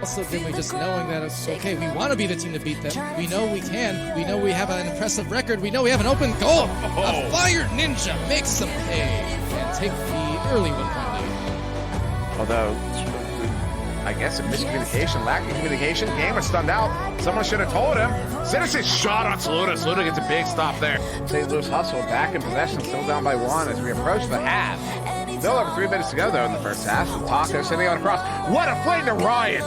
also Dimway just knowing that it's okay, we want to be the team to beat them. We know we can. We know we have an impressive record. We know we have an open goal. A Fire Ninja makes them pay and take the early 1-point lead. Although, I guess a miscommunication, lack of communication, game was stunned out. Someone should have told him. Citizen shot on Saluda. Saluda gets a big stop there. St. Louis Hustle back in possession, still down by 1 as we approach the half. Still over 3 minutes to go, though, in the first half. Taco sending out across. What a play to Ryan!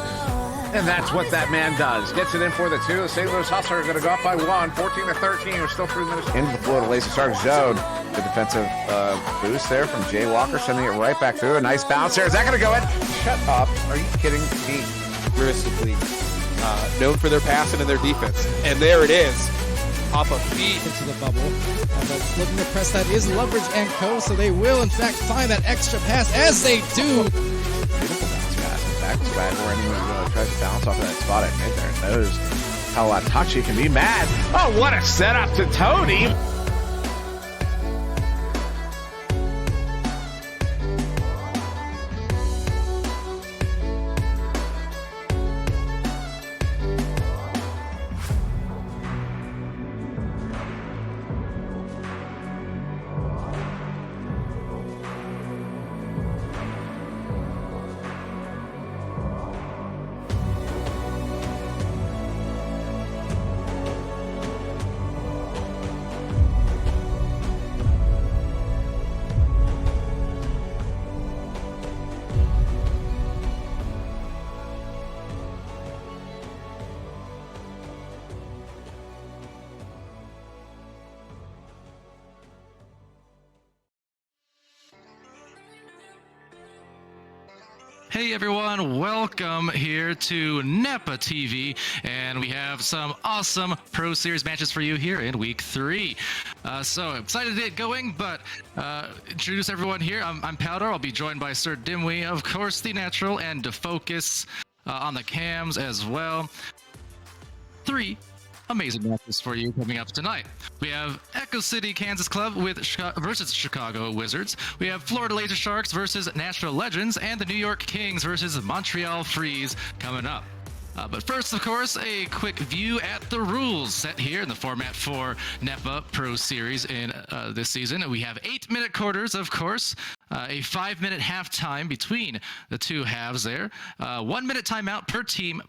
And that's what that man does. Gets it in for the 2. The St. Louis Hustler are going to go up by 1, 14-13. We're still 3 minutes into the flow to Lazy Shark zone. The defensive boost there from Jay Walker, sending it right back through. A nice bounce there. Is that going to go in? Shut up. Are you kidding me? Realistically, known for their passing and their defense. And there it is. Off a feet. Into the bubble. But it's looking to press that is Loveridge and Co. So they will, in fact, find that extra pass as they do. Beautiful bounce pass. Back to back where anyone tries to bounce off of that spot at mid there. Knows how touchy can be. Mad. Oh, what a setup to Tony. Hey everyone, welcome here to NEPA TV, and we have some awesome Pro Series matches for you here in Week 3. So excited to get going, but introduce everyone here. I'm Powder. I'll be joined by Sir Dimwee, of course, the Natural, and Defocus on the cams as well. 3 amazing matches for you coming up tonight. We have Echo City Kansas Club versus Chicago Wizards. We have Florida Laser Sharks versus Nashville Legends, and the New York Kings versus Montreal Freeze coming up. But first, of course, a quick view at the rules set here in the format for NEPA Pro Series in this season. We have 8-minute quarters, of course, a 5-minute halftime between the two halves there, 1-minute timeout per team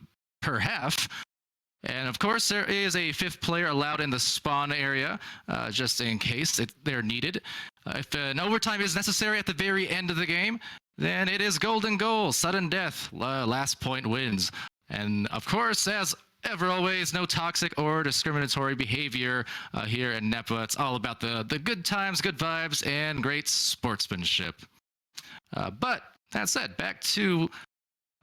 per half. And of course, there is a 5th player allowed in the spawn area, just in case they're needed. If an overtime is necessary at the very end of the game, then it is golden goal, sudden death, last point wins. And of course, as ever, always, no toxic or discriminatory behavior here in NEPA. It's all about the good times, good vibes, and great sportsmanship. But that said, back to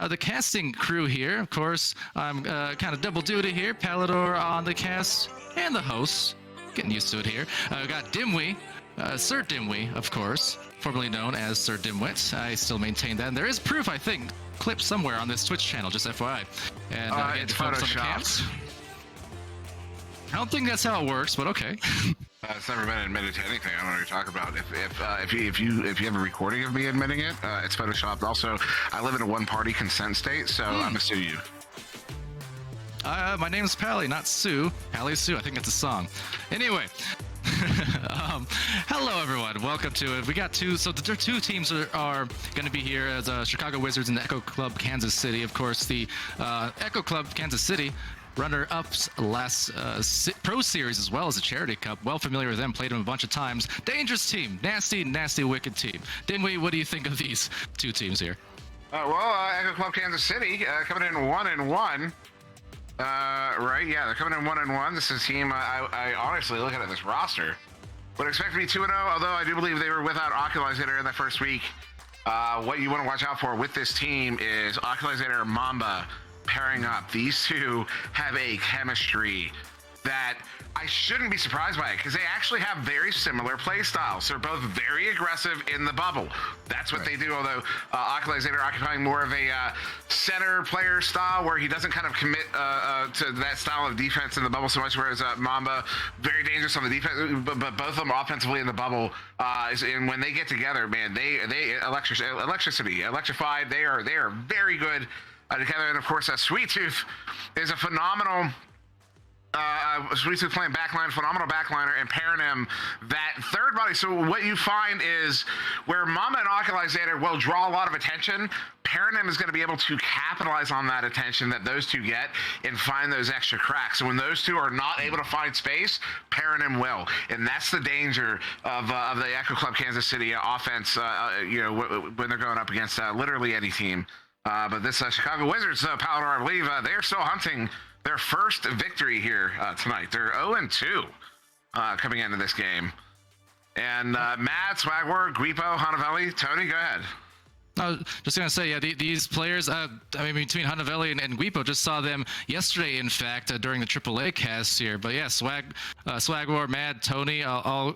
the casting crew here. Of course, I'm kind of double duty here. Palador on the cast and the host. Getting used to it here. We got Dimwee, Sir Dimwee, of course, formerly known as Sir Dimwit. I still maintain that. And there is proof, I think, clip somewhere on this Twitch channel, just FYI. And it's photoshopped. I don't think that's how it works, but okay. It's never been admitted to anything. I don't know what you're talking about. If you have a recording of me admitting it, it's photoshopped. Also, I live in a one-party consent state, so I'm gonna sue you. My name is Pally, not Sue. Pally Sue. I think it's a song. Anyway. Hello everyone, welcome to it. We got two teams are going to be here as Chicago Wizards and the Echo Club Kansas City. Of course, the Echo Club Kansas City runner-ups last Pro Series as well as the Charity Cup. Well familiar with them, played them a bunch of times. Dangerous team, nasty, wicked team. Dinwiddie, what do you think of these two teams here? Echo Club Kansas City coming in 1-1. Right, yeah, they're coming in 1-1. This is a team, I honestly, looking at this roster, would expect to be 2-0, although I do believe they were without Oculizator in the first week. What you want to watch out for with this team is Oculizator and Mamba pairing up. These two have a chemistry that I shouldn't be surprised by it, because they actually have very similar play styles. They're both very aggressive in the bubble. That's what they do, although Oculizator occupying more of a center player style where he doesn't kind of commit to that style of defense in the bubble so much, whereas Mamba, very dangerous on the defense, but both of them offensively in the bubble. And when they get together, man, they electrified. They are very good together. And of course, Sweet Tooth is a phenomenal. Sweet Tooth playing backline, phenomenal backliner, and pairing him that third body. So what you find is where Mamba and Oculizator will draw a lot of attention, pairing him is going to be able to capitalize on that attention that those two get and find those extra cracks. So when those two are not able to find space, pairing him will, and that's the danger of the Echo Club Kansas City offense. When they're going up against literally any team. But this Chicago Wizards, Paladar, I believe they are still hunting their first victory here tonight. They're 0-2 coming into this game. And Matt, Swagwar, Guipo, Hanavelli, Tony, go ahead. I was just going to say, yeah, these players, between Hanavelli and Guipo, just saw them yesterday, in fact, during the AAA cast here. But yeah, Swagwar, Mad, Tony, all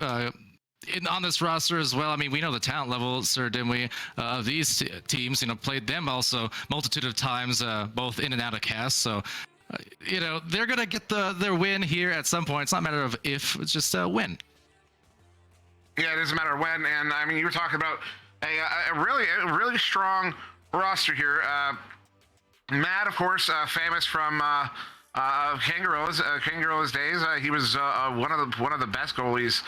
on this roster as well. I mean, we know the talent level, sir, didn't we, of these teams, played them also multitude of times, both in and out of cast. So, they're going to get their win here at some point. It's not a matter of if, it's just a win. Yeah, it is a matter of when. And I mean, you were talking about a really strong roster here. Matt, of course, famous from Kangaroos days. He was one of the best goalies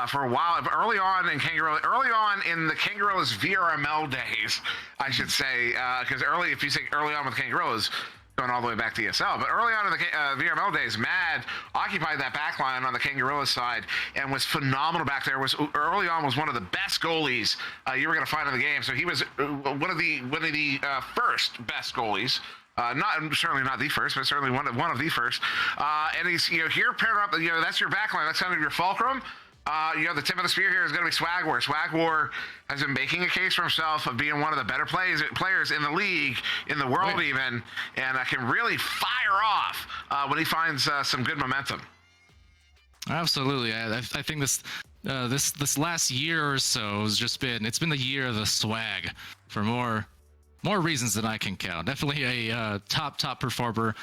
for a while. Early on in the Kangaroos VRML days, I should say, because if you say early on with Kangaroos, going all the way back to ESL, but early on in the VRML days, Mad occupied that back line on the Kangaroos side and was phenomenal back there. Early on was one of the best goalies you were going to find in the game. So he was one of the first best goalies. Certainly not the first, but certainly one of the first. And he's here paired up. That's your back line. That's kind of your fulcrum. The tip of the spear here is going to be Swagwar. Swagwar has been making a case for himself of being one of the better players in the league, in the world even, and can really fire off when he finds some good momentum. Absolutely. I think this last year or so has it's been the year of the swag for more reasons than I can count. Definitely a top performer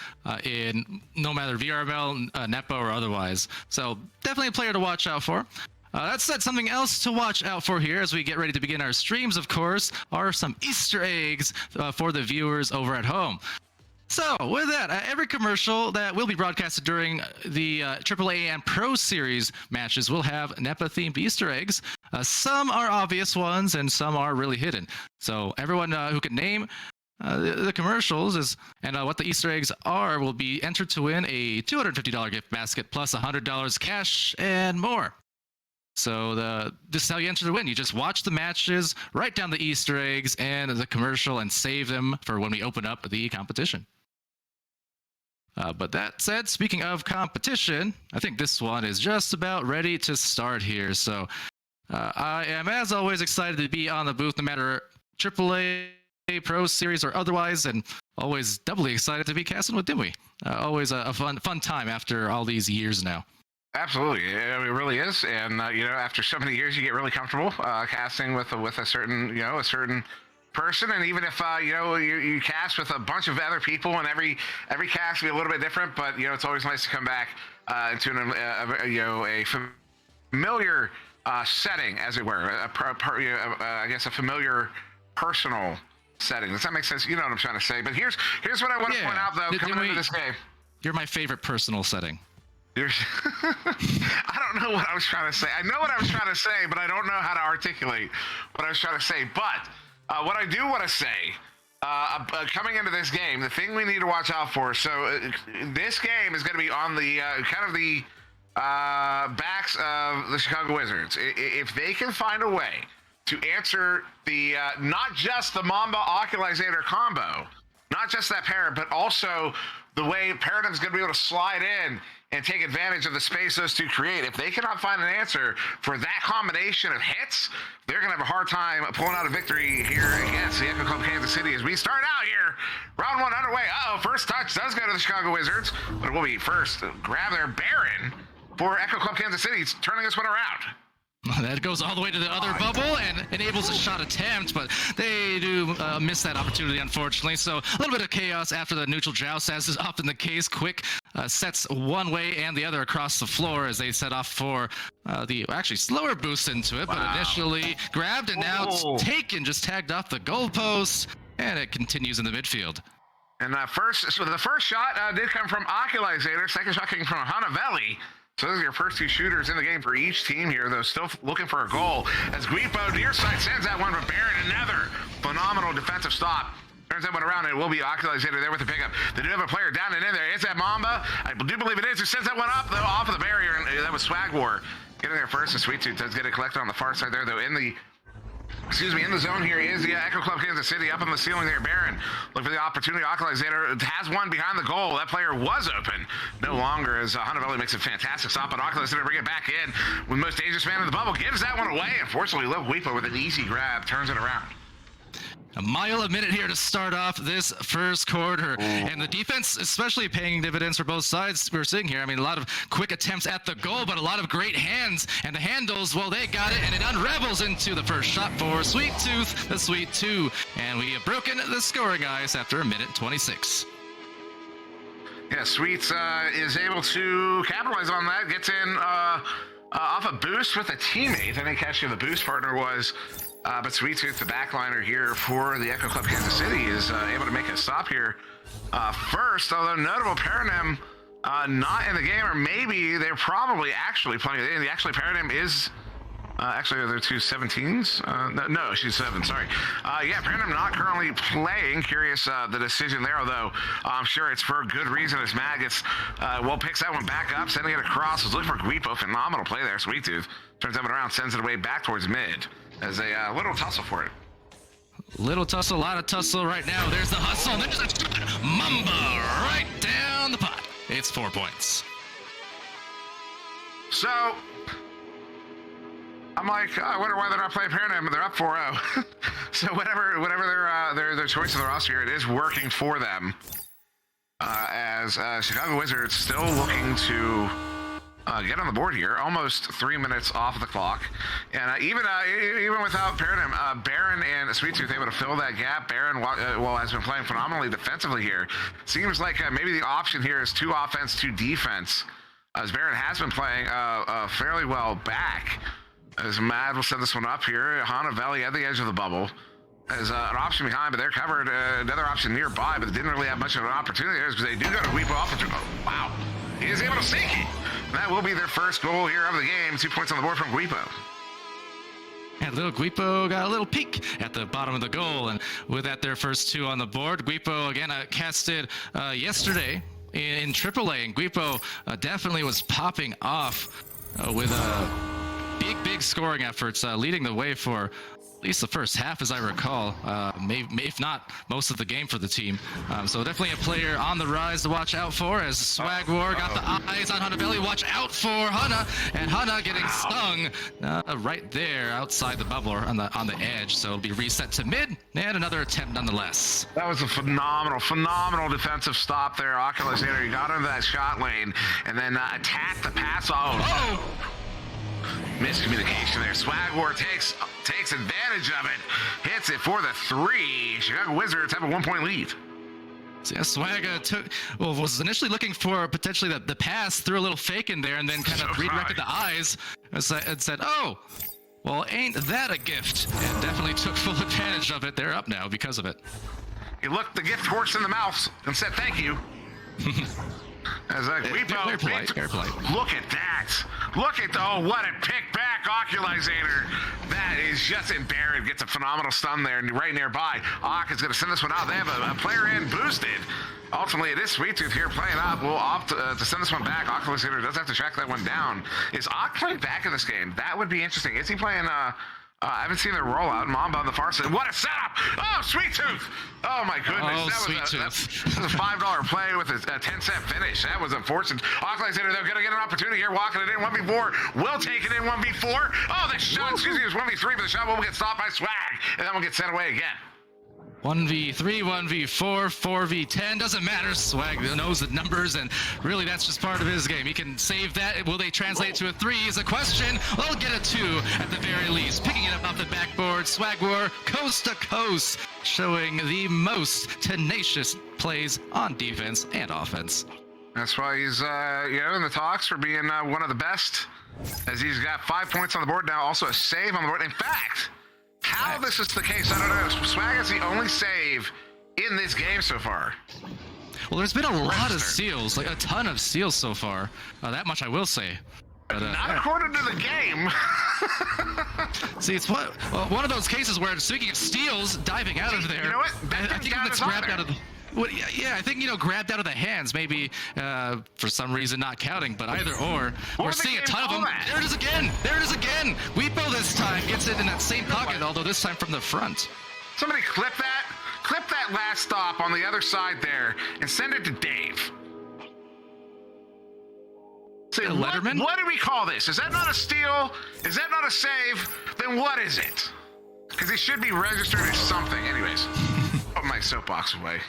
in no matter VRML, NEPA, or otherwise. So definitely a player to watch out for. That said, something else to watch out for here as we get ready to begin our streams, of course, are some Easter eggs for the viewers over at home. So with that, every commercial that will be broadcasted during the AAA and Pro Series matches will have NEPA-themed Easter eggs. Some are obvious ones, and some are really hidden. So everyone who can name the commercials and what the Easter eggs are will be entered to win a $250 gift basket plus $100 cash and more. So this is how you enter to win. You just watch the matches, write down the Easter eggs and the commercial, and save them for when we open up the competition. But that said, speaking of competition, I think this one is just about ready to start here. So I am, as always, excited to be on the booth, no matter AAA, Pro Series, or otherwise, and always doubly excited to be casting with Dimwee. Always a fun time after all these years now. Absolutely, it really is. And after so many years, you get really comfortable casting with a certain person. And even if you cast with a bunch of other people, and every cast will be a little bit different, but it's always nice to come back into a familiar setting, as it were. I guess a familiar personal setting. Does that make sense? You know what I'm trying to say. But here's what I want to point out, though, coming into this game. You're my favorite personal setting. I don't know what I was trying to say. I know what I was trying to say, but I don't know how to articulate what I was trying to say. But what I do want to say, coming into this game, the thing we need to watch out for. So this game is going to be on the backs of the Chicago Wizards. If they can find a way to answer the not just the Mamba Oculizator combo, not just that pair, but also the way Paradigm's going to be able to slide in and take advantage of the space those two create. If they cannot find an answer for that combination of hits, they're going to have a hard time pulling out a victory here against the Echo Club Kansas City as we start out here. Round one underway. First touch does go to the Chicago Wizards, but it will be first grab their Baron for Echo Club Kansas City, turning this one around. That goes all the way to the other bubble and enables a shot attempt, but they do miss that opportunity, unfortunately. So a little bit of chaos after the neutral joust, as is often the case. Quick sets one way and the other across the floor as they set off for the actually slower boost into it, but initially grabbed and now it's taken, just tagged off the goalpost, and it continues in the midfield. And the first shot did come from Oculizator. Second shot came from Hanavelli. So those are your first 2 shooters in the game for each team here, though still looking for a goal. As Guipo near side sends that one, but Baron another phenomenal defensive stop. Turns that one around, and it will be Oculizator there with the pickup. They do have a player down and in there. Is that Mamba? I do believe it is. Who sends that one up, though, off of the barrier, and that was Swag War. Getting there first, and Sweet Tooth does get it collected on the far side there, though, in the zone here is the Echo Club Kansas City up on the ceiling there. Baron, look for the opportunity. Oculizator has one behind the goal. That player was open. No longer, as Hanavelli makes a fantastic stop, but Oculizator bring it back in with most dangerous man in the bubble. Gives that one away. Unfortunately, Lil Guipo with an easy grab turns it around. A mile a minute here to start off this first quarter. And the defense, especially paying dividends for both sides. We're seeing here, I mean, a lot of quick attempts at the goal, but a lot of great hands. And the handles, well, they got it, and it unravels into the first shot for Sweet Tooth, the Sweet 2. And we have broken the scoring ice after a minute 26. Yeah, Sweets is able to capitalize on that. Gets in off a boost with a teammate. I think actually the boost partner was... but Sweet Tooth, the backliner here for the Echo Club Kansas City, is able to make a stop here first, although notable Paradigm not in the game, or maybe they're probably actually playing. Actually, Paradigm is actually they're 2 17s. No, she's 7. Sorry. Yeah, Paradigm not currently playing. Curious the decision there, although I'm sure it's for a good reason. As Maggots picks that one back up, sending it across. Was looking for Guipo. Phenomenal play there. Sweet Tooth turns that one around, sends it away back towards mid. As a little tussle for it. Little tussle, a lot of tussle right now. There's the hustle, and there's a shot. Mamba right down the pot. It's 4 points. So, I'm like, I wonder why they're not playing Paradigm. They're up 4-0. So whatever their choice of the roster here, it is working for them. As Chicago Wizards still looking to get on the board here, almost 3 minutes off the clock, and even without Paradigm, Baron and Sweet Tooth able to fill that gap. Baron, has been playing phenomenally defensively here. Seems like maybe the option here is 2 offense, 2 defense, as Baron has been playing fairly well back. As Mad will send this one up here, Hanavelli at the edge of the bubble. As an option behind, but they're covered. Another option nearby, but they didn't really have much of an opportunity there because they do go to Guipo off. Oh, wow. He is able to sink it. That will be their first goal here of the game. 2 points on the board from Guipo. And little Guipo got a little peek at the bottom of the goal, and with that, their first 2 on the board. Guipo, again, casted yesterday in AAA, and Guipo definitely was popping off with big scoring efforts, leading the way for at least the first half, as I recall, maybe if not most of the game for the team. So definitely a player on the rise to watch out for, as Swag War got the eyes on Hanavelli. Watch out for Hana, and Hana getting stung right there outside the bubble, or on the edge. So it'll be reset to mid, and another attempt nonetheless. That was a phenomenal defensive stop there. Oculizator, he got into that shot lane, and then attacked the pass. Miscommunication there. Swag War takes advantage of it. Hits it for the 3. Chicago Wizards have a 1-point lead. So yeah, Swag was initially looking for potentially the pass, threw a little fake in there, and then kind of redirected the eyes and said, oh, well, ain't that a gift? And definitely took full advantage of it. They're up now because of it. He looked the gift horse in the mouth and said thank you. As Guipo, very polite. Look at that. Look at what a pick back Oculizator. That is just Baron gets a phenomenal stun there, and right nearby. Ock is going to send this one out. They have a player in boosted. Ultimately, it is Sweet Tooth here playing up. We'll opt to send this one back. Oculizator does have to track that one down. Is Ock playing back in this game? That would be interesting. Is he playing... I haven't seen the rollout. Mamba on the far side. What a setup! Oh, Sweet Tooth! Oh my goodness, that was a $5 play with a 10-cent finish. That was unfortunate. Oculizator, they're gonna get an opportunity here. Walking it in 1v4. Will take it in 1v4. Oh, the shot, excuse me, it was 1v3, but the shot will get stopped by Swag, and then we'll get sent away again. 1v3, 1v4, 4v10, doesn't matter. Swag knows the numbers, and really that's just part of his game. He can save that. Will they translate to a 3 is a question. They'll get a 2 at the very least. Picking it up off the backboard, Swag War coast to coast, showing the most tenacious plays on defense and offense. That's why he's in the talks for being one of the best, as he's got 5 points on the board now, also a save on the board. In fact, how this is the case, I don't know. Swag is the only save in this game so far. Well, there's been a lot of Registered. steals, like a ton of steals so far. That much I will say. But, Not according to the game. see, it's one of those cases where, speaking of steals, diving out of there. You know what? I think That it's is on grabbed there. out of the. Well, yeah, I think, grabbed out of the hands, maybe for some reason not counting, but either or. We're the seeing a games ton of them. all that. There it is again. There it is again. Weepo this time gets it in that same pocket, although this time from the front. Somebody clip that. Clip that last stop on the other side there and send it to Dave. Say, A Letterman? What do we call this? Is that not a steal? Is that not a save? Then what is it? Because it should be registered as something. Anyways, put my soapbox away.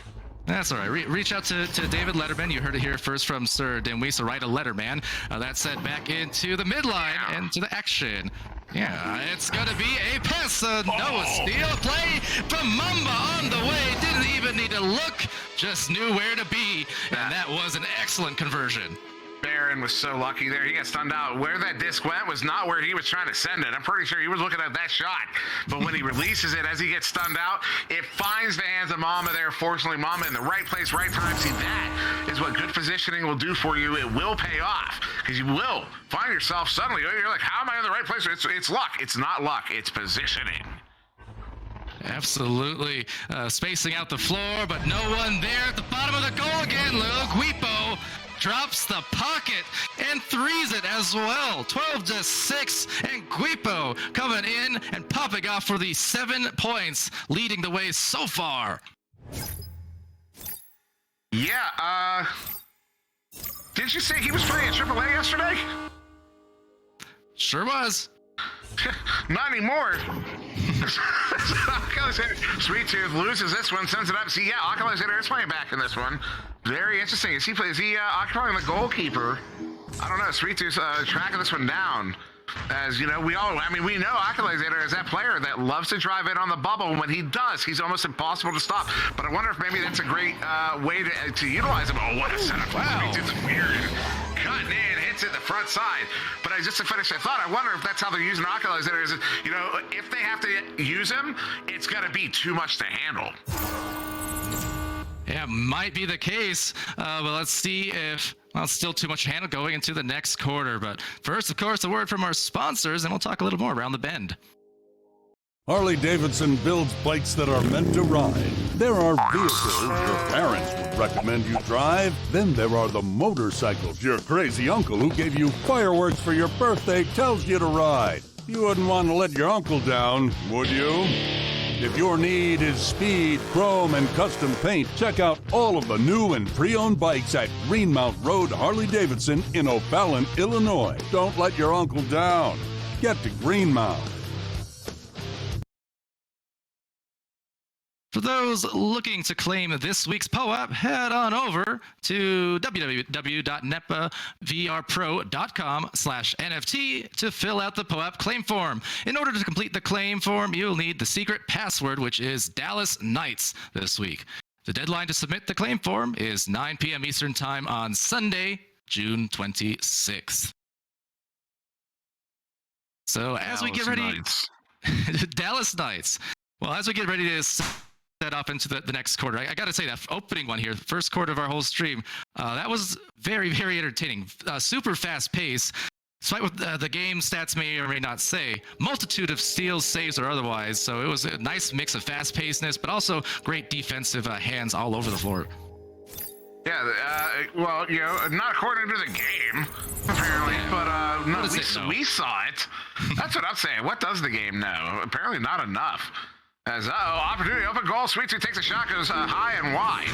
That's all right. Reach out to David Letterman. You heard it here first from Sir Dimwee, so write a Letterman. That's set back into the midline and to the action. Yeah, it's going to be a pass. No steal. Play from Mamba on the way. Didn't even need to look. Just knew where to be. And that was an excellent conversion. Baron was so lucky there. He got stunned out. Where that disc went was not where he was trying to send it. I'm pretty sure he was looking at that shot. But when he releases it as he gets stunned out, it finds the hands of Mama there. Fortunately, Mama in the right place, right time. See, that is what good positioning will do for you. It will pay off because you will find yourself suddenly, you're like, how am I in the right place? It's luck. It's not luck. It's positioning. Absolutely. Spacing out the floor, but no one there at the bottom of the goal again. Lil Guipo drops the pocket and threes it as well. 12-6, and Guipo coming in and popping off for the 7 points, leading the way so far. Yeah, didn't you say he was playing AAA yesterday? Sure was. Not anymore. Sweet Tooth loses this one, sends it up. See, yeah, Oculator is playing back in this one. Very interesting. Is he occupying the goalkeeper? I don't know. Sweet Tooth's tracking this one down. As you know, we know Oculator is that player that loves to drive in on the bubble. When he does, he's almost impossible to stop. But I wonder if maybe that's a great way to utilize him. Oh, what a setup. Wow. Sweet Tooth's weird. Cutting in, hits it the front side. But just to finish that thought, I wonder if that's how they're using Oculator. Is, if they have to use him, it's going to be too much to handle. Yeah, might be the case. But let's see if... Well, it's still too much to handle going into the next quarter. But first, of course, a word from our sponsors, and we'll talk a little more around the bend. Harley-Davidson builds bikes that are meant to ride. There are vehicles your parents would recommend you drive. Then there are the motorcycles your crazy uncle who gave you fireworks for your birthday tells you to ride. You wouldn't want to let your uncle down, would you? If your need is speed, chrome, and custom paint, check out all of the new and pre-owned bikes at Greenmount Road Harley-Davidson in O'Fallon, Illinois. Don't let your uncle down. Get to Greenmount. For those looking to claim this week's POAP, head on over to www.nepavrpro.com/NFT to fill out the POAP claim form. In order to complete the claim form, you'll need the secret password, which is Dallas Knights this week. The deadline to submit the claim form is 9 p.m. Eastern Time on Sunday, June 26th. So as we get ready... Dallas Knights. Well, as we get ready to set off into the next quarter, I got to say that opening one here, the first quarter of our whole stream, that was very, very entertaining. Super fast pace. Despite what the game stats may or may not say, multitude of steals, saves, or otherwise. So it was a nice mix of fast-pacedness, but also great defensive hands all over the floor. Yeah, well, not according to the game, apparently, but no, we saw it. That's what I'm saying. What does the game know? Apparently not enough. As opportunity, open goal. Sweet Tooth takes a shot, goes high and wide.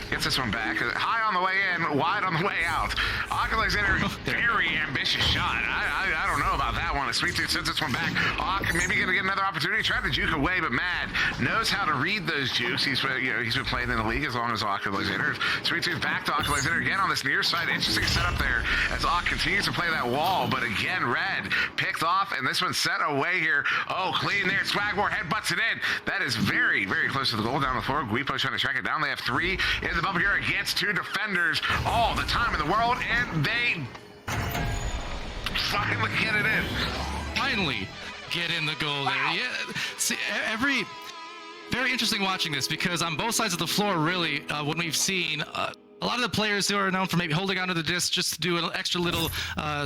Gets this one back. High on the way in, wide on the way out. Oculator, very ambitious shot. I don't know about that one. Sweet Tooth sends this one back. Ock maybe going to get another opportunity. Tried to juke away, but Mad knows how to read those jukes. He's been playing in the league as long as Oculator. Sweet Tooth back to Oculator again on this near side. Interesting setup there as Ock continues to play that wall, but again, Red picked off, and this one's set away here. Oh, clean there. Swagmore headbutts it in. That is very, very close to the goal down the floor. Guipo trying to track it down. They have 3 in the bubble here against 2 defenders all the time in the world, and they finally get it in. Finally get in the goal there. Wow. Yeah. See, very interesting watching this because on both sides of the floor, really, when we've seen a lot of the players who are known for maybe holding onto the disc just to do an extra little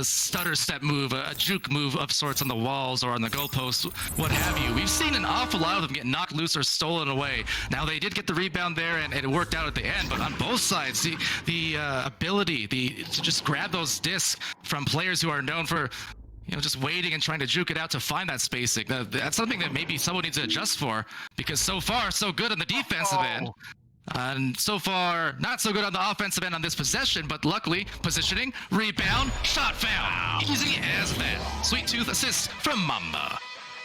stutter step move, a juke move of sorts on the walls or on the goalposts, what have you. We've seen an awful lot of them get knocked loose or stolen away. Now, they did get the rebound there, and it worked out at the end, but on both sides, the ability to just grab those discs from players who are known for just waiting and trying to juke it out to find that spacing. That's something that maybe someone needs to adjust for, because so far, so good on the defensive end. And so far, not so good on the offensive end on this possession, but luckily, positioning, rebound, shot found. Easy as that. Sweet Tooth assist from Mamba.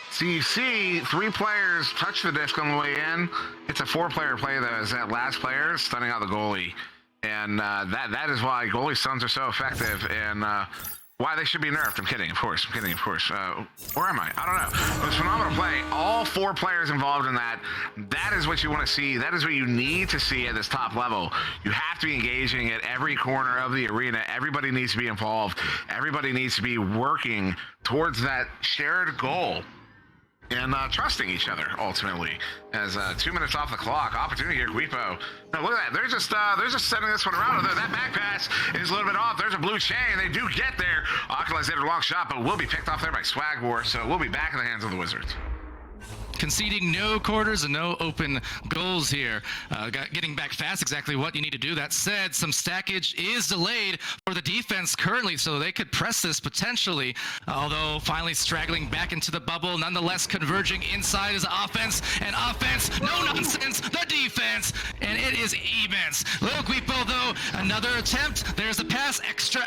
So you see 3 players touch the disc on the way in. It's a 4-player play, though, as that last player stunning out the goalie. And that is why goalie stuns are so effective, and why they should be nerfed. I'm kidding, of course. Where am I? I don't know. It was a phenomenal play. All 4 players involved in that. That is what you want to see. That is what you need to see at this top level. You have to be engaging at every corner of the arena. Everybody needs to be involved. Everybody needs to be working towards that shared goal. And trusting each other, ultimately. As 2 minutes off the clock, opportunity here, Guipo. Now look at that, they're just sending this one around. That back pass is a little bit off. There's a blue chain, they do get there. Oculus hit a long shot, but will be picked off there by Swag War, so we'll be back in the hands of the Wizards. Conceding no quarters and no open goals here. Getting back fast, exactly what you need to do. That said, some stackage is delayed for the defense currently, so they could press this potentially. Although finally straggling back into the bubble, nonetheless converging inside is offense. And offense, no nonsense, the defense, and it is immense. Little Guipo, though, another attempt. There's a pass, extra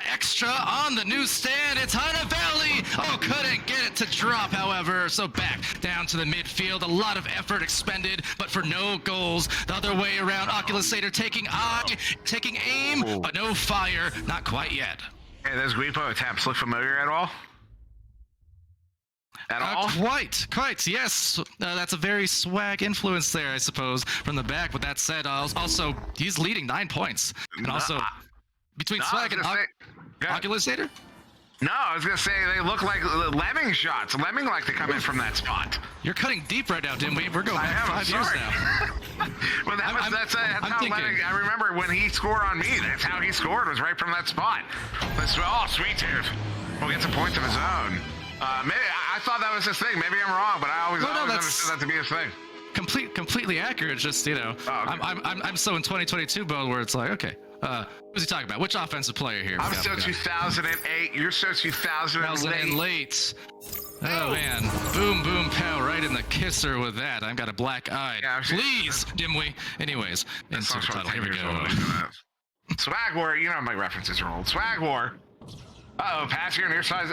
on the newsstand. It's Hana Valley. Oh, couldn't get it to drop, however. So back down to the midfield. A lot of effort expended, but for no goals. The other way around, Oculus Satyr taking aim, but no fire. Not quite yet. Hey, those Guipo attempts look familiar at all? Quite, yes. That's a very swag influence there, I suppose, from the back. But that said, also, he's leading 9 points. And also, between swag and Oculus Satyr? No, I was going to say they look like lemming shots. Lemming like to come in from that spot. You're cutting deep right now, Dimwee. We're going back 5 years now. Well, that's how Lemming, I remember when he scored on me, that's how he scored, was right from that spot. Sweet Tooth. We'll get some points of his own. Maybe I thought that was his thing. Maybe I'm wrong, but I always understood that to be his thing. Completely accurate. Just okay. I'm so in 2022 mode where it's like, okay, who's he talking about? Which offensive player here? I'm so 2008. You're so 2000 late. Oh man, boom, pow, right in the kisser with that. I've got a black eye. Yeah, please, Dimwee. Anyways, into the title. Here we go. Swag War, you know my references are old. Swag War. Pass here near side.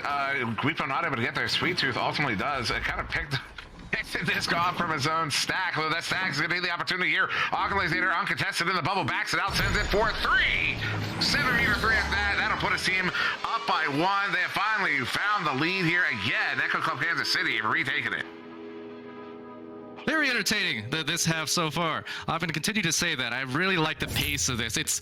Guipo not able to get there. Sweet Tooth ultimately does. It kind of picked the disc off from his own stack. Although that stack is going to be the opportunity here. Oculus Satyr uncontested in the bubble, backs it out, sends it for 3. 7-meter 3 at that. That'll put his team up by 1. They have finally found the lead here again. Echo Club Kansas City have retaken it. Very entertaining, this half so far. I'm going to continue to say that. I really like the pace of this. It's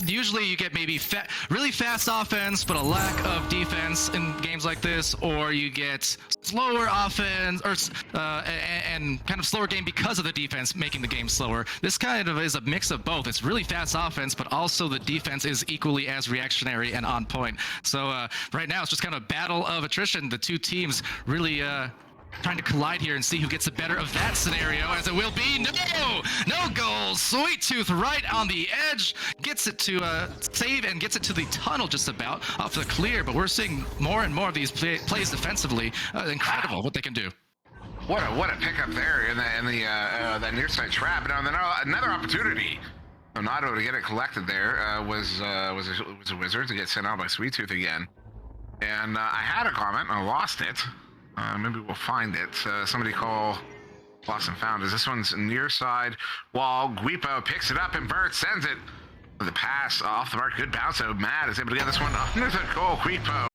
usually you get maybe really fast offense, but a lack of defense in games like this, or you get slower offense, or and kind of slower game because of the defense making the game slower. This kind of is a mix of both. It's really fast offense, but also the defense is equally as reactionary and on point. So right now it's just kind of a battle of attrition. The two teams really trying to collide here and see who gets the better of that scenario, as it will be no goals. Sweet Tooth right on the edge, gets it to save and gets it to the tunnel just about off the clear, but we're seeing more and more of these plays defensively. Incredible what they can do. What a pickup there in the that near side trap. Now another opportunity. Not able to get it collected there was a Wizard to get sent out by Sweet Tooth again. And I had a comment and I lost it. Maybe we'll find it. Somebody call Lost and Found. Is this one's near side wall? Guipo picks it up, inverts, sends it. The pass off the mark. Good bounce. So Matt is able to get this one under the goal. Guipo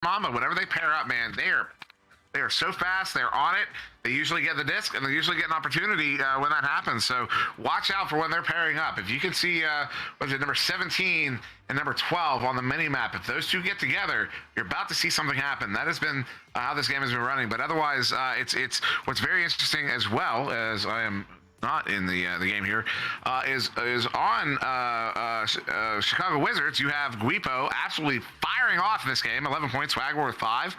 Mamba, whenever they pair up, man, they are so fast. They're on it. They usually get the disc, and they usually get an opportunity when that happens. So watch out for when they're pairing up. If you can see, number 17 and number 12 on the mini map, if those two get together, you're about to see something happen. That has been how this game has been running. But otherwise, it's what's very interesting as well, as I am not in the game here, is on Chicago Wizards. You have Guipo absolutely firing off in this game. 11 points, Swagwar with 5.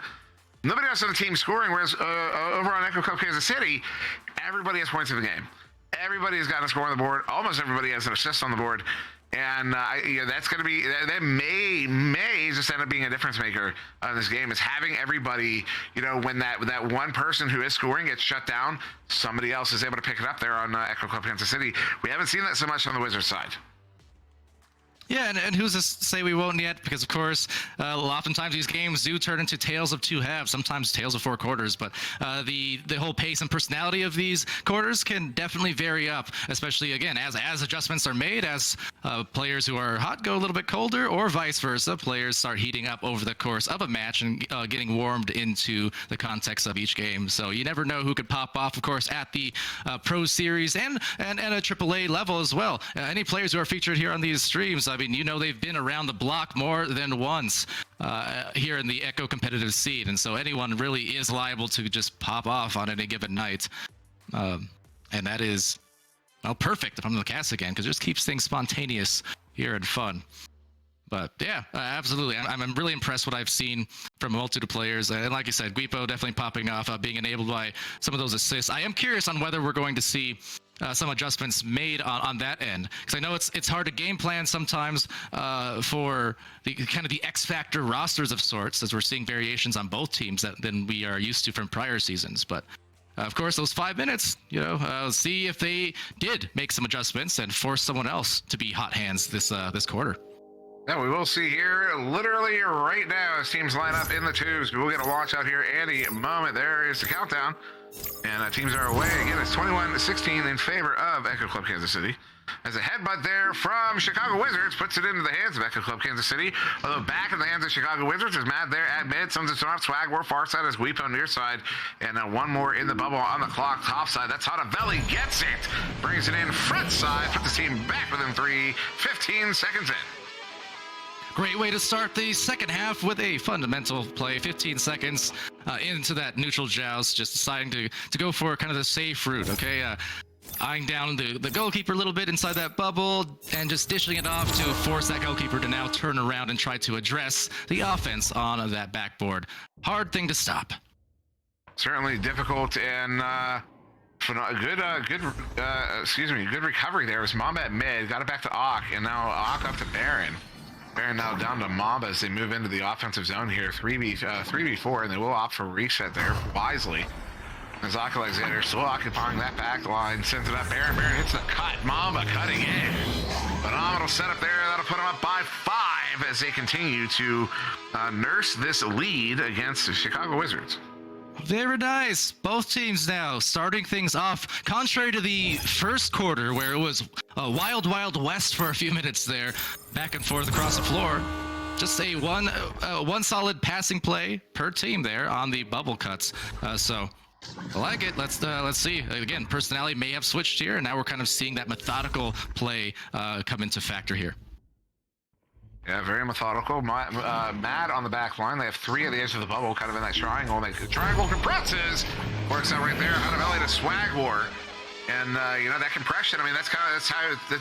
Nobody else on the team scoring, whereas over on Echo Club Kansas City, everybody has points in the game. Everybody has gotten a score on the board. Almost everybody has an assist on the board. And that's going to be, that may just end up being a difference maker in this game, is having everybody, when that one person who is scoring gets shut down, somebody else is able to pick it up there on Echo Club Kansas City. We haven't seen that so much on the Wizards side. Yeah, and who's to say we won't yet? Because, of course, oftentimes these games do turn into tales of two halves, sometimes tales of 4 quarters. But the whole pace and personality of these quarters can definitely vary up, especially, again, as adjustments are made, as players who are hot go a little bit colder, or vice versa. Players start heating up over the course of a match and getting warmed into the context of each game. So you never know who could pop off, of course, at the Pro Series and a AAA level as well. Any players who are featured here on these streams, I mean, they've been around the block more than once here in the Echo competitive scene, and so anyone really is liable to just pop off on any given night. And that is, well, perfect if I'm the cast again, because it just keeps things spontaneous here and fun. But yeah, absolutely. I'm really impressed what I've seen from a multitude of players. And like you said, Guipo definitely popping off, being enabled by some of those assists. I am curious on whether we're going to see some adjustments made on that end, because I know it's hard to game plan sometimes for the kind of the X Factor rosters of sorts, as we're seeing variations on both teams than we are used to from prior seasons. But of course, those 5 minutes, see if they did make some adjustments and force someone else to be hot hands this quarter. Yeah, we will see here literally right now as teams line up in the twos. We'll get a launch out here any moment. There is the countdown. And teams are away. Again, it's 21-16 in favor of Echo Club Kansas City. As a headbutt there from Chicago Wizards puts it into the hands of Echo Club Kansas City. Although back in the hands of Chicago Wizards is Mad there at mid. Sons of Sonaf, Swagwar, far side is Guipo near side. And one more in the bubble on the clock, top side. That's Hanavelli gets it. Brings it in front side. Puts the team back within 3. 15 seconds in. Great way to start the second half with a fundamental play. 15 seconds into that neutral joust, just deciding to go for kind of the safe route, okay? Eyeing down the goalkeeper a little bit inside that bubble and just dishing it off to force that goalkeeper to now turn around and try to address the offense on that backboard. Hard thing to stop. Certainly difficult, and good recovery there. It was Mamba at mid, got it back to Ock, and now Ock up to Baron. Baron now down to Mamba as they move into the offensive zone here, 3v4, and they will opt for reset there wisely. As Ock Alexander still occupying that back line, sends it up. Baron hits the cut. Mamba cutting in. Phenomenal setup there. That'll put them up by 5 as they continue to nurse this lead against the Chicago Wizards. Very nice. Both teams now starting things off. Contrary to the first quarter, where it was a wild west for a few minutes there, back and forth across the floor. Just a one solid passing play per team there on the bubble cuts. So I like it. Let's see. Again, personality may have switched here, and now we're kind of seeing that methodical play come into factor here. Yeah, very methodical. Mad on the back line. They have 3 at the edge of the bubble, kind of in that triangle. And the triangle compresses. Works out right there. Hanavelli to Swagwar. And that compression, I mean, that's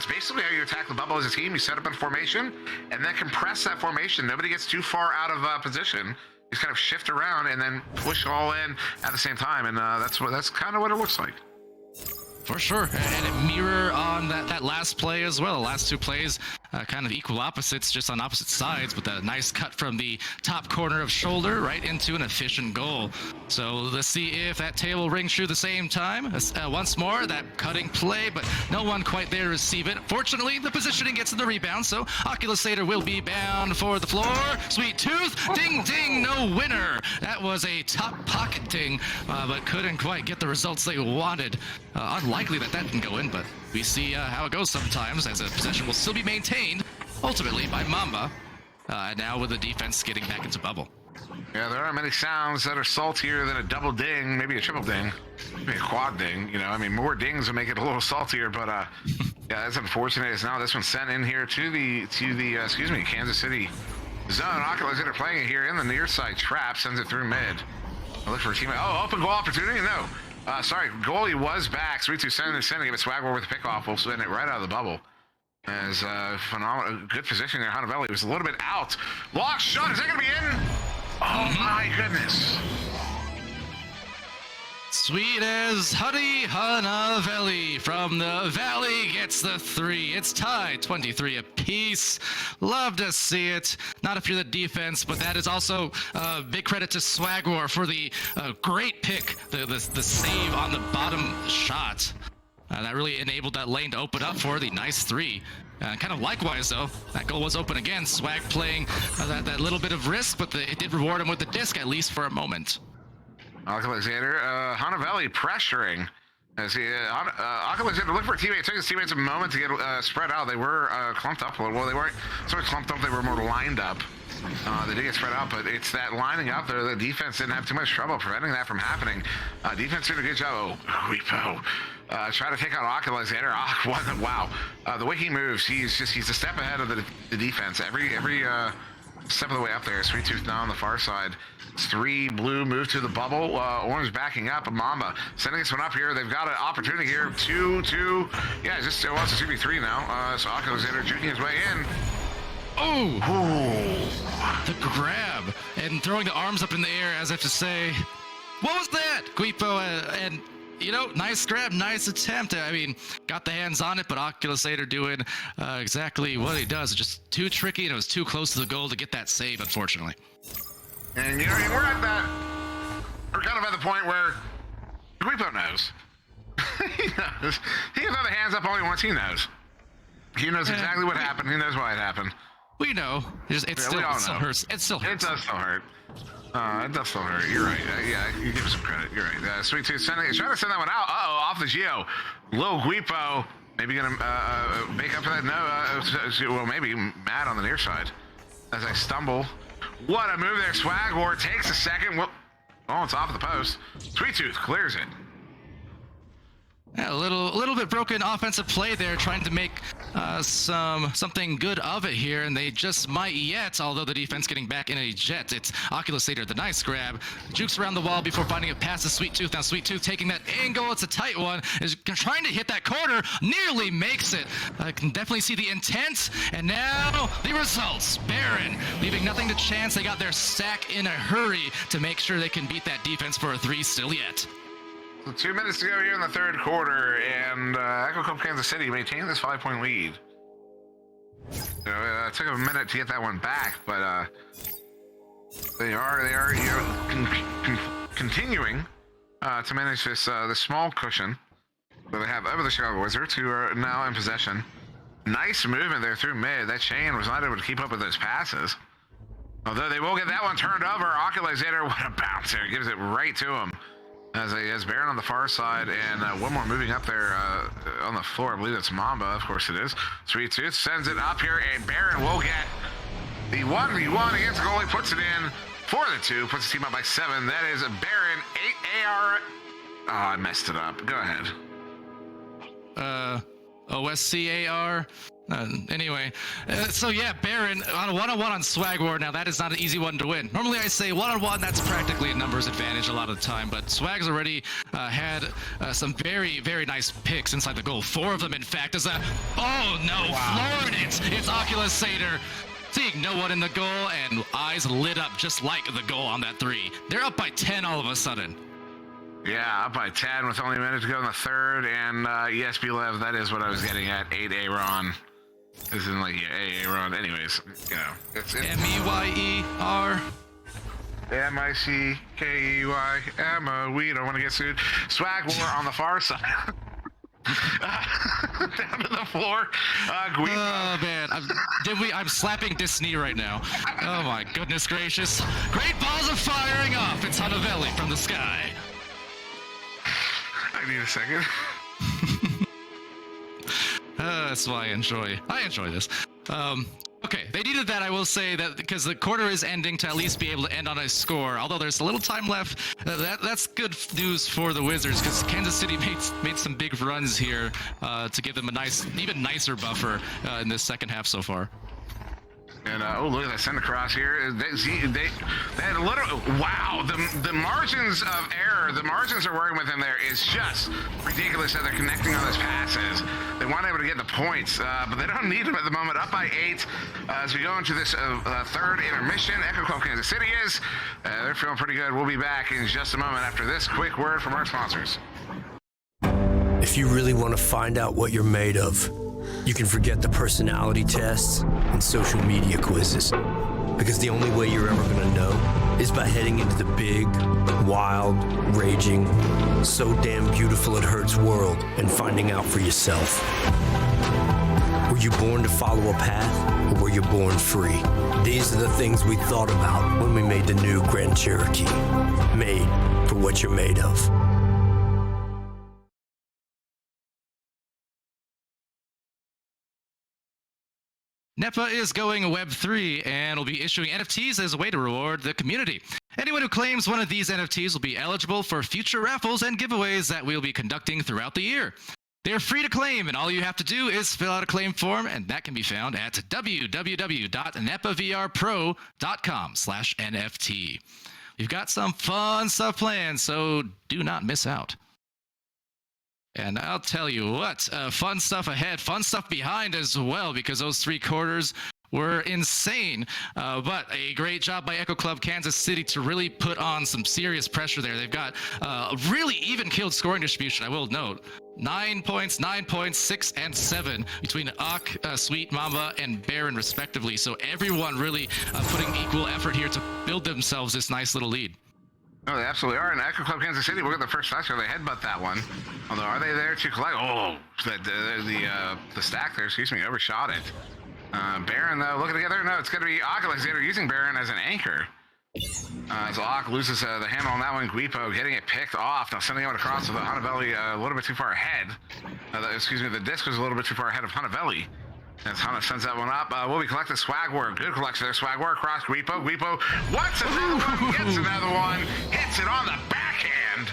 basically how you attack the bubble as a team. You set up in formation and then compress that formation. Nobody gets too far out of position. You just kind of shift around and then push all in at the same time. And that's kind of what it looks like. For sure, and it mirror on that last play as well. The last 2 plays kind of equal opposites, just on opposite sides, with a nice cut from the top corner of shoulder right into an efficient goal. So let's see if that table rings true the same time. Once more, that cutting play, but no one quite there to receive it. Fortunately, the positioning gets the rebound, so Oculusator will be bound for the floor. Sweet Tooth, ding ding, no winner. That was a top pocket ding, but couldn't quite get the results they wanted. Unlikely that didn't go in, but we see how it goes sometimes, as a possession will still be maintained, ultimately by Mamba, now with the defense getting back into bubble. Yeah, there aren't many sounds that are saltier than a double ding, maybe a triple ding, maybe a quad ding. You know, I mean, more dings would make it a little saltier, but yeah, that's unfortunate. As now this one's sent in here to the Kansas City zone. Oculus are playing it here in the near side trap, sends it through mid. I look for a teammate. Oh, open goal opportunity? No. Sorry, goalie was back. 3-2 sending it. Swagwar with the pickoff. We'll send it right out of the bubble. As phenomenal, good position there. Hanavelli was a little bit out. Lock shot. Is that going to be in? Oh my goodness. Sweet as Honey Hanavelli from the Valley gets the 3. It's tied 23 apiece. Love to see it. Not if you're the defense, but that is also big credit to Swagwar for the great pick, the save on the bottom shot. That really enabled that lane to open up for the nice 3. Kind of likewise, though, that goal was open again. Swag playing that little bit of risk, but it did reward him with the disc, at least for a moment. Alexander, Hanavelli pressuring. As he, Alexander looked for a teammate. It took his teammates a moment to get spread out. They were clumped up a little. Well, they weren't so much clumped up, they were more lined up. They did get spread out, but it's that lining up there. The defense didn't have too much trouble preventing that from happening. Defense did a good job. Oh, Repo. Try to take out Alexander. Wow. The way he moves, he's a step ahead of the defense. Every step of the way up there. Sweet Tooth now on the far side. It's 3 blue, move to the bubble. Orange backing up. Mamba sending this one up here. They've got an opportunity here. 2-2. Yeah, it wants to 2v3 now. So Alexander juking his way in. Oh! The grab and throwing the arms up in the air as if to say, what was that? Guipo and you know, nice grab, nice attempt. I mean, got the hands on it, but Oculusator doing exactly what he does. Just too tricky, and it was too close to the goal to get that save, unfortunately. And you know, we're kind of at the point where Guipo knows. He knows. He can throw the hands up all he wants. He knows. He knows exactly what happened. He knows why it happened. We know. It still hurts. It still hurts. It does still hurt. It does still hurt. You're right. Yeah, you give us some credit. You're right. Sweet Tooth trying to send that one out. Off the Geo. Lil Guipo maybe gonna make up for that. No, well, maybe Matt on the near side. As I stumble. What a move there. Swagwar takes a second. Oh, it's off of the post. Sweet Tooth clears it. Yeah, a little bit broken offensive play there, trying to make something good of it here, and they just might yet, although the defense getting back in a jet. It's Oculusator, the nice grab, jukes around the wall before finding it past the Sweet Tooth. Now Sweet Tooth taking that angle, it's a tight one, is trying to hit that corner, nearly makes it. I can definitely see the intent, and now the results. Baron leaving nothing to chance. They got their sack in a hurry to make sure they can beat that defense for a 3 still yet. So 2 minutes to go here in the third quarter, and Echo Club Kansas City maintained this 5-point lead. It took a minute to get that one back, but they are continuing to manage this small cushion that they have over the Chicago Wizards, who are now in possession. Nice movement there through mid. That chain was not able to keep up with those passes. Although they will get that one turned over. Oculusator, what a bounce there. Gives it right to him. As Baron on the far side, and one more moving up there on the floor. I believe it's Mamba. Of course it is. Sweet Tooth sends it up here, and Baron will get the 1v1 against the goalie. Puts it in for the 2. Puts the team up by 7. That is Baron 8 AR. Oh, I messed it up. Go ahead. OSCAR. Anyway, so yeah, Baron on a one-on-one on Swagwar. Now that is not an easy one to win. Normally I say one-on-one, that's practically a numbers advantage a lot of the time, but Swag's already had some very, very nice picks inside the goal. 4 of them, in fact, is flooring it. It's Oculusator. Seeing no one in the goal, and eyes lit up just like the goal on that 3. They're up by 10 all of a sudden. Yeah, up by 10 with only a minute to go in the third, and yes, Belev, that is what I was getting at. 8 Aaron. This isn't like Aaron. Anyways, you know, it's MEYER. MICKEY. Emma, we don't want to get sued. Swagwar on the far side. Down to the floor. Oh man, I'm slapping Disney right now. Oh my goodness gracious! Great balls are firing off. It's Hanavelli from the sky. I need a second. That's why I enjoy this. Okay, they needed that, I will say, that because the quarter is ending to at least be able to end on a score. Although there's a little time left, that's good news for the Wizards because Kansas City made some big runs here to give them a nice, even nicer buffer in this second half so far. And oh, look at that send across here. They had a little, wow, the margins of error, the margins they're working with in there is just ridiculous that they're connecting on those passes. They weren't able to get the points, but they don't need them at the moment. Up by 8 as we go into this third intermission. Echo Club Kansas City is. They're feeling pretty good. We'll be back in just a moment after this quick word from our sponsors. If you really want to find out what you're made of, you can forget the personality tests and social media quizzes. Because the only way you're ever going to know is by heading into the big, wild, raging, so damn beautiful it hurts world and finding out for yourself. Were you born to follow a path, or were you born free? These are the things we thought about when we made the new Grand Cherokee. Made for what you're made of. NEPA is going Web3 and will be issuing NFTs as a way to reward the community. Anyone who claims one of these NFTs will be eligible for future raffles and giveaways that we'll be conducting throughout the year. They're free to claim, and all you have to do is fill out a claim form, and that can be found at www.nepavrpro.com/NFT. We've got some fun stuff planned, so do not miss out. And I'll tell you what, fun stuff ahead, fun stuff behind as well, because those 3 quarters were insane. But a great job by Echo Club Kansas City to really put on some serious pressure there. They've got a really even-keeled scoring distribution, I will note. 9 points, 9 points, 6 and 7 between Ak, Sweet Mamba, and Baron, respectively. So everyone really putting equal effort here to build themselves this nice little lead. No, they absolutely are. And Echo Club Kansas City, look at the first factor. They headbutt that one. Although, are they there to collect? Oh, the stack there, excuse me, overshot it. Baron, though, looking together. No, it's going to be Ak Alexander using Baron as an anchor. So Ak loses the handle on that one. Guipo getting it picked off. Now sending it across with the Hanavelli a little bit too far ahead. The disc was a little bit too far ahead of Hanavelli. As Hana sends that one up, will be collecting Swag War. Good collection there. Swag War across Guipo. Guipo wants another one, gets another one, hits it on the backhand.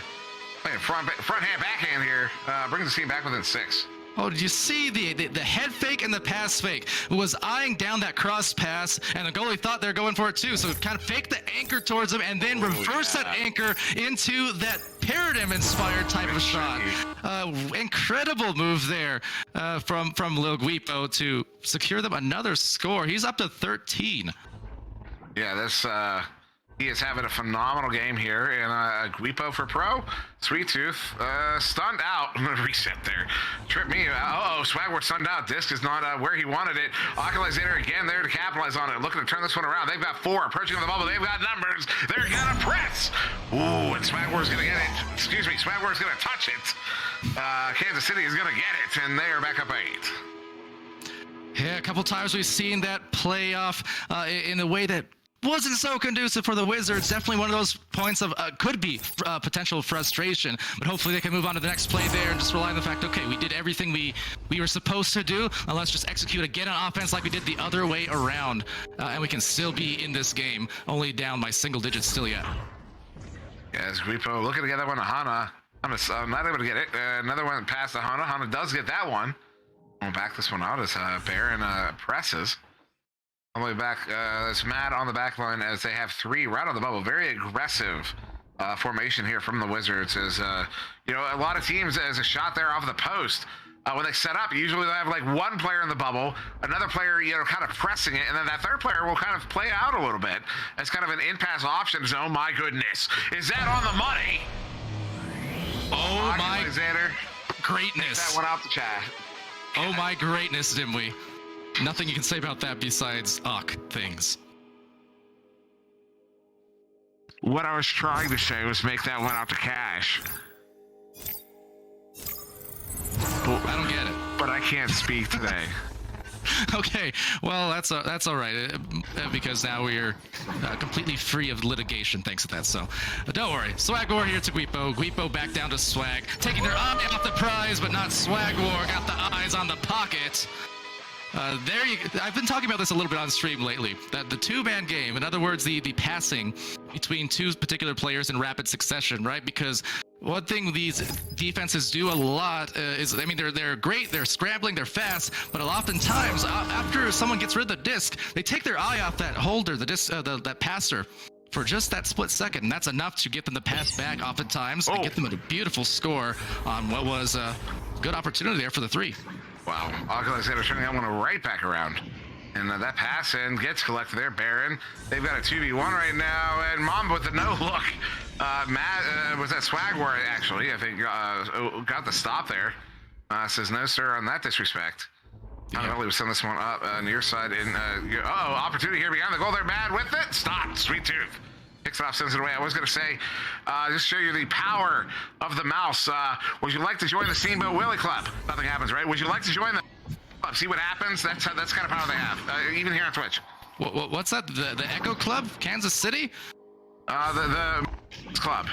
Front hand, backhand here. Brings the team back within 6. Oh, did you see the head fake and the pass fake? Was eyeing down that cross pass, and the goalie thought they're going for it too. So kind of fake the anchor towards him, and then reverse that anchor into that Paradigm-inspired type of shot. Incredible move there from Lil Guipo to secure them another score. He's up to 13. Yeah, this he is having a phenomenal game here, and Guipo for pro. Sweet Tooth stunned out. I'm gonna reset there. Trip me. Swagward stunned out. Disc is not where he wanted it. Alexander again there to capitalize on it. Looking to turn this one around. They've got 4 approaching on the bubble. They've got numbers. They're gonna press. Ooh, and Swagward's gonna get it. Excuse me. Swagward's gonna touch it. Kansas City is gonna get it, and they are back up 8. Yeah, a couple times we've seen that play off in a way that wasn't so conducive for the Wizards. Definitely one of those points of could be potential frustration, but hopefully they can move on to the next play there and just rely on the fact, okay, we did everything we were supposed to do. Now let's just execute again on offense like we did the other way around, and we can still be in this game, only down by single digits still yet. Yeah, as Guipo looking to get that one to Hana. I'm not able to get it. Another one past to Hana. Hana does get that one. We'll back this one out as Baron presses. All the way back, it's Matt on the back line as they have 3 right on the bubble. Very aggressive formation here from the Wizards. As a lot of teams, as a shot there off the post, when they set up, usually they have like 1 player in the bubble, another player, kind of pressing it, and then that third player will kind of play out a little bit as kind of an in-pass option. So, oh my goodness, is that on the money? Oh my Alexander, greatness! that one out the chat. Oh my greatness, Dimwee. Nothing you can say about that besides things. What I was trying to say was make that one out to cash. I don't get it. But I can't speak today. Okay, well that's all right because now we're completely free of litigation thanks to that. So don't worry. Swag War here to Guipo. Guipo back down to Swag, taking their eye off the prize, but not Swag War. Got the eyes on the pocket. I've been talking about this a little bit on stream lately. That the two-man game, in other words, the passing between two particular players in rapid succession, right? Because one thing these defenses do a lot is, I mean, they're great, they're scrambling, they're fast, but oftentimes after someone gets rid of the disc, they take their eye off that holder, the disc, that passer, for just that split second, and that's enough to get them to pass back oftentimes and get them a beautiful score on what was a good opportunity there for the three. Wow, Alexander turning that one right back around. And that pass in gets collected there, Baron. They've got a 2v1 right now, and Mamba with the no look. Matt, was that Swagwar actually? I think got the stop there. Says no, sir, on that disrespect. I don't know, he was sending this one up near side. And opportunity here behind the goal there, Matt with it. Stop, Sweet Tooth. Picks it off, sends it away. I was going to say, just show you the power of the mouse. Would you like to join the Steamboat Willie Club? Nothing happens, right? Would you like to join the club? See what happens? That's kind of power they have, even here on Twitch. What's that? The Echo Club, Kansas City? The club.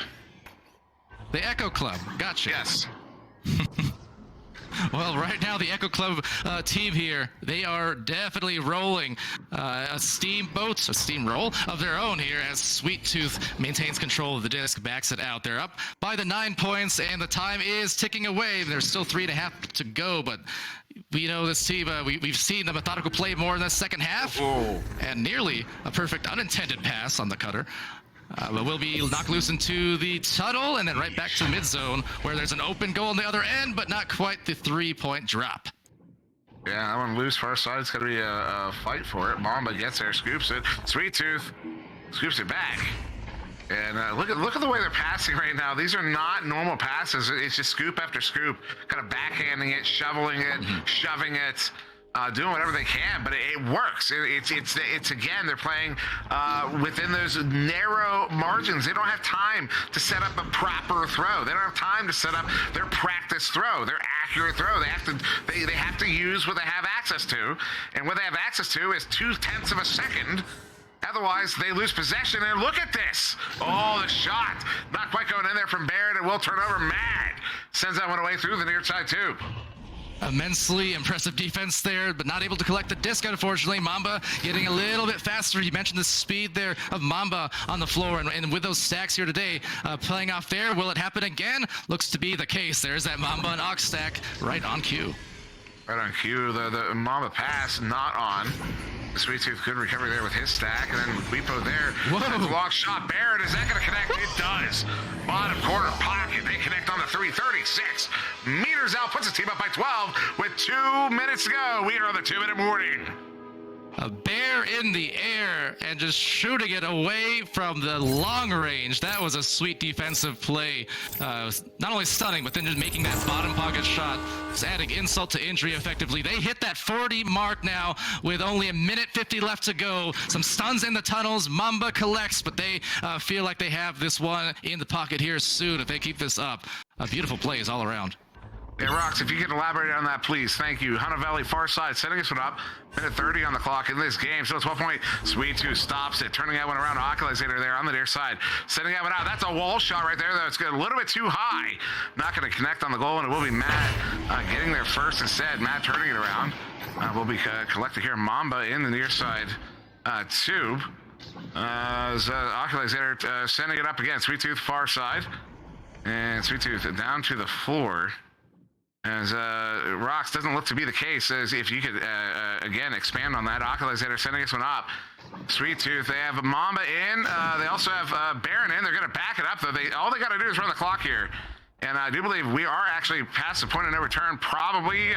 The Echo Club. Gotcha. Yes. Well, right now the Echo Club team here, they are definitely rolling a steamroll of their own here as Sweet Tooth maintains control of the disc, backs it out. They're up by the 9 points, and the time is ticking away. There's still 3.5 to go, but we know this team, we've seen the methodical play more in the second half, and nearly a perfect unintended pass on the cutter. But we'll be knocked loose into the tunnel and then right back to the mid zone where there's an open goal on the other end, but not quite the 3-point drop. Yeah, that one loose far side. It's going to be a fight for it. Mamba gets there, scoops it. Sweet Tooth scoops it back. And look at the way they're passing right now. These are not normal passes. It's just scoop after scoop, kind of backhanding it, shoveling it, shoving it. Doing whatever they can, but it works. It's again, they're playing within those narrow margins. They don't have time to set up a proper throw. They don't have time to set up their practice throw, their accurate throw. They have to use what they have access to, and what they have access to is 0.2 of a second. Otherwise, they lose possession, and look at this. Oh, the shot. Not quite going in there from Barrett. It will turn over. Mad sends that one away through the near side tube. Immensely impressive defense there, but not able to collect the disc, unfortunately. Mamba getting a little bit faster. You mentioned the speed there of Mamba on the floor, and with those stacks here today, playing off there, will it happen again? Looks to be the case. There's that Mamba and Ox stack right on cue. Right on cue. The Mamba pass not on. The Sweet Tooth, good recovery there with his stack, and then Guipo there. Whoa. Long shot. Barrett, is that going to connect? It does. Bottom corner pocket. They connect on the 3:36. Meters out, puts his team up by 12 with 2 minutes to go. We are on the 2-minute warning. A bear in the air and just shooting it away from the long range. That was a sweet defensive play. Not only stunning, but then just making that bottom pocket shot. Just adding insult to injury effectively. They hit that 40 mark now with only 1:50 left to go. Some stuns in the tunnels. Mamba collects, but they feel like they have this one in the pocket here soon if they keep this up. Beautiful plays all around. Hey, Rox, if you could elaborate on that, please. Thank you. Hunter Valley, far side, setting us one up. Minute 30 on the clock in this game. So it's 1 point. Sweet Tooth stops it, turning that one around. Oculator there on the near side. Setting that one out. That's a wall shot right there, though. It's a little bit too high. Not going to connect on the goal, and it will be Matt getting there first instead. Matt turning it around. Will be collected here. Mamba in the near side tube. Oculator sending it up again. Sweet Tooth, far side. And Sweet Tooth down to the floor. As Rox doesn't look to be the case, as if you could, again, expand on that. Oculator sending this one up. Sweet Tooth, they have Mamba in. They also have Baron in. They're going to back it up, though. All they got to do is run the clock here. And I do believe we are actually past the point of no return. Probably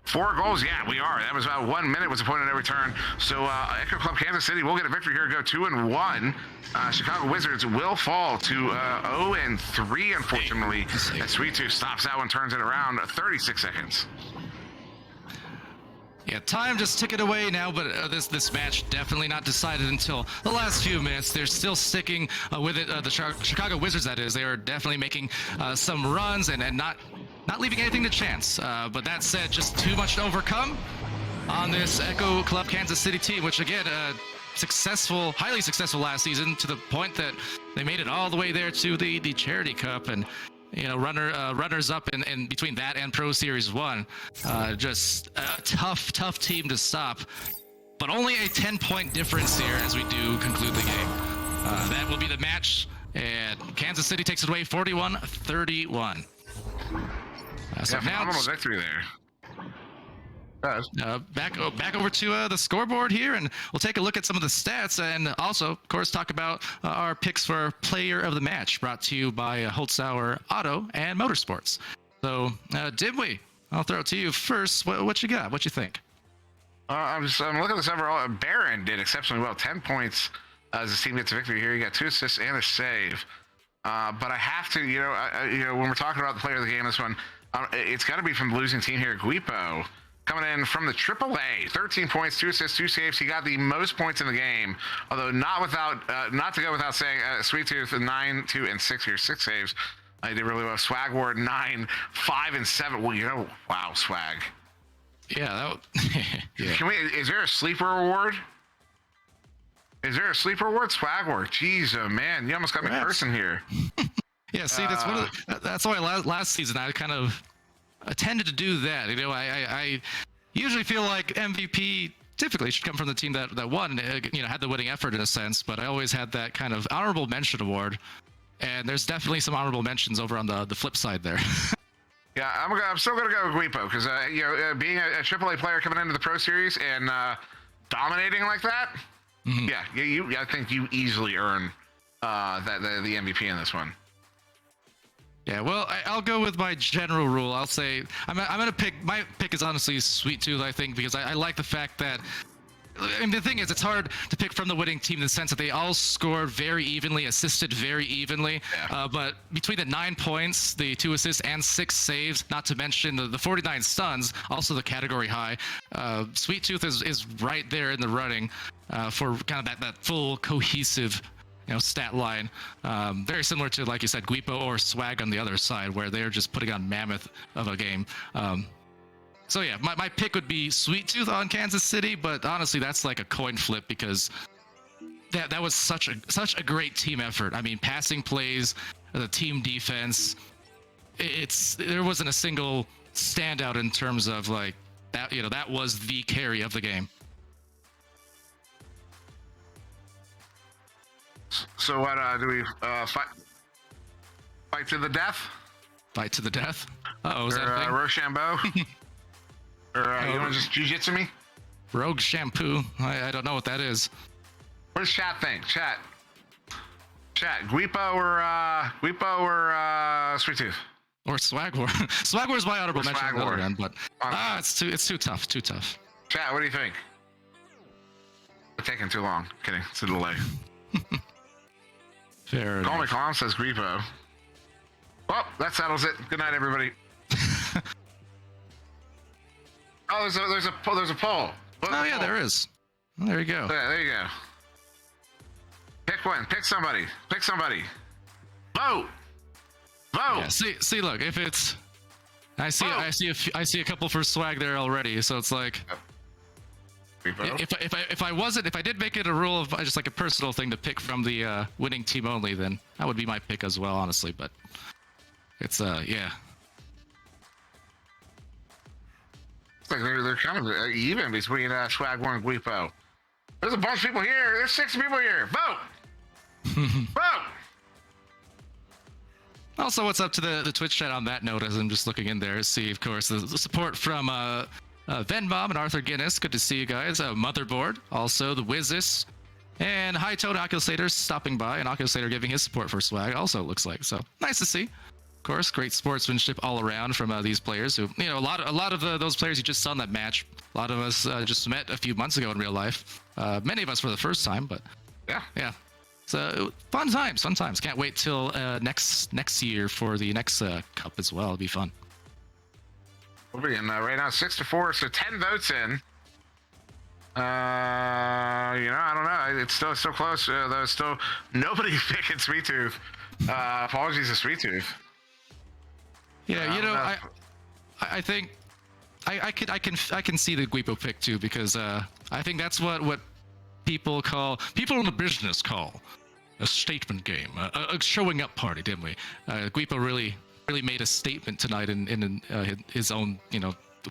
4 goals. Yeah, we are. That was about 1 minute was the point of no return. So Echo Club Kansas City will get a victory here, go 2-1. Chicago Wizards will fall to 0-3, unfortunately. As Sweet Tooth stops that one, turns it around 36 seconds. Yeah, time just ticking away now, but this match definitely not decided until the last few minutes. They're still sticking with it. The Chicago Wizards, that is. They are definitely making some runs and not leaving anything to chance. But that said, just too much to overcome on this Echo Club Kansas City team, which again, highly successful last season, to the point that they made it all the way there to the Charity Cup. And runners up in between that and Pro Series 1. Just a tough team to stop. But only a 10-point difference here as we do conclude the game. That will be the match, and Kansas City takes it away 41-31. So now phenomenal victory there. back over to the scoreboard here, and we'll take a look at some of the stats, and also, of course, talk about our picks for Player of the Match, brought to you by Holzhauer Auto and Motorsports. So, Dimwee, I'll throw it to you first. What you got? What you think? I'm looking at this overall. Barron did exceptionally well. 10 points as his team gets a victory here. He got 2 assists and a save. But I have to, when we're talking about the player of the game, this one, it's got to be from the losing team here. Guipo coming in from the AAA, 13 points, 2 assists, 2 saves. He got the most points in the game, although not to go without saying, Sweet Tooth 9, 2, and 6 here, 6 saves. He did really well. Swagward 9, 5, and 7. Well, wow, Swag. Yeah, Yeah. Is there a sleeper award? Is there a sleeper award? Swagward. Jeez, oh man, you almost got me cursing here. Yeah, see, that's why last season I kind of tended to do that. I usually feel like MVP typically should come from the team that won, had the winning effort in a sense, but I always had that kind of honorable mention award, and there's definitely some honorable mentions over on the flip side there. Yeah, I'm still gonna go with Guipo because being a AAA player coming into the Pro Series and dominating like that, I think you easily earn the MVP in this one. Yeah, well, I'll go with my general rule. I'll say I'm gonna pick. My pick is honestly Sweet Tooth, I think, because I like the fact that. I mean, the thing is, it's hard to pick from the winning team in the sense that they all scored very evenly, assisted very evenly. Yeah. But between the 9 points, the 2 assists, and 6 saves, not to mention the 49 stuns, also the category high, Sweet Tooth is right there in the running for kind of that full cohesive stat line. Very similar to, like you said, Guipo or Swag on the other side, where they're just putting on mammoth of a game. So yeah, my pick would be Sweet Tooth on Kansas City, but honestly, that's like a coin flip because that was such a great team effort. I mean, passing plays, the team defense, there wasn't a single standout in terms of like that. That was the carry of the game. So what do we fight to the death? Fight to the death? Is that a thing? Rochambeau? Or you want to just jiu-jitsu me? Rogue shampoo. I don't know what that is. What does chat think? Chat. Guipo or Sweet Tooth? Or Swagwar. Swagwar is my honorable mention on the other end, but it's too tough. Chat, what do you think? It's taking too long. Kidding. It's a delay. Fair Call enough. me calm, says Guipo. Well, that settles it. Good night, everybody. Oh, there's a poll. Oh yeah, there is. Well, there you go. There you go. Pick one. Pick somebody. Vote. Yeah, see, look, if it's, I see a couple for Swag there already, so it's like, if I did make it a rule of just like a personal thing to pick from the winning team only, then that would be my pick as well, honestly. But it's yeah. Like they're kind of even between Swagwar and Guipo. There's a bunch of people here. There's 6 people here. Vote! Vote! Also, what's up to the Twitch chat on that note, as I'm just looking in there, see, of course, the support from Venmom and Arthur Guinness. Good to see you guys. Motherboard, also the Wizzis, and High Tone Oculator stopping by, and Oculator giving his support for Swag, also looks like. So, nice to see. Of course, great sportsmanship all around from these players who, a lot of those players you just saw in that match. A lot of us just met a few months ago in real life. Many of us for the first time, but yeah. So fun times. Can't wait till next year for the next cup as well. It'll be fun. We'll be in right now 6-4, so 10 votes in. I don't know. It's still close. There's still nobody picking Sweet Tooth. Apologies to Sweet Tooth. Yeah, I think I can see the Guipo pick too, because I think that's what people in the business call a statement game, a showing up party, didn't we? Guipo really really made a statement tonight in his own,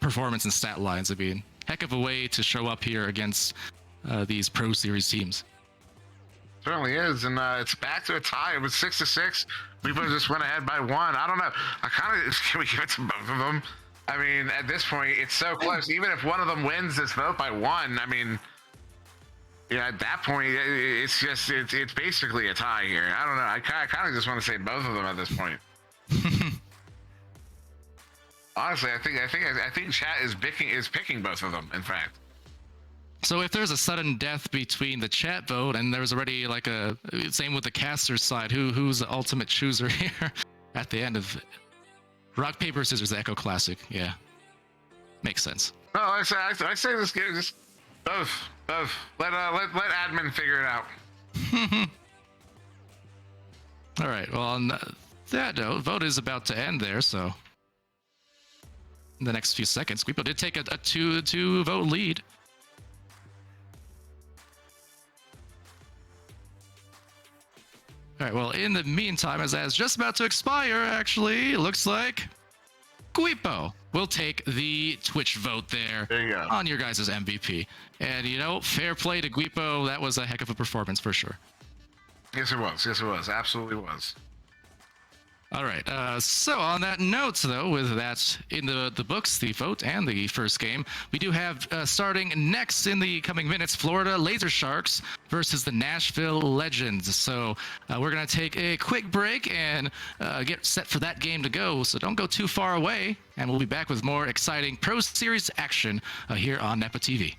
performance and stat lines. I mean, heck of a way to show up here against these Pro Series teams. Certainly is, and it's back to a tie. It was 6-6. We both just went ahead by 1. I don't know. Can we give it to both of them? I mean, at this point, it's so close. Even if one of them wins this vote by 1, I mean, at that point, it's basically a tie here. I don't know. I kind of just want to say both of them at this point. Honestly, I think chat is picking both of them. In fact. So if there's a sudden death between the chat vote and there's already like same with the caster's side, who's the ultimate chooser here at the end of it? Rock, paper, scissors, Echo Classic. Yeah, makes sense. No, I say this game just both. Let admin figure it out. All right. Well, on that note, vote is about to end there. So in the next few seconds, Guipo did take a two vote lead. All right, well, in the meantime, as that's just about to expire, actually, it looks like Guipo will take the Twitch vote there you go. On your guys' MVP. And, fair play to Guipo. That was a heck of a performance for sure. Yes, it was. Absolutely was. All right. So on that note, though, with that in the books, the vote and the first game, we do have starting next in the coming minutes, Florida Laser Sharks versus the Nashville Legends. So we're going to take a quick break and get set for that game to go. So don't go too far away, and we'll be back with more exciting Pro Series action here on NEPA TV.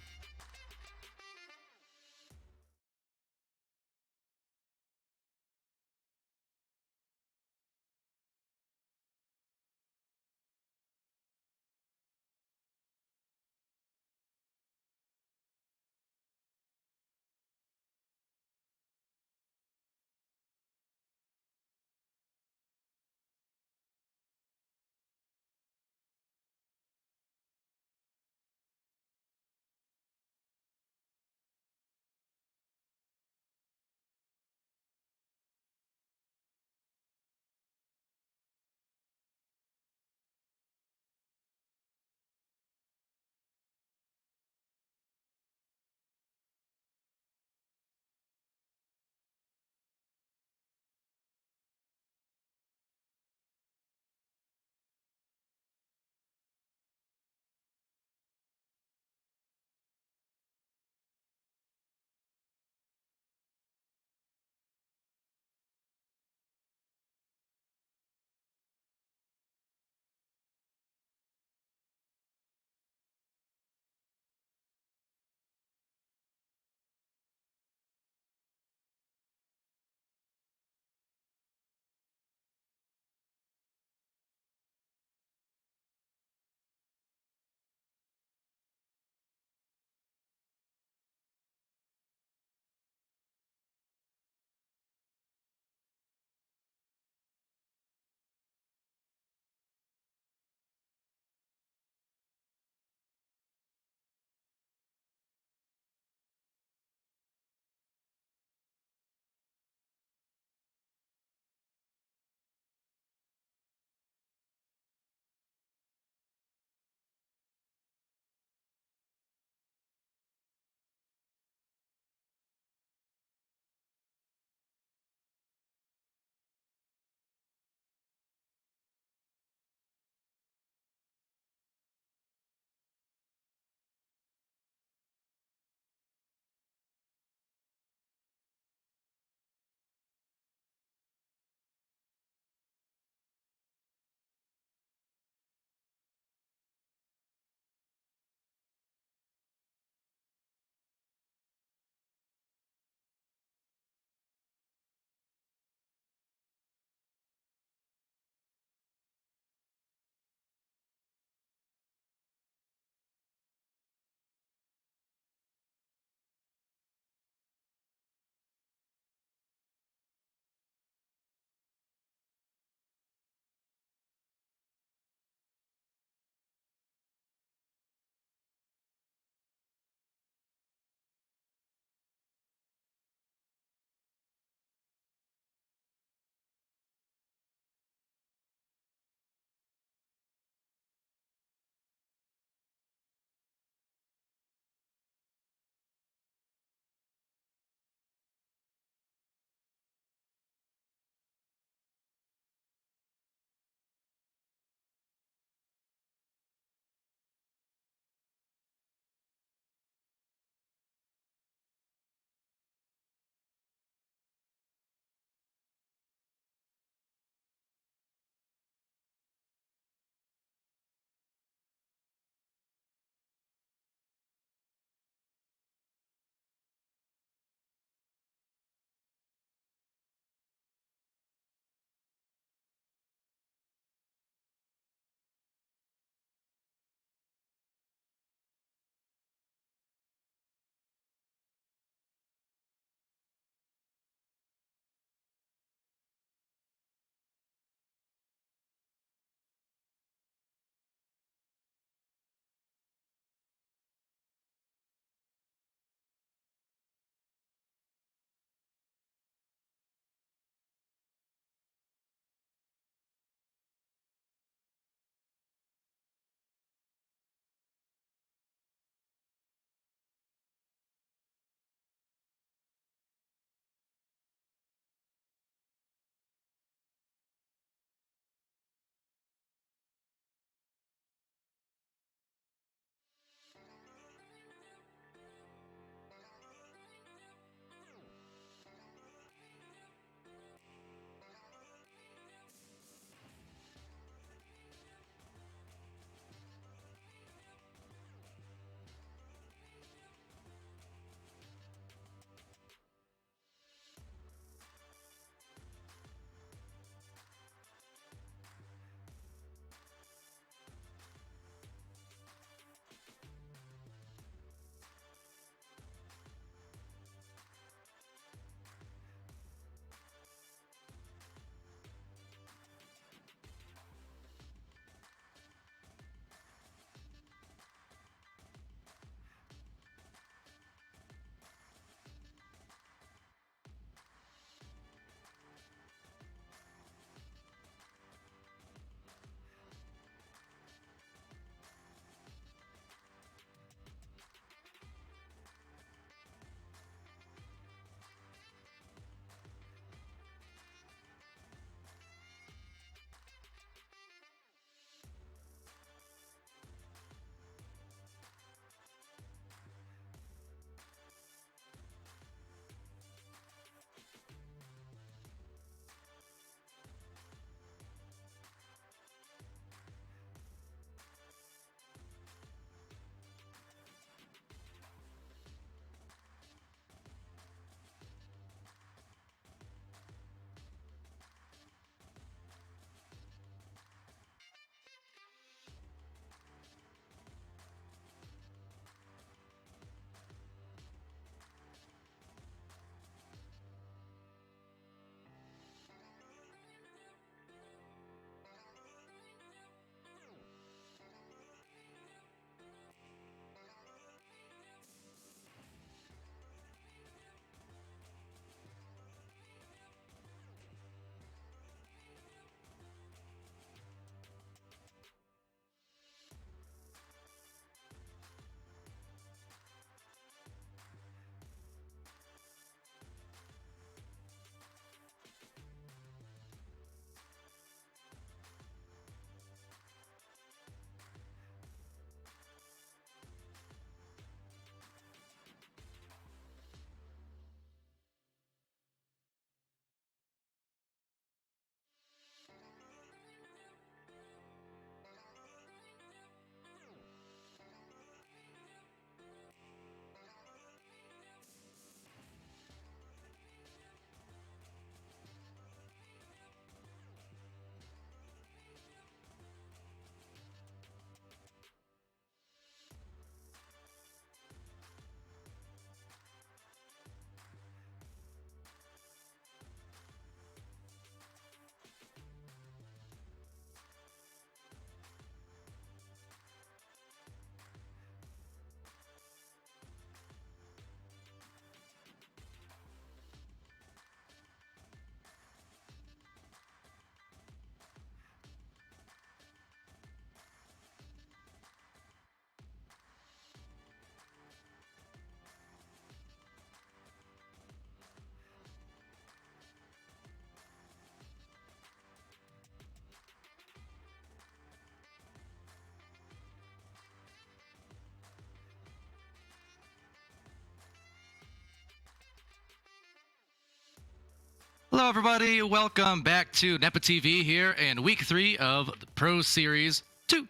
Hello, everybody. Welcome back to NEPA TV here in week 3 of the Pro Series 2.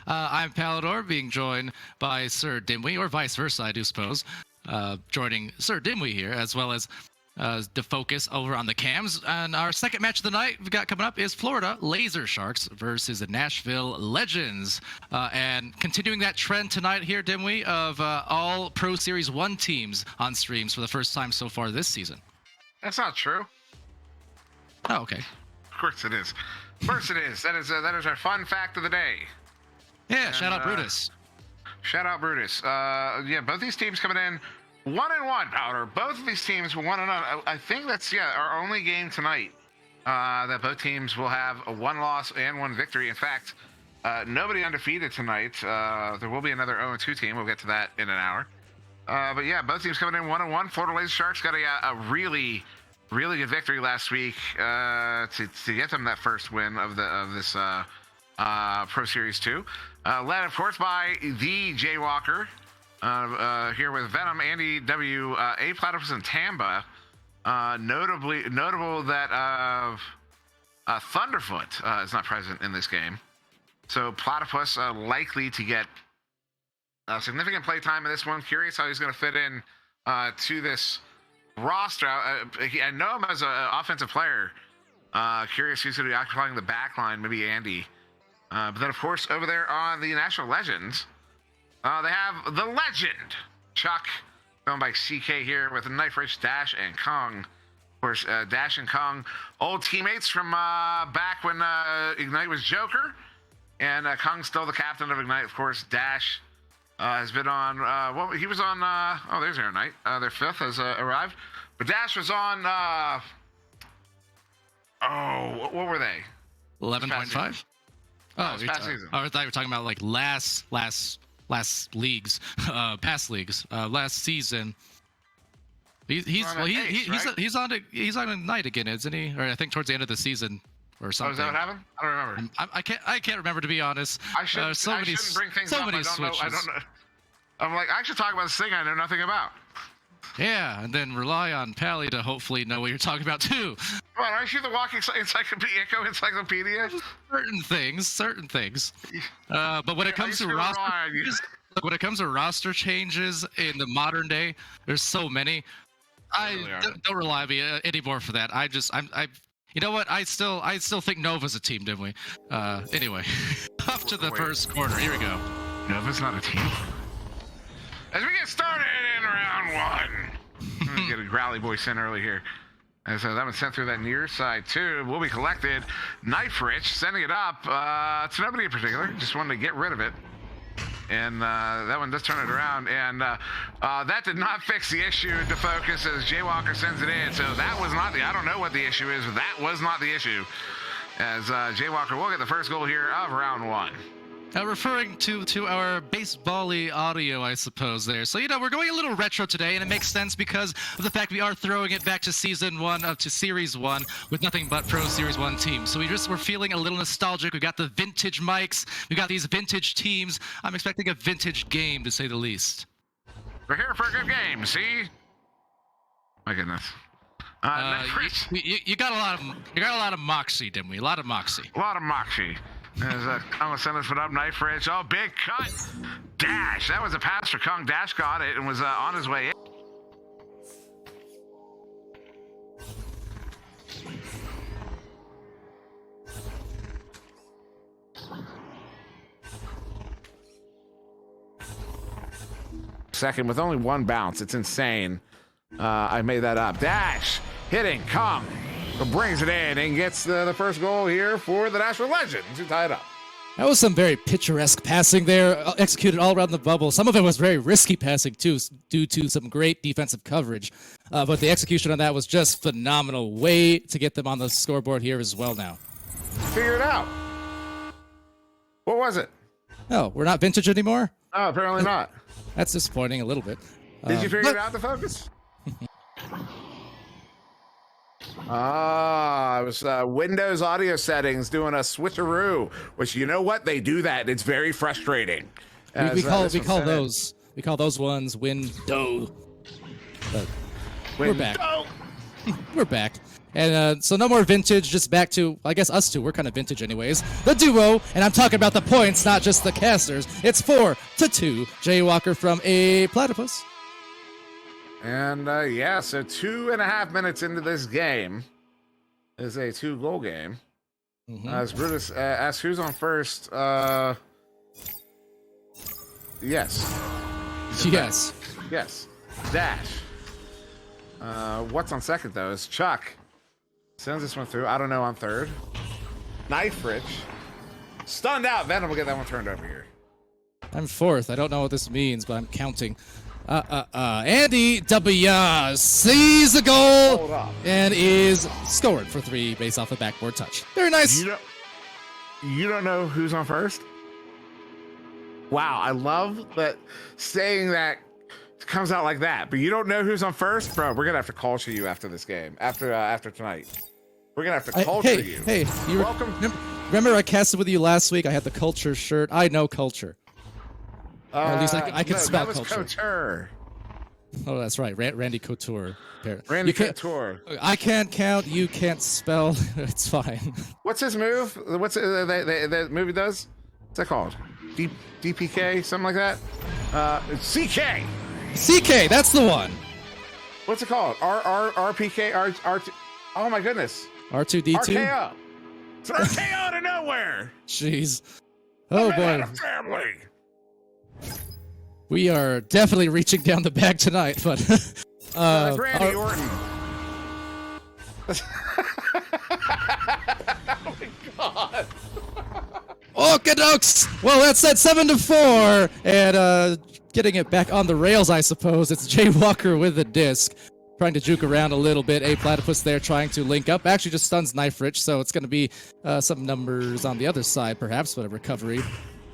I'm Palador, being joined by Sir Dimwee, or vice versa, I do suppose. Joining Sir Dimwee here, as well as the focus over on the cams. And our second match of the night we've got coming up is Florida Laser Sharks versus the Nashville Legends. And continuing that trend tonight here, Dimwee, of all Pro Series 1 teams on streams for the first time so far this season. That's not true. Oh, okay. Of course it is. Of course it is. That is our fun fact of the day. Yeah, shout out Brutus. Shout out Brutus. Yeah, both these teams coming in 1-1, Powder. Both of these teams were 1-0. I think that's our only game tonight that both teams will have a 1 loss and 1 victory. In fact, nobody undefeated tonight. There will be another 0-2 team. We'll get to that in an hour. But yeah, both teams coming in 1-1. Florida Laser Sharks got a really good victory last week to get them that first win of this Pro Series 2. Led, of course, by the Jaywalker. Here with Venom, Andy W, A Platypus, and Tamba. Notable that Thunderfoot is not present in this game. So Platypus likely to get significant play time in this one. Curious how he's going to fit in to this roster. I know him as an offensive player. Curious who's going to be occupying the back line, maybe Andy. But then, of course, over there on the National Legends, they have the legend, Chuck, owned by CK here with Knife Rich, Dash, and Kong. Of course, Dash and Kong, old teammates from back when Ignite was Joker. And Kong's still the captain of Ignite. Of course, Dash has been on, he was on, there's Air Knight. Their 5th has arrived. But Dash was on, what were they? 11.5? Oh, past season. I thought you were talking about like last leagues, past leagues, last season. He's on Ignite again, isn't he? Or I think towards the end of the season or something. Oh, is that what happened? I don't remember. I can't remember, to be honest. I shouldn't bring things up. I don't know. I'm like, I should talk about this thing I know nothing about. Yeah, and then rely on Pally to hopefully know what you're talking about too. Well, aren't you the walking encyclopedia? Certain things. But when it comes to roster changes in the modern day, there's so many. Don't rely on me anymore for that. You know what? I still think Nova's a team, didn't we? Anyway, off to the first quarter. Here we go. Nova's not a team. As we get started in round 1, I'm gonna get a Growly voice in early here. And so that one's sent through that near side tube. Will be collected. Knife Rich sending it up to nobody in particular. Just wanted to get rid of it. And that one does turn it around. And that did not fix the issue to focus as Jaywalker sends it in. So that was not I don't know what the issue is, but that was not the issue. As Jaywalker will get the first goal here of round 1. Referring to our baseball-y audio, I suppose, there. So, we're going a little retro today, and it makes sense because of the fact we are throwing it back to Season 1, to Series 1, with nothing but Pro Series 1 teams. So we're feeling a little nostalgic. We've got the vintage mics. We've got these vintage teams. I'm expecting a vintage game, to say the least. We're here for a good game, see? My goodness. You got a lot of moxie, didn't we? A lot of moxie. A lot of moxie. As Kong sent this one up, Knife Rich. Oh, big cut. Dash. That was a pass for Kong. Dash got it and was on his way in. Second with only 1 bounce. It's insane. I made that up. Dash hitting Kong. Brings it in and gets the first goal here for the Nashville Legends to tie it up. That was some very picturesque passing there, executed all around the bubble. Some of it was very risky passing, too, due to some great defensive coverage. But the execution on that was just phenomenal. Way to get them on the scoreboard here as well now. Figure it out. What was it? Oh, we're not vintage anymore? Oh, apparently not. That's disappointing a little bit. Did you figure it out, the focus? It was Windows audio settings doing a switcheroo, which, you know what, they do that. It's very frustrating. We call those ones window. But we're back. We're back. And so no more vintage, just back to, I guess, us two. We're kind of vintage anyways. The duo, and I'm talking about the points, not just the casters. It's 4-2. Jaywalker from A Platypus. And yeah, so 2.5 minutes into this game is a 2-goal game. As Brutus asks who's on first, yes. Yes. Yes. Dash. What's on second, though, is Chuck. Sends this one through. I don't know on third. Knife Rich. Stunned out. Venom will get that one turned over here. I'm fourth. I don't know what this means, but I'm counting. Andy W sees the goal Hold up. and is scored for 3 based off a backboard touch. Very nice. You don't know who's on first? Wow, I love that saying that comes out like that, but you don't know who's on first? Bro, we're gonna have to culture you after this game. After tonight. We're gonna have to culture you. Hey, Welcome. Remember I casted with you last week? I had the culture shirt. I know culture. Or at least I can spell that was culture. Couture. Oh, that's right. Randy Couture. Randy You can't- Couture. I can't count. You can't spell. It's fine. What's his move? What's that movie does? What's that called? DPK, something like that. CK. CK, that's the one. What's it called? RPK. R. Oh my goodness. R2D2. RKO. It's an RKO out of nowhere. Jeez. Oh Man, boy. a family. We are definitely reaching down the bag tonight, but That's Randy our- Orton. Oh my god. Okadokes! Well, that's at 7-4, and getting it back on the rails, I suppose. It's Jaywalker with the disc, trying to juke around a little bit. A Platypus there trying to link up. Actually, just stuns Knife Rich, so it's going to be some numbers on the other side, perhaps, but a recovery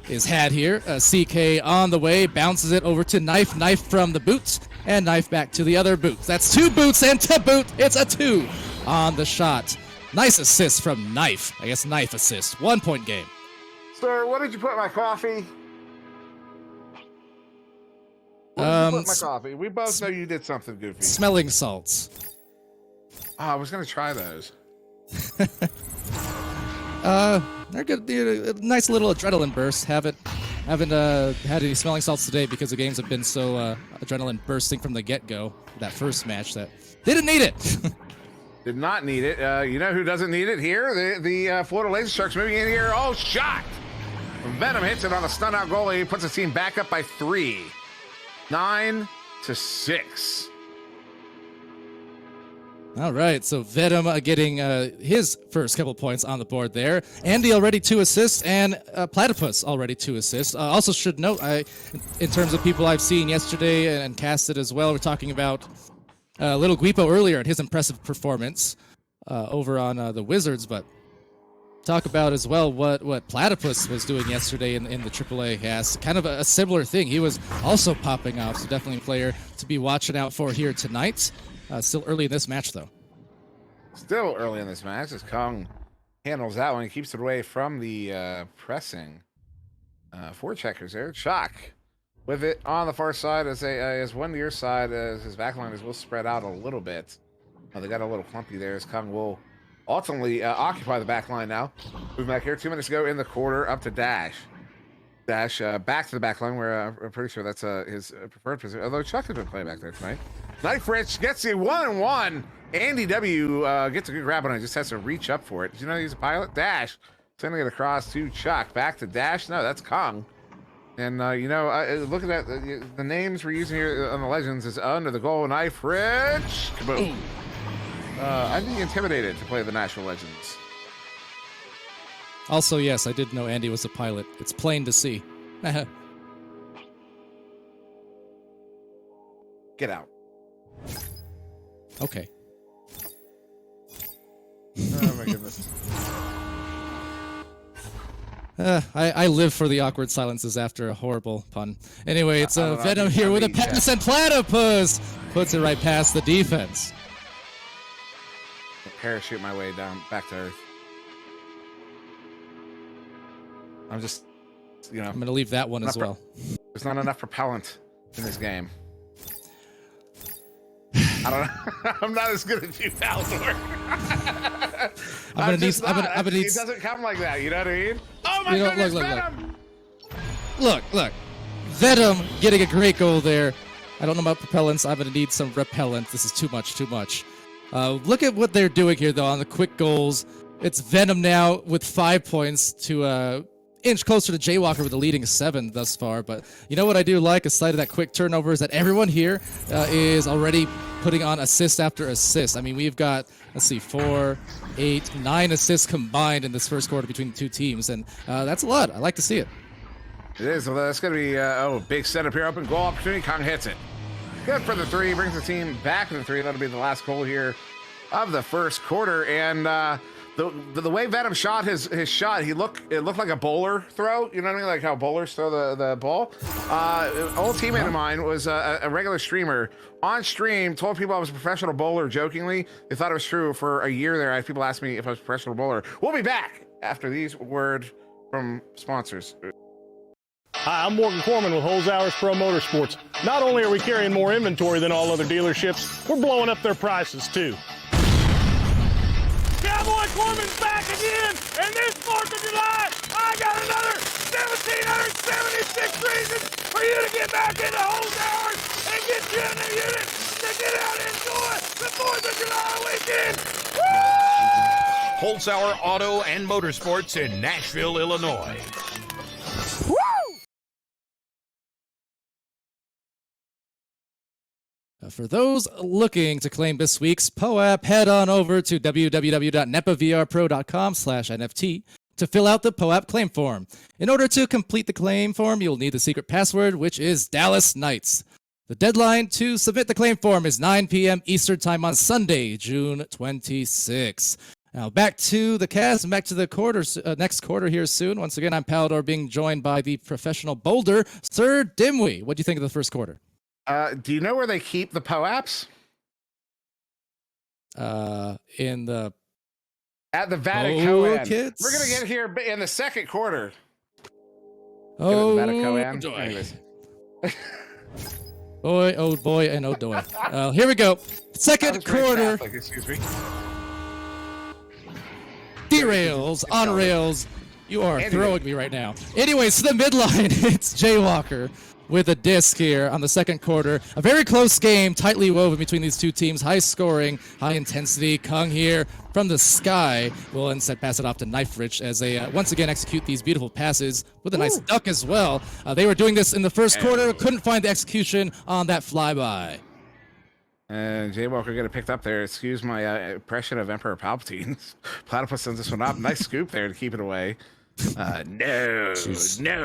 is had here. CK on the way, bounces it over to Knife. Knife from the boots, and Knife back to the other boots. That's 2 boots, and to boot, it's a 2 on the shot. Nice assist from Knife. I guess Knife assist. 1-point game. Sir, what did you put in my coffee? What did you put in my coffee? We both know you did something goofy. Smelling salts. Oh, I was gonna try those. They're good. A nice little adrenaline burst. Haven't had any smelling salts today because the games have been so adrenaline bursting from the get-go. That first match that they didn't need it. Did not need it. You know who doesn't need it here? The Florida Laser Sharks moving in here. Oh, shot! Venom hits it on the stun out goalie. Puts the team back up by 3. 9-6. All right, so Venom getting his first couple points on the board there. Andy already 2 assists, and Platypus already 2 assists. Also should note, in terms of people I've seen yesterday and casted as well, we're talking about Little Guipo earlier and his impressive performance over on the Wizards, but talk about as well what Platypus was doing yesterday in the AAA cast. Kind of a similar thing. He was also popping off, so definitely a player to be watching out for here tonight. Still early in this match, though. Still early in this match as Kong handles that one. He keeps it away from the pressing. 4 checkers there. Shock with it on the far side as one to your side as his backliners will spread out a little bit. They got a little clumpy there as Kong will ultimately occupy the back line now. Move back here. 2 minutes to go in the quarter. Up to Dash. Dash back to the back line where I'm pretty sure that's his preferred position. Although Chuck has been playing back there tonight. Knife Rich gets the 1-1. Andy W gets a good grab on it. Just has to reach up for it. Did you know he's a pilot? Dash. Sending it across to Chuck. Back to Dash. No, that's Kong. And, looking at the names we're using here on the Legends is under the goal. Knife Rich. Kaboom. I'd be intimidated to play the National Legends. Also, yes, I did know Andy was a pilot. It's plain to see. Get out. Okay. Oh, my goodness. I live for the awkward silences after a horrible pun. Anyway, it's Venom here with a pass, and Platypus puts it right past the defense. Parachute my way down back to Earth. I'm just, I'm going to leave that one as well. There's not enough propellant in this game. I don't know. I'm not as good as you, Palador. I'm gonna need. It doesn't come like that. You know what I mean? Oh my goodness, Venom! Look. Venom getting a great goal there. I don't know about propellants. I'm gonna need some repellent. This is too much. Look at what they're doing here, though, on the quick goals. It's Venom now with 5 points to inch closer to Jaywalker with the leading 7 thus far. But you know what I do like, aside of that quick turnover, is that everyone here is already putting on assist after assist. I mean, we've got, let's see, 4, 8, 9 assists combined in this first quarter between the two teams. And that's a lot. I like to see it. It is. Well, that's going to be big setup here. Open goal opportunity. Kong hits it. Good for the 3. Brings the team back to the 3. That'll be the last goal here of the first quarter. And the way Venom shot his shot, it looked like a bowler throw. You know what I mean? Like how bowlers throw the ball. Old teammate of mine was a regular streamer. On stream, told people I was a professional bowler jokingly. They thought it was true. For a year there, I had people ask me if I was a professional bowler. We'll be back after these words from sponsors. Hi, I'm Morgan Corman with Holzhauer's Pro Motorsports. Not only are we carrying more inventory than all other dealerships, we're blowing up their prices too. Cowboy Corman's back again, and this 4th of July, I got another 1,776 reasons for you to get back into Holzhauer's and get you a new unit to get out and enjoy the 4th of July weekend. Woo! Holzhauer Auto and Motorsports in Nashville, Illinois. For those looking to claim this week's POAP, head on over to www.nepavrpro.com/NFT to fill out the POAP claim form. In order to complete the claim form, you'll need the secret password, which is Dallas Knights. The deadline to submit the claim form is 9 p.m. Eastern Time on Sunday, June 26. Now back to the cast and back to the next quarter here soon. Once again, I'm Palador, being joined by the professional boulder, Sir Dimwee. What do you think of the first quarter? Do you know where they keep the POAPs? In the at the Vatican. Kids? We're gonna get here in the second quarter. Oh, Vatican. boy. Boy, oh boy, and oh boy. Here we go. Second quarter. Catholic, excuse me. Derails on rails. You are throwing me right now. Anyways, to the midline, it's Jaywalker with a disc here on the second quarter. A very close game, tightly woven between these two teams. High scoring, high intensity. Kung here from the sky will instead pass it off to Knife Rich as they once again execute these beautiful passes with a nice duck as well. They were doing this in the first quarter, couldn't find the execution on that flyby. And Jaywalker getting picked up there. Excuse my impression of Emperor Palpatine. Platypus sends this one up. Nice scoop there to keep it away. No,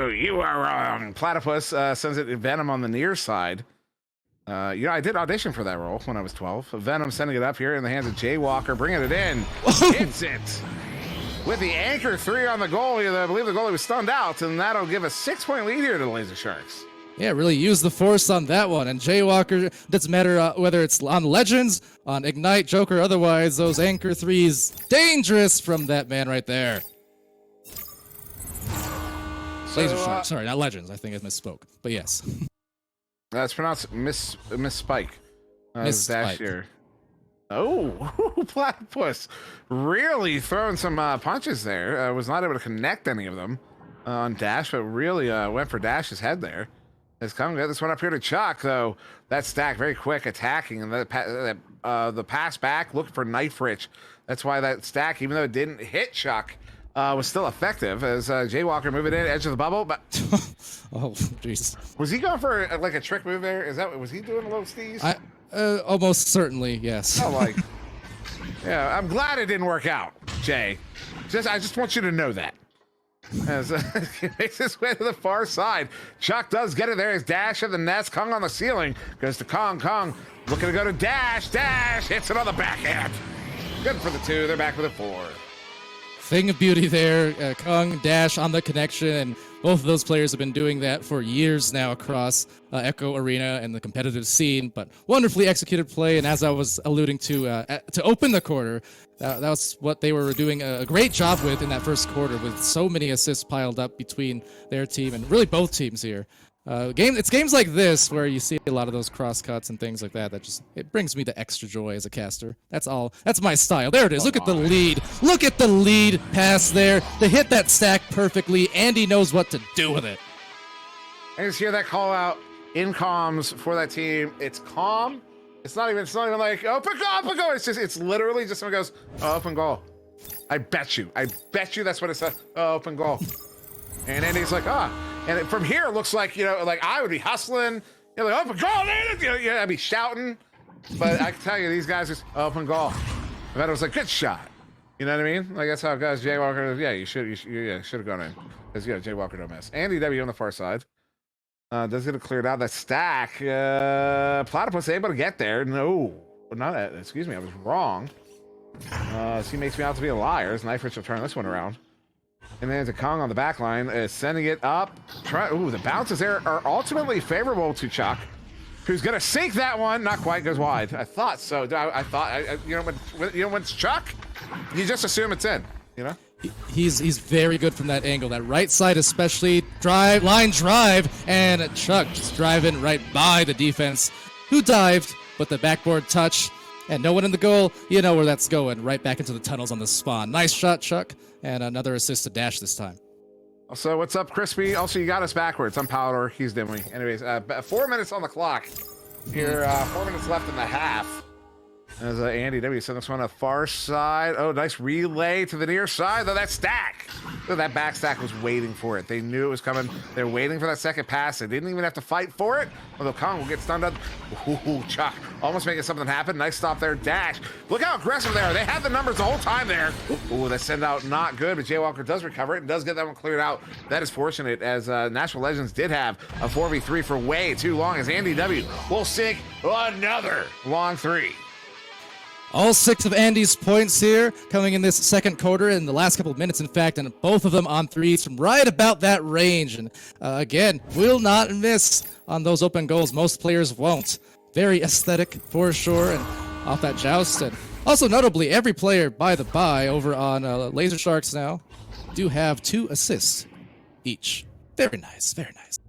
you are wrong. Platypus sends it to Venom on the near side. I did audition for that role when I was 12. Venom sending it up here in the hands of Jaywalker, bringing it in. Hits it with the anchor 3 on the goalie. I believe the goalie was stunned out, and that'll give a 6-point lead here to the Laser Sharks. Yeah, really use the force on that one. And Jaywalker, doesn't matter whether it's on Legends, on Ignite, Joker, otherwise, those anchor 3s, dangerous from that man right there. Laser Shark. Sorry, not Legends. I think I misspoke. But yes. That's pronounced Miss Spike. Miss Spike. Here. Oh, Platypus really throwing some punches there. Was not able to connect any of them on Dash, but really went for Dash's head there. Has come get this one up here to Chuck, though. That stack very quick attacking, and the pass back looking for Knife Rich. That's why that stack, even though it didn't hit Chuck, was still effective as Jaywalker moving in edge of the bubble. But oh, jeez. Was he going for like a trick move there? Was he doing a little steez? Almost certainly, yes. Yeah, I'm glad it didn't work out, Jay. I just want you to know that. As he makes his way to the far side. Chuck does get it there. His Dash at the nets. Kong on the ceiling. Goes to Kong. Kong looking to go to Dash. Dash hits it on the backhand. Good for the 2. They're back with a 4. Thing of beauty there. Kong, Dash on the connection, and both of those players have been doing that for years now across Echo Arena and the competitive scene, but wonderfully executed play. And as I was alluding to open the quarter, that was what they were doing a great job with in that first quarter, with so many assists piled up between their team and really both teams here. It's games like this where you see a lot of those cross cuts and things like that. That just it brings me the extra joy as a caster. That's all. That's my style. There it is. Look at the lead. Look at the lead pass there. They hit that stack perfectly. Andy knows what to do with it. I just hear that call out in comms for that team. It's calm. It's not even like open goal. It's literally just someone goes open goal. I bet you that's what it says. Open goal. And Andy's like, and from here it looks like, like I would be hustling, like open goal, I'd be shouting. But I can tell you, these guys just open goal. I bet it was like good shot. You know what I mean? Like that's how it goes. Jay Walker, you should have gone in because Jay Walker don't miss. Andy W on the far side does get it cleared out. That stack, Platypus able to get there. No, not that. Excuse me, I was wrong. She makes me out to be a liar. Knife Rich will turn this one around. And then the Kong on the back line is sending it up. The bounces there are ultimately favorable to Chuck, who's going to sink that one. Not quite, goes wide. I thought so. I thought, when it's Chuck, you just assume it's in, He's very good from that angle. That right side especially, line drive, and Chuck just driving right by the defense, who dived, but the backboard touch, and no one in the goal. You know where that's going, right back into the tunnels on the spawn. Nice shot, Chuck. And another assist to Dash this time. Also, what's up, Crispy? Also, you got us backwards. I'm Powder. He's Dimly. Anyways, 4 minutes on the clock. Here, 4 minutes left in the half. As Andy W sent this one a far side. Oh, nice relay to the near side. Though that stack. That back stack was waiting for it. They knew it was coming. They're waiting for that second pass. They didn't even have to fight for it. Although Kong will get stunned up. Ooh, Chuck. Almost making something happen. Nice stop there. Dash. Look how aggressive they are. They had the numbers the whole time there. Ooh, that send out not good. But Jay Walker does recover it and does get that one cleared out. That is fortunate, as Nashville Legends did have a 4v3 for way too long, as Andy W will sink another long three. All 6 of Andy's points here coming in this second quarter, in the last couple of minutes, in fact, and both of them on threes from right about that range. And again, will not miss on those open goals. Most players won't. Very aesthetic for sure, and off that joust. And also notably, every player, by the by, over on Laser Sharks now, do have 2 assists each. Very nice, very nice.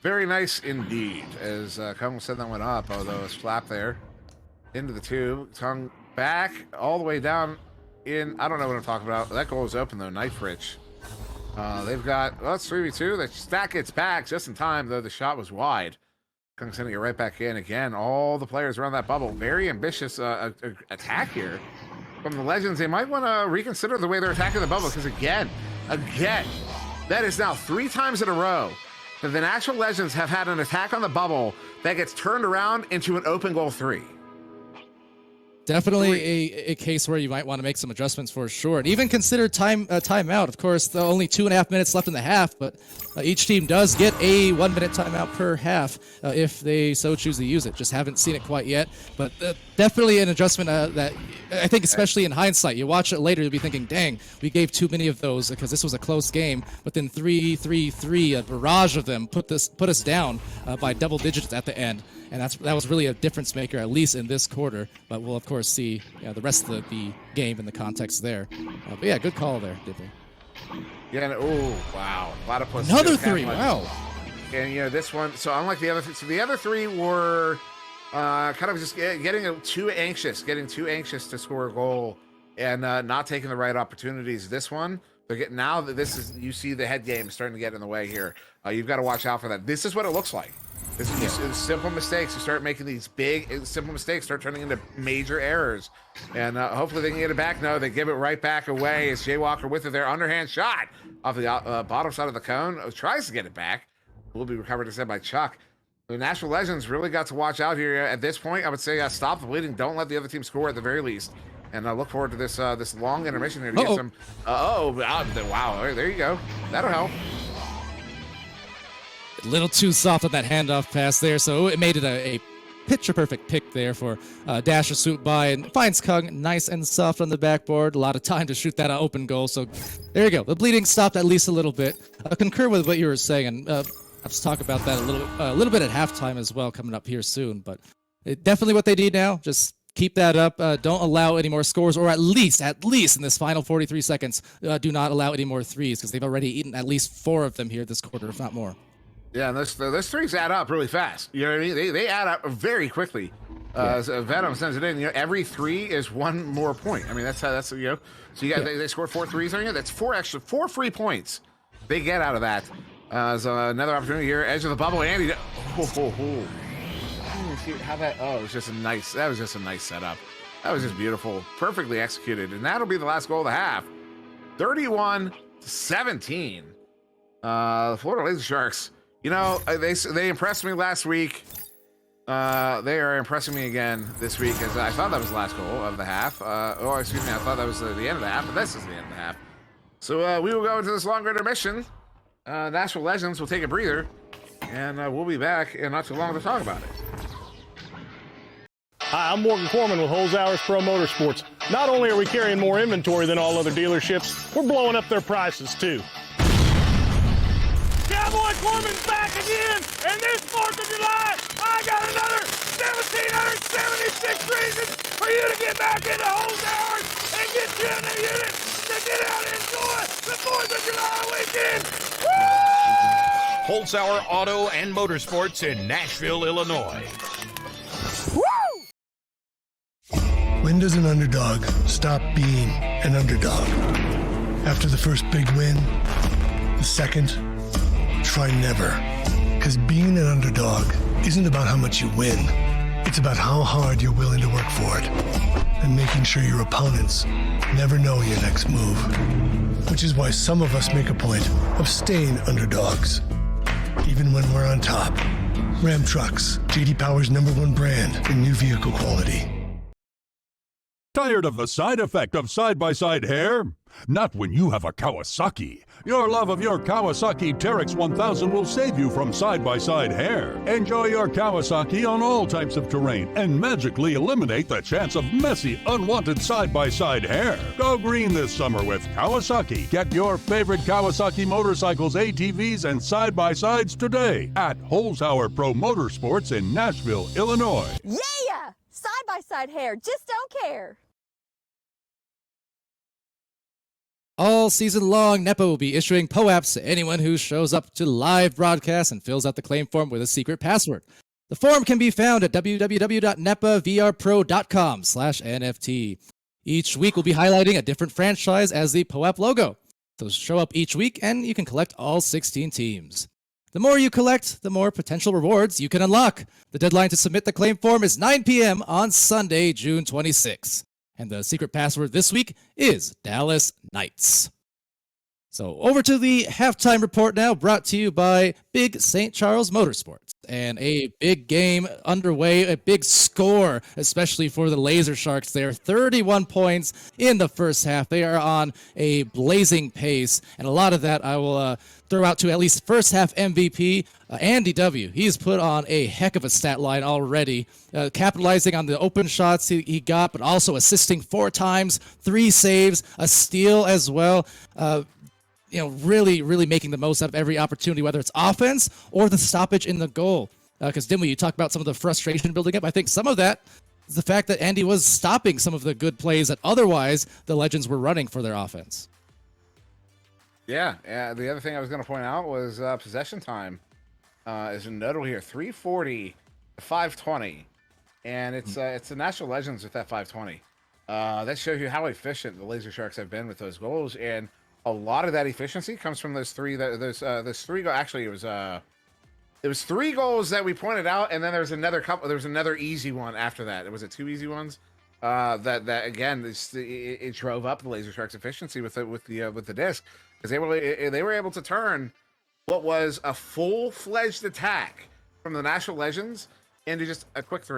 Very nice indeed, as Kung said that went up, although it's flat there. Into the tube, tongue back all the way down in. I don't know what I'm talking about. That goal is open though. Knife Rich. They've got, well, it's 3v2. The stack gets back just in time, though the shot was wide. Kung sending it right back in again. All the players around that bubble. Very ambitious attack here from the Legends. They might want to reconsider the way they're attacking the bubble, because again, that is now 3 times in a row that the Nashville Legends have had an attack on the bubble that gets turned around into an open goal 3. Definitely a case where you might want to make some adjustments for sure. And even consider timeout. Of course, only 2.5 minutes left in the half, but each team does get a 1 minute timeout per half if they so choose to use it. Just haven't seen it quite yet, but definitely an adjustment that I think, especially in hindsight, you watch it later, you'll be thinking, dang, we gave too many of those because this was a close game. But then 3-3-3, a barrage of them put us down by double digits at the end. And that was really a difference maker, at least in this quarter. But we'll, of course, see the rest of the game in the context there. But yeah, good call there, Dippy. Yeah, oh, wow. Platypus. Another 3, wow. And, this one, so unlike the other 3, so the other 3 were kind of just getting too anxious to score a goal and not taking the right opportunities. This one, they're getting, now that you see the head game starting to get in the way here. You've got to watch out for that. This is what it looks like. This is just simple mistakes. You start making these big, simple mistakes, start turning into major errors. And hopefully they can get it back. No, they give it right back away. As Jay Walker with it, their underhand shot off the bottom side of the cone. Tries to get it back. Will be recovered instead by Chuck. The Nashville Legends really got to watch out here at this point. I would say stop the bleeding. Don't let the other team score at the very least. And I look forward to this this long intermission here to get some. Wow, there you go. That'll help. A little too soft on that handoff pass there, so it made it a picture-perfect pick there for Dash to swoop by and finds Kung nice and soft on the backboard. A lot of time to shoot that open goal, so there you go. The bleeding stopped at least a little bit. I concur with what you were saying, and let's talk about that a little bit at halftime as well, coming up here soon. But definitely what they need now, just keep that up. Don't allow any more scores, or at least in this final 43 seconds, do not allow any more threes, because they've already eaten at least 4 of them here this quarter, if not more. Yeah, and those threes add up really fast. You know what I mean? They add up very quickly. So Venom sends it in. You know, every 3 is 1 more point. I mean, that's how that's, you know. So you got they scored 4 threes on you. That's 4 free points they get out of that. So another opportunity here, edge of the bubble. Andy, how that? Oh, it was just a nice. That was just a nice setup. That was just beautiful, perfectly executed, and that'll be the last goal of the half. 31-17. The Florida Laser Sharks. You know, they impressed me last week. They are impressing me again this week, as I thought that was the last goal of the half. Excuse me, I thought that was the end of the half, but this is the end of the half. So we will go into this longer intermission. Nashville Legends will take a breather, and we'll be back in not too long to talk about it. Hi, I'm Morgan Corman with Holes Hours Pro Motorsports. Not only are we carrying more inventory than all other dealerships, we're blowing up their prices too. Cowboy Corman's back again, and this 4th of July, I got another 1,776 reasons for you to get back into Holes Hours and get you in the unit to get out and enjoy the 4th of July weekend. Woo! Holzhauer Auto and Motorsports in Nashville, Illinois. When does an underdog stop being an underdog? After the first big win? The second? Try never. Because being an underdog isn't about how much you win. It's about how hard you're willing to work for it. And making sure your opponents never know your next move. Which is why some of us make a point of staying underdogs. Even when we're on top. Ram Trucks, J.D. Power's #1 brand in new vehicle quality. Tired of the side effect of side-by-side hair? Not when you have a Kawasaki. Your love of your Kawasaki Teryx 1000 will save you from side-by-side hair. Enjoy your Kawasaki on all types of terrain and magically eliminate the chance of messy, unwanted side-by-side hair. Go green this summer with Kawasaki. Get your favorite Kawasaki motorcycles, ATVs, and side-by-sides today at Holzhauer Pro Motorsports in Nashville, Illinois. Yeah! Side-by-side hair, just don't care. All season long, NEPA will be issuing POAPs to anyone who shows up to live broadcasts and fills out the claim form with a secret password. The form can be found at www.nepavrpro.com/NFT. Each week we'll be highlighting a different franchise as the POAP logo. So show up each week and you can collect all 16 teams. The more you collect, the more potential rewards you can unlock. The deadline to submit the claim form is 9 p.m. on Sunday, June 26. And the secret password this week is Dallas Knights. So over to the halftime report now, brought to you by Big St. Charles Motorsports. And a big game underway, a big score, especially for the Laser Sharks there. 31 points in the first half. They are on a blazing pace. And a lot of that I will throw out to at least first half MVP, Andy W. He's put on a heck of a stat line already, capitalizing on the open shots he got, but also assisting 4 times, 3 saves, a steal as well. Really, really making the most out of every opportunity, whether it's offense or the stoppage in the goal. Because Dimwee, you talk about some of the frustration building up. I think some of that is the fact that Andy was stopping some of the good plays that otherwise the Legends were running for their offense. Yeah. The other thing I was going to point out was possession time is notable here. 340 to 520. And it's the National Legends with that 520. That shows you how efficient the Laser Sharks have been with those goals. And a lot of that efficiency comes from those three. Actually, it was 3 goals that we pointed out, and then there was another couple. There was another easy one after that. Was it 2 easy ones? That again, it drove up the Laser Sharks' efficiency with the disc, because they were able to turn what was a full-fledged attack from the National Legends into just a quick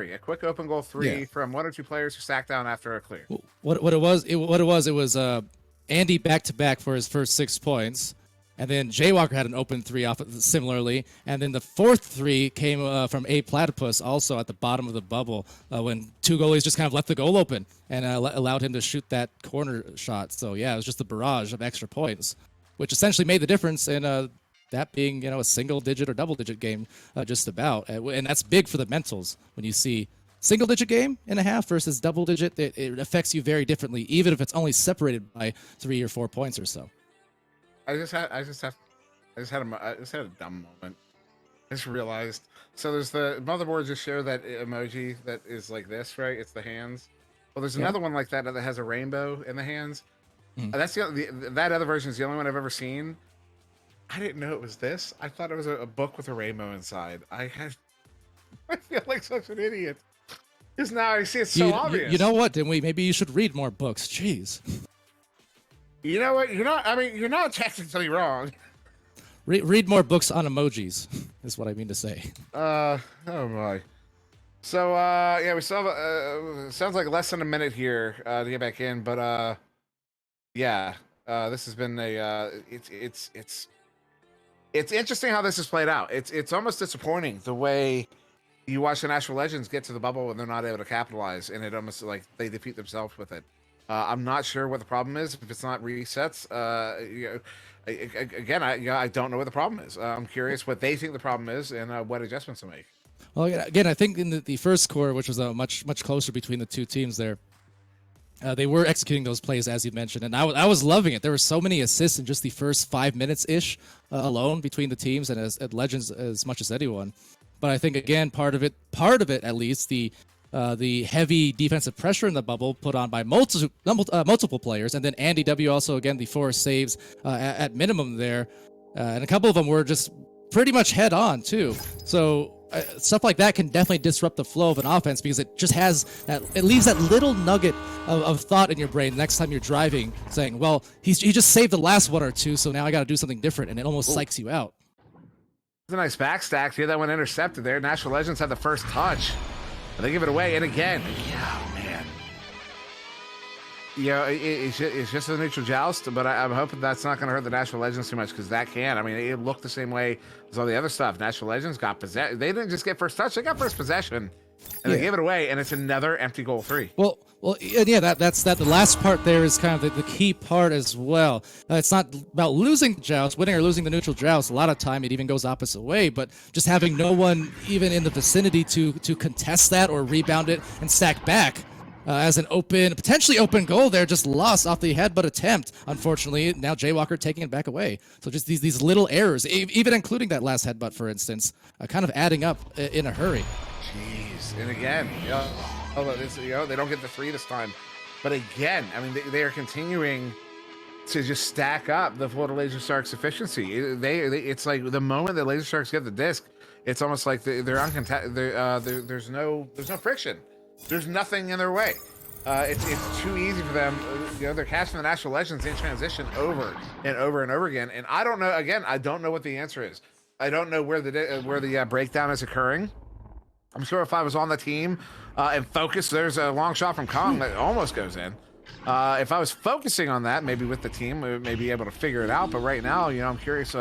open goal 3 from 1 or 2 players who sacked down after a clear. What it was. Andy back-to-back for his first 6 points, and then Jay Walker had an open 3 off similarly, and then the fourth 3 came from A Platypus, also at the bottom of the bubble, when 2 goalies just kind of left the goal open and allowed him to shoot that corner shot. So yeah, it was just a barrage of extra points, which essentially made the difference in that being a single-digit or double-digit game just about, and that's big for the mentals when you see single-digit game and a half versus double-digit. It affects you very differently, even if it's only separated by 3 or 4 points or so. I just had a dumb moment. I just realized. So there's the motherboard just showed that emoji that is like this, right? It's the hands. Well, there's another one like that that has a rainbow in the hands. That's that other version is the only one I've ever seen. I didn't know it was this. I thought it was a book with a rainbow inside. I feel like such an idiot. Because now I see it's so obvious. You know what, Dimwee? Maybe you should read more books. Jeez. You know what? You're not technically wrong. Read more books on emojis, is what I mean to say. Oh my. So yeah, we still have sounds like less than a minute here to get back in, but yeah, this has been a it's interesting how this has played out. It's almost disappointing the way you watch the Nashville Legends get to the bubble and they're not able to capitalize, and it almost like they defeat themselves with it. I'm not sure what the problem is. If it's not resets, again, I don't know what the problem is. I'm curious what they think the problem is and what adjustments to make. Well, again, I think in the first core, which was much closer between the two teams there, they were executing those plays as you mentioned, and I was loving it. There were so many assists in just the first 5 minutes ish alone between the teams, and at Legends as much as anyone. But I think again, part of it at least, the heavy defensive pressure in the bubble put on by multiple players, and then Andy W also again the 4 saves at minimum there, and a couple of them were just pretty much head on too. So stuff like that can definitely disrupt the flow of an offense because it just has it leaves that little nugget of thought in your brain next time you're driving, saying, "Well, he just saved the last 1 or 2, so now I got to do something different," and it almost psychs you out. It's a nice backstack here. That one intercepted there. Nashville Legends had the first touch. They give it away, and again, yeah, man. You know, it's just a neutral joust, but I'm hoping that's not going to hurt the Nashville Legends too much, because that can. I mean, it looked the same way as all the other stuff. Nashville Legends got possession. They didn't just get first touch; they got first possession, and they gave it away, and it's another empty goal 3. Well, and yeah, that's the last part there is kind of the key part as well. It's not about losing the joust, winning or losing the neutral joust. A lot of time it even goes opposite way, but just having no one even in the vicinity to contest that or rebound it and stack back as an potentially open goal there, just lost off the headbutt attempt. Unfortunately, now Jaywalker taking it back away. So just these little errors, even including that last headbutt, for instance, kind of adding up in a hurry. Jeez, and again, they don't get the 3 this time. But again, I mean, they are continuing to just stack up the Florida Laser Sharks efficiency. It's like the moment that Laser Sharks get the disc, it's almost like they're uncontested. There's no friction. There's nothing in their way. It's too easy for them. They're casting the Nashville Legends in transition over and over and over again. And I don't know. Again, I don't know what the answer is. I don't know where the breakdown is occurring. I'm sure if I was on the team and focused, there's a long shot from Kong that almost goes in. If I was focusing on that, maybe with the team, we may be able to figure it out. But right now, I'm curious.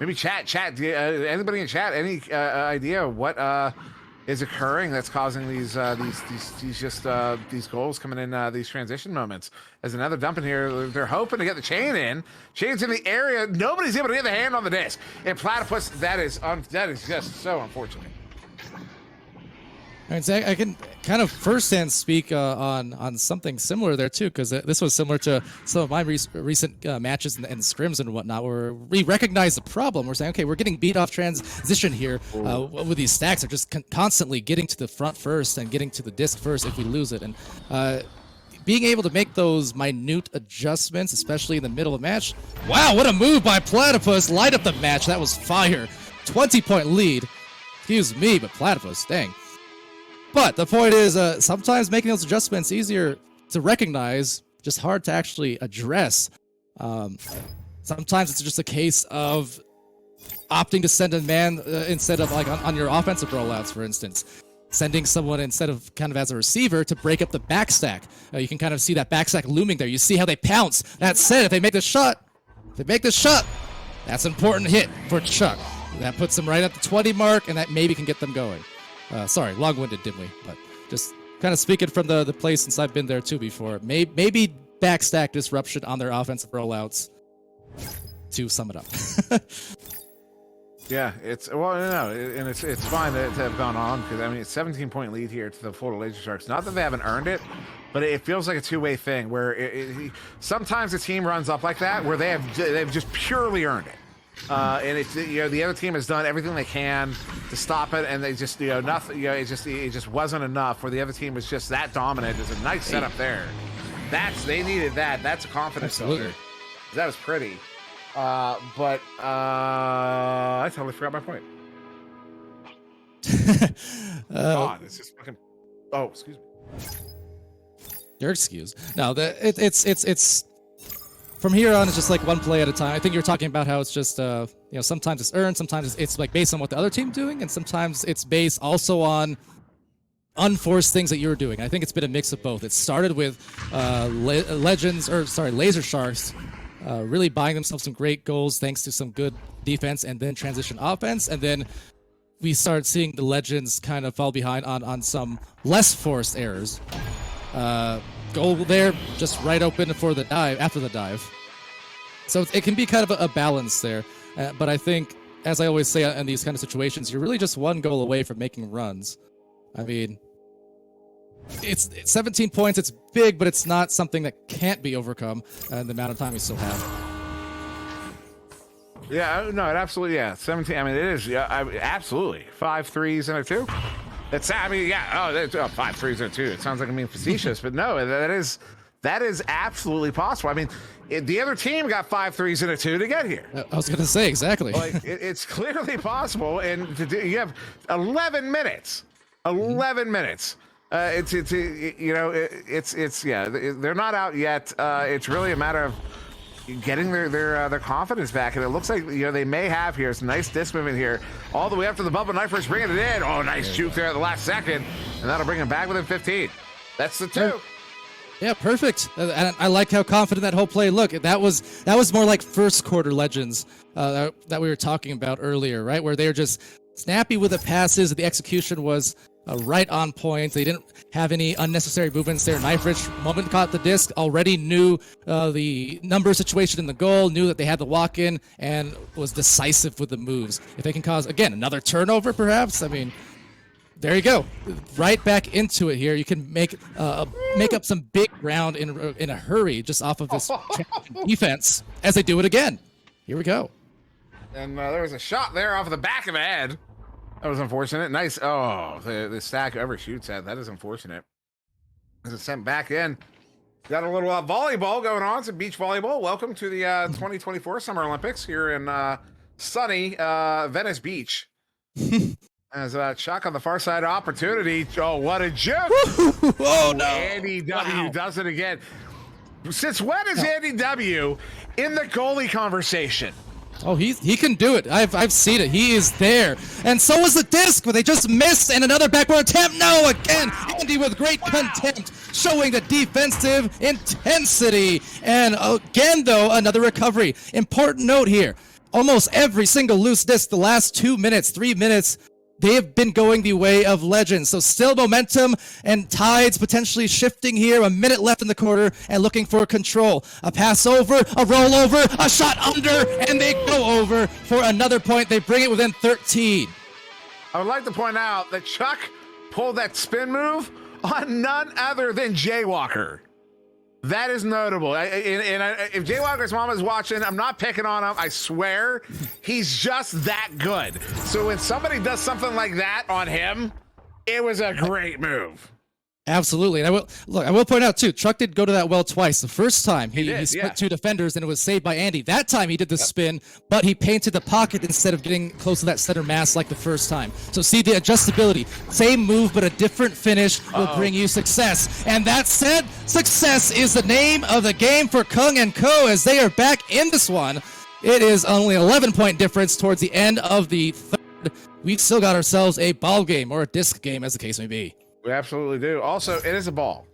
Maybe chat. Anybody in chat? Any idea what is occurring that's causing these goals coming in these transition moments? As another dump in here, they're hoping to get the chain in. Chain's in the area. Nobody's able to get the hand on the disc. And Platypus, that is just so unfortunate. All right, so I can kind of firsthand speak on something similar there too, because this was similar to some of my recent matches and scrims and whatnot, where we recognize the problem. We're saying, okay, we're getting beat off transition here with these stacks. They're just constantly getting to the front first and getting to the disc first if we lose it. And being able to make those minute adjustments, especially in the middle of the match. Wow, what a move by Platypus. Light up the match. That was fire. 20-point lead. Excuse me, but Platypus, dang. But the point is, sometimes making those adjustments easier to recognize, just hard to actually address. Sometimes it's just a case of opting to send a man instead of like on your offensive rollouts, for instance. Sending someone instead of kind of as a receiver to break up the backstack. You can kind of see that backstack looming there. You see how they pounce. That said, if they make the shot, that's an important hit for Chuck. That puts them right at the 20 mark, and that maybe can get them going. Sorry, long-winded, didn't we? But just kind of speaking from the place since I've been there too before. Maybe backstack disruption on their offensive rollouts to sum it up. Yeah, it's fine to have gone on, because I mean it's 17-point lead here to the Florida Laser Sharks. Not that they haven't earned it, but it feels like a two-way thing where sometimes a team runs up like that where they've just purely earned it. And it's, the other team has done everything they can to stop it, and they just, nothing. It just wasn't enough. Where the other team was just that dominant. There's a nice setup there. They needed that. That's a confidence builder. That was pretty. But I totally forgot my point. God, it's just fucking. Oh, excuse me. Your excuse. No, it's from here on. It's just like one play at a time. I think you're talking about how it's just sometimes it's earned, sometimes it's like based on what the other team's doing, and sometimes it's based also on unforced things that you're doing. I think it's been a mix of both. It started with Laser Sharks really buying themselves some great goals thanks to some good defense and then transition offense, and then we started seeing the Legends kind of fall behind on some less forced errors. Goal there, just right open for the dive, after the dive. So it can be kind of a balance there. But I think, as I always say in these kind of situations, you're really just one goal away from making runs. I mean, it's 17 points, it's big, but it's not something that can't be overcome in the amount of time we still have. Yeah, no, it absolutely, 17. I mean, it is, absolutely 5 threes and a 2. That's, I mean, 5 threes and a 2. It sounds like I'm being facetious, but no, that is absolutely possible. I mean, the other team got 5 threes and a 2 to get here. I was going to say exactly. Like, it's clearly possible, and you have 11 minutes. 11 minutes. They're not out yet. It's really a matter of getting their confidence back, and it looks like they may have here some nice disc movement here all the way up to the bubble. Knifers bringing it in. Oh, nice juke there at the last second, and that'll bring him back within 15. That's the 2. Yeah, perfect. And I like how confident that whole play looked. That was more like first quarter Legends that we were talking about earlier, right? Where they were just snappy with the passes. The execution was right on point. They didn't have any unnecessary movements there. Knifrich, moment caught the disc, already knew the number situation in the goal, knew that they had the walk in, and was decisive with the moves. If they can cause, again, another turnover, perhaps, I mean, there you go. Right back into it here. You can make up some big ground in a hurry just off of this defense as they do it again. Here we go. And there was a shot there off of the back of the head. That was unfortunate. Nice. Oh, the stack whoever shoots at, that is unfortunate. As it's sent back in. Got a little volleyball going on. Some beach volleyball. Welcome to the 2024 Summer Olympics here in sunny Venice Beach. As a shot on the far side opportunity. Oh, what a joke. Oh, no. Andy W does it again. Since when is Andy W in the goalie conversation? Oh, he can do it. I've seen it. He is there. And so was the disc, where they just missed, and another backward attempt. No, again, Andy with great contempt, showing the defensive intensity. And again, though, another recovery. Important note here. Almost every single loose disc the last 2 minutes, 3 minutes, they have been going the way of Legends. So still momentum and tides potentially shifting here. A minute left in the quarter and looking for control. A pass over, a rollover, a shot under, and they go over for another point. They bring it within 13. I would like to point out that Chuck pulled that spin move on none other than Jaywalker. That is notable. If Jaywalker's mom is watching, I'm not picking on him. I swear, he's just that good. So when somebody does something like that on him, it was a great move. Absolutely. And I will point out too, Truck did go to that well twice. The first time he split 2 defenders and it was saved by Andy. That time he did the spin, but he painted the pocket instead of getting close to that center mass like the first time. So see the adjustability. Same move, but a different finish will bring you success. And that said, success is the name of the game for Kung & Co. as they are back in this one. It is only an 11-point difference towards the end of the third. We've still got ourselves a ball game or a disc game, as the case may be. We absolutely do. Also, it is a ball.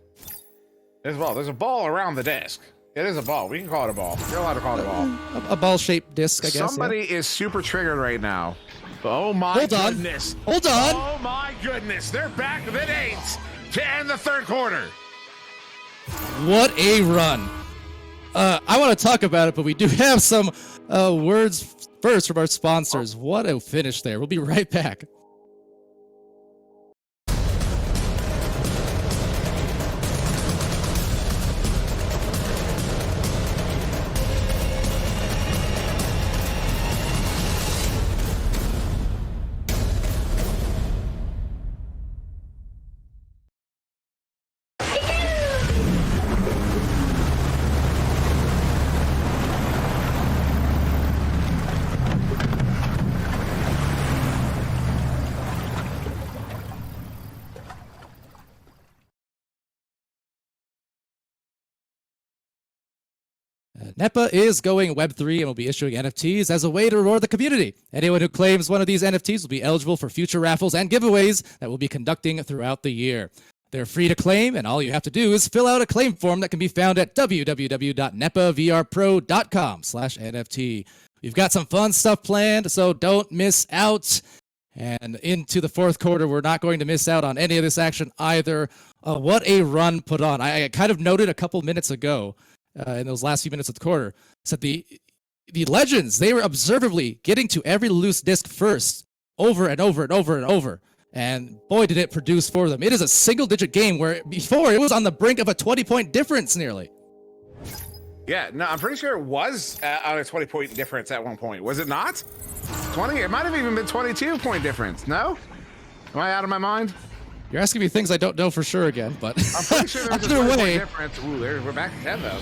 There's a ball. There's a ball around the disc. It is a ball. We can call it a ball. You're allowed to call it a ball. A ball-shaped disc, I guess. Somebody is super triggered right now. Oh my goodness. Hold on. Oh my goodness. They're back within 8 to end the third quarter. What a run. I want to talk about it, but we do have some words first from our sponsors. What a finish there. We'll be right back. NEPA is going Web3 and will be issuing NFTs as a way to reward the community. Anyone who claims one of these NFTs will be eligible for future raffles and giveaways that we'll be conducting throughout the year. They're free to claim, and all you have to do is fill out a claim form that can be found at www.nepavrpro.com/NFT. We've got some fun stuff planned, so don't miss out. And into the fourth quarter, we're not going to miss out on any of this action either. What a run put on. I kind of noted a couple minutes ago in those last few minutes of the quarter, said the Legends, they were observably getting to every loose disc first over and over and over and over. And boy, did it produce for them. It is a single-digit game where before it was on the brink of a 20-point difference nearly. Yeah, no, I'm pretty sure it was on a 20-point difference at one point. Was it not? 20? It might have even been 22-point difference. No? Am I out of my mind? You're asking me things I don't know for sure again, but I'm pretty sure there was a 20-point difference. Ooh, we're back again, though.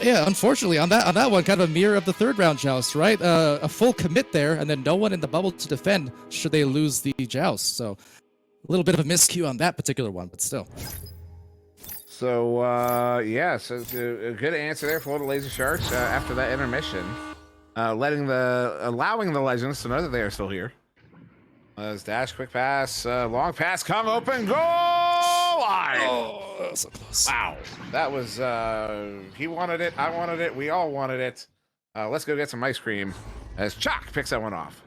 Yeah, unfortunately, on that one, kind of a mirror of the third round joust, right? A full commit there, and then no one in the bubble to defend should they lose the joust. So a little bit of a miscue on that particular one, but still. So, yeah, so a good answer there for the Laser Sharks after that intermission. Allowing the Legends to know that they are still here. As dash, quick pass, long pass, Kong open, goal line! Oh, that was so close. Wow, that was, he wanted it, I wanted it, we all wanted it. Let's go get some ice cream as Chuck picks that one off.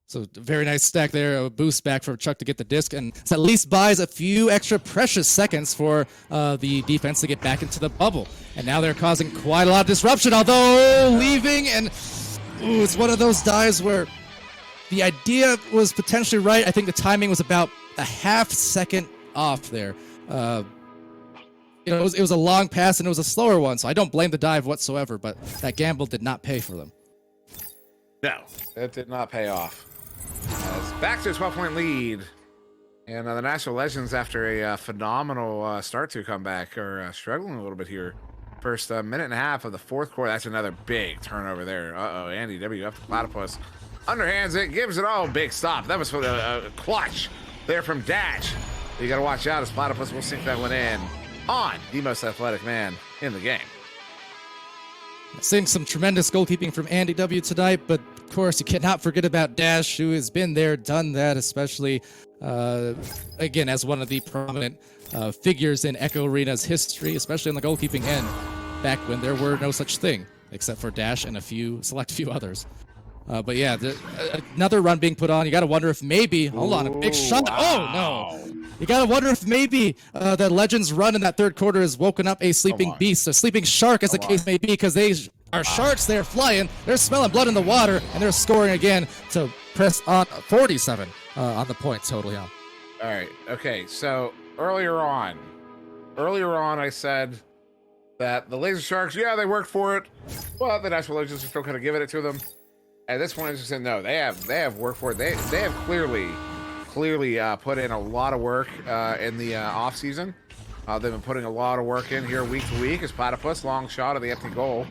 So very nice stack there, a boost back for Chuck to get the disc, and this at least buys a few extra precious seconds for the defense to get back into the bubble. And now they're causing quite a lot of disruption, although leaving, and ooh, it's one of those dives where the idea was potentially right. I think the timing was about a half second off there. It was a long pass and it was a slower one, so I don't blame the dive whatsoever, but that gamble did not pay for them. No, that did not pay off. It's back to a 12-point lead. And the National Legends, after a phenomenal start to comeback, are struggling a little bit here. First minute and a half of the fourth quarter. That's another big turnover there. Uh-oh, Andy W. up to Platypus. Underhands it, gives it all. Big stop. That was for the clutch there from Dash. You got to watch out as Platypus will sink that one in on the most athletic man in the game. Seeing some tremendous goalkeeping from Andy W. tonight, but of course you cannot forget about Dash, who has been there, done that, especially, again, as one of the prominent figures in Echo Arena's history, especially on the goalkeeping end, back when there were no such thing, except for Dash and a select few others. But yeah, another run being put on. You got to wonder if maybe, hold on, a big shot. Wow. Oh, no. You got to wonder if maybe the Legends run in that third quarter has woken up a sleeping beast, a sleeping shark, as the case may be, because they are sharks. They're flying. They're smelling blood in the water, and they're scoring again to press on 47 on the points total. Yeah. All right. Okay. So earlier on, I said that the Laser Sharks, yeah, they worked for it, but the National Legends are still kind of giving it to them. At this point, I just said no. They have worked for it. They have clearly put in a lot of work in the off season. They've been putting a lot of work in here week to week. As Platypus, long shot of the empty goal.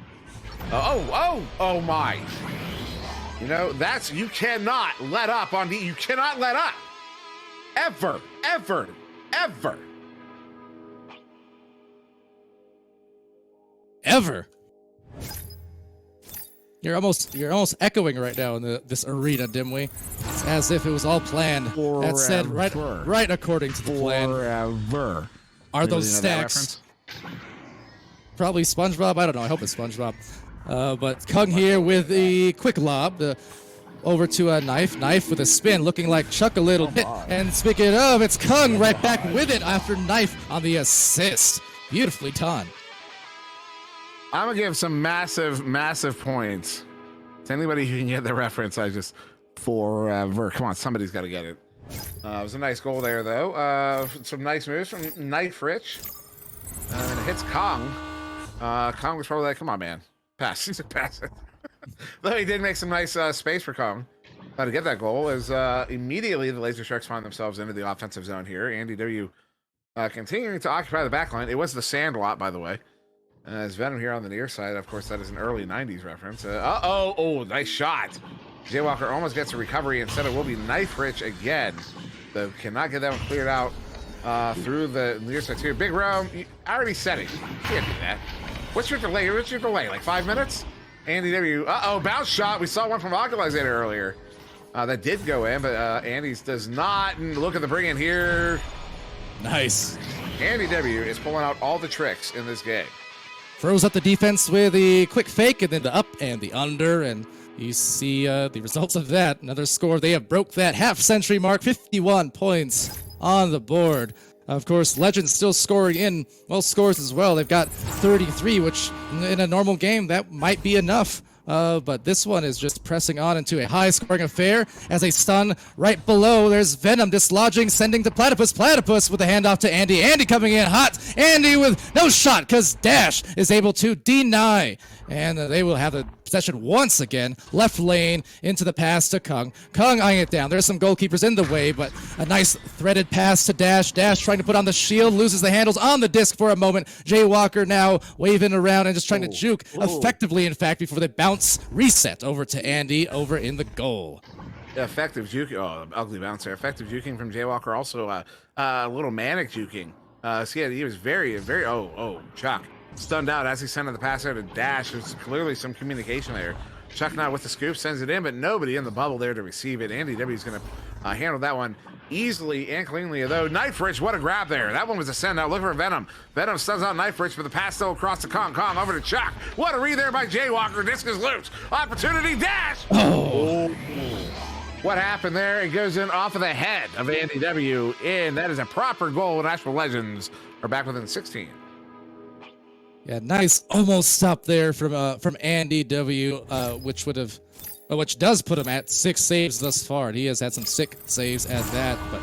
Oh my! You know you cannot let up on you cannot let up ever. You're almost echoing right now in this arena, Dimwee. It's as if it was all planned. That said, right according to the plan. Forever. Are those stacks? Probably SpongeBob. I don't know. I hope it's SpongeBob. But Kung here with the quick lob over to a Knife. Knife with a spin, looking like Chuck a little bit. And speaking of, it's Kung right back with it after Knife on the assist. Beautifully done. I'm gonna give some massive points to anybody who can get the reference. Forever. Come on, somebody's got to get it. It was a nice goal there, though. Some nice moves from Knife Rich. And it hits Kong. Kong was probably like, "Come on, man, pass." He's a pass it. Though he did make some nice space for Kong to get that goal. As immediately the Laser Sharks find themselves into the offensive zone here. Andy W. Continuing to occupy the back line. It was the Sandlot, by the way. As Venom here on the near side, of course, that is an early 90s reference. Oh, nice shot. Jaywalker almost gets a recovery. Instead, it will be Knife Rich again. Though cannot get that one cleared out through the near side here. Big Rome, I already said it. You can't do that. What's your delay? What's your delay? Like 5 minutes? Andy W. Uh-oh, bounce shot. We saw one from Oculized earlier. That did go in, but Andy's does not. And look at the bring in here. Nice. Andy W. is pulling out all the tricks in this game. Throws up the defense with the quick fake and then the up and the under, and you see the results of that. Another score. They have broke that half-century mark, 51 points on the board. Of course, Legends still scoring in, well, scores as well. They've got 33, which in a normal game, that might be enough. But this one is just pressing on into a high-scoring affair as a stun right below. There's Venom dislodging, sending to Platypus. Platypus with a handoff to Andy. Andy coming in hot. Andy with no shot because Dash is able to deny. And they will have the possession once again. Left lane into the pass to Kung. Kung eyeing it down. There's some goalkeepers in the way, but a nice threaded pass to Dash. Dash trying to put on the shield, loses the handles on the disc for a moment. Jaywalker now waving around and just trying to juke effectively, in fact, before they bounce reset over to Andy over in the goal. Effective juking. Oh, ugly bouncer. Effective juking from Jaywalker. Also a little manic juking. So yeah, he was very, Chuck. Stunned out as he sent the pass out to Dash. There's clearly some communication there. Chuck now with the scoop sends it in, but nobody in the bubble there to receive it. Andy W is going to handle that one easily and cleanly, though. Knife Rich, what a grab there. That one was a send out. Look for Venom. Venom stuns out Knife Rich, but the pass still across to Kong. Kong over to Chuck. What a read there by Jaywalker. Disc is loose. Opportunity Dash. Oh. What happened there? It goes in off of the head of Andy W. And that is a proper goal. Nashville Legends are back within 16. Yeah, nice almost stop there from Andy W, which does put him at 6 saves thus far. And he has had some sick saves at that, but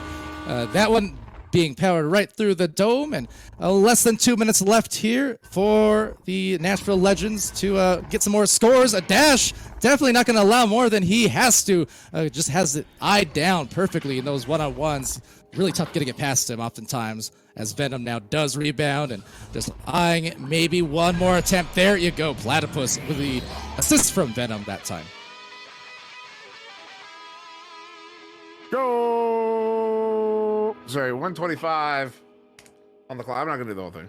that one being powered right through the dome, and less than 2 minutes left here for the Nashville Legends to get some more scores. A Dash definitely not going to allow more than he has to. Just has it eyed down perfectly in those one-on-ones. Really tough getting it past him oftentimes, as Venom now does rebound and just eyeing maybe one more attempt. There you go, Platypus with the assist from Venom that time. Go! Sorry, 125 on the clock. I'm not going to do the whole thing.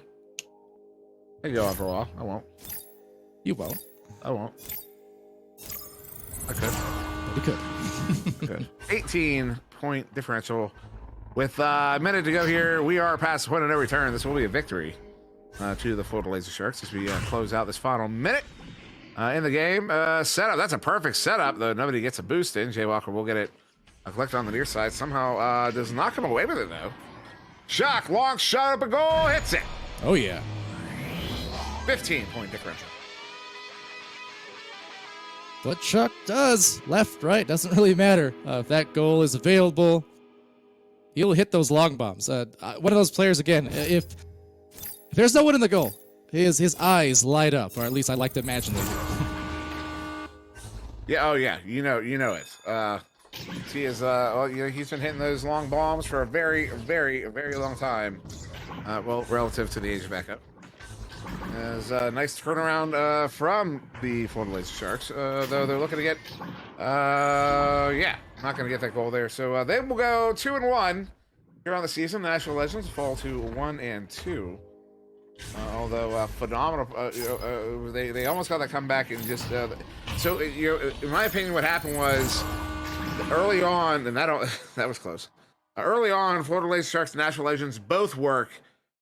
I can go on for a while. I won't. You won't. I won't. I could. You could. Good. 18-point differential. With a minute to go here, we are past the point of no return. This will be a victory to the Florida Laser Sharks as we close out this final minute in the game. Setup. That's a perfect setup, though nobody gets a boost in. Jaywalker will get it collected on the near side. Somehow does not come away with it, though. Shock, long shot up a goal, hits it. Oh, yeah. 15-point differential. But Chuck does. Left, right, doesn't really matter. If that goal is available, he'll hit those long bombs. One of those players, again, if there's no one in the goal, his eyes light up, or at least I like to imagine they do. Yeah, oh yeah, you know it. He is, he's been hitting those long bombs for a very, very, very long time. Well, relative to the age of backup. As a nice turnaround from the Florida Laser Sharks, though they're looking to get, not going to get that goal there. So they will go 2-1 here on the season. The Nashville Legends fall to 1-2. Although phenomenal, they almost got that comeback and just so in my opinion, what happened was early on, and that was close. Early on, Florida Laser Sharks and Nashville Legends both work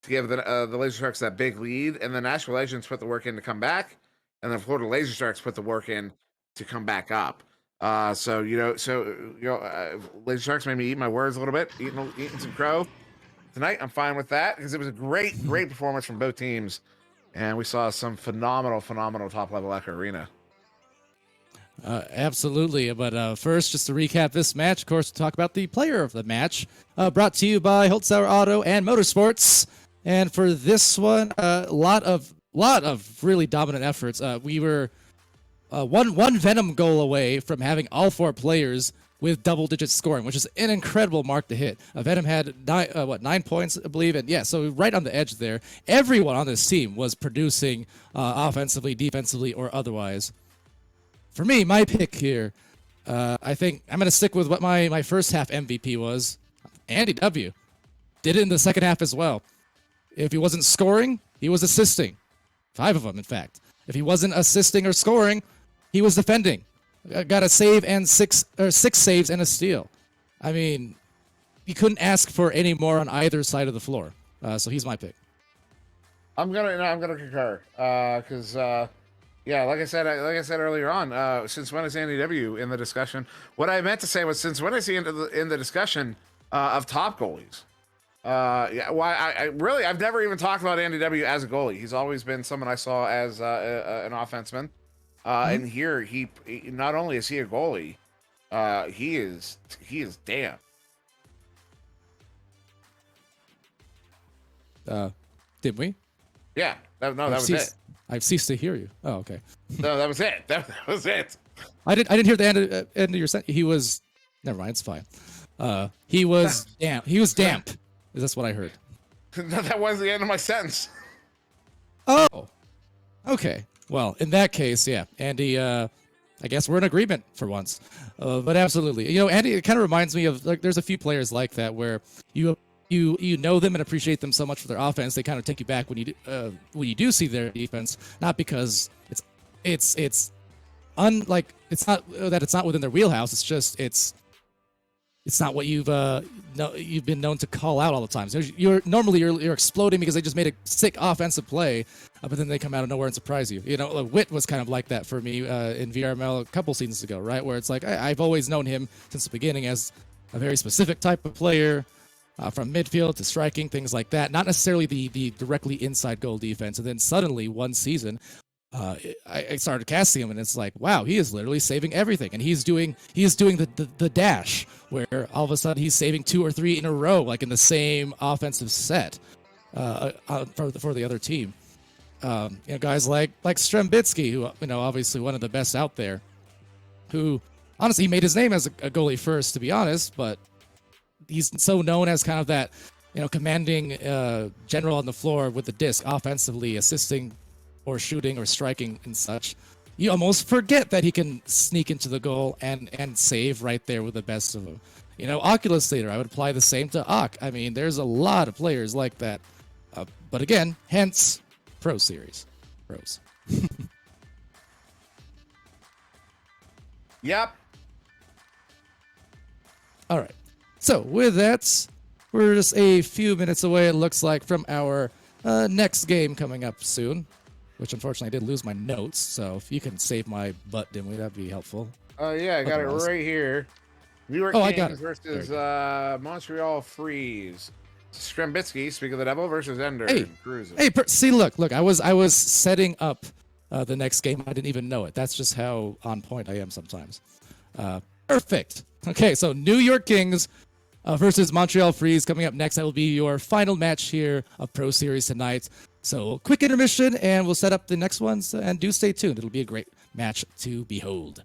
to give the Laser Sharks that big lead, and the Nashville Legends put the work in to come back, and then Florida Laser Sharks put the work in to come back up. Laser Sharks made me eat my words a little bit, eating some crow tonight. I'm fine with that because it was a great performance from both teams, and we saw some phenomenal top level Echo Arena. Absolutely, but first, just to recap this match, of course, we'll talk about the player of the match, brought to you by Holtzauer Auto and Motorsports. And for this one, a lot of really dominant efforts. We were one Venom goal away from having all 4 players with double-digit scoring, which is an incredible mark to hit. Venom had 9 points, I believe, and yeah, so right on the edge there. Everyone on this team was producing offensively, defensively, or otherwise. For me, my pick here, I think I'm going to stick with what my first half MVP was. Andy W. Did it in the second half as well. If he wasn't scoring, he was assisting. 5 of them, in fact. If he wasn't assisting or scoring, he was defending. Got a save and 6 saves and a steal. I mean, you couldn't ask for any more on either side of the floor. So he's my pick. I'm gonna concur. Because yeah, like I said earlier on, since when is Andy W in the discussion? What I meant to say was, since when is he in the discussion of top goalies? Yeah, why I've never even talked about Andy W as a goalie. He's always been someone I saw as an offenseman. And here he not only is he a goalie, he is damn. Did we? Yeah, that was it. I've ceased to hear you. Oh, okay. No, that was it. That was it. I didn't hear the end of your sentence. He was. Never mind. It's fine. He was damp. He was damp. That's what I heard. That was the end of my sentence. Oh. Okay. Well, in that case, yeah, Andy. I guess we're in agreement for once. But absolutely, Andy. It kind of reminds me of, like, there's a few players like that where you know them and appreciate them so much for their offense, they kind of take you back when you do see their defense. Not because it's not that it's not within their wheelhouse. It's just it's not what you've been known to call out all the time. So you're exploding because they just made a sick offensive play, but then they come out of nowhere and surprise you. Witt was kind of like that for me in VRML a couple seasons ago, right? Where it's like I've always known him since the beginning as a very specific type of player. From midfield to striking, things like that. Not necessarily the directly inside goal defense. And then suddenly, one season, I started casting him, and it's like, wow, he is literally saving everything. And he's doing the dash, where all of a sudden he's saving 2 or 3 in a row, like in the same offensive set for the other team. Guys like Strembitsky, who obviously one of the best out there, who honestly he made his name as a goalie first, to be honest, but he's so known as kind of that, commanding general on the floor with the disc, offensively assisting or shooting or striking and such. You almost forget that he can sneak into the goal and save right there with the best of them. Oculus Leader, I would apply the same to Ock. I mean, there's a lot of players like that. But again, hence Pro Series. Pros. Yep. All right. So with that, we're just a few minutes away, it looks like, from our next game coming up soon, which unfortunately I did lose my notes. So if you can save my butt, Dimwee, that'd be helpful. Oh yeah, I got it right here. New York Kings versus Montreal Freeze. Strembitsky, speak of the devil, versus Ender. See, look, I was setting up the next game. I didn't even know it. That's just how on point I am sometimes. Perfect. Okay, so New York Kings versus Montreal Freeze coming up next. That will be your final match here of Pro Series tonight. So quick intermission, and we'll set up the next ones, and do stay tuned. It'll be a great match to behold.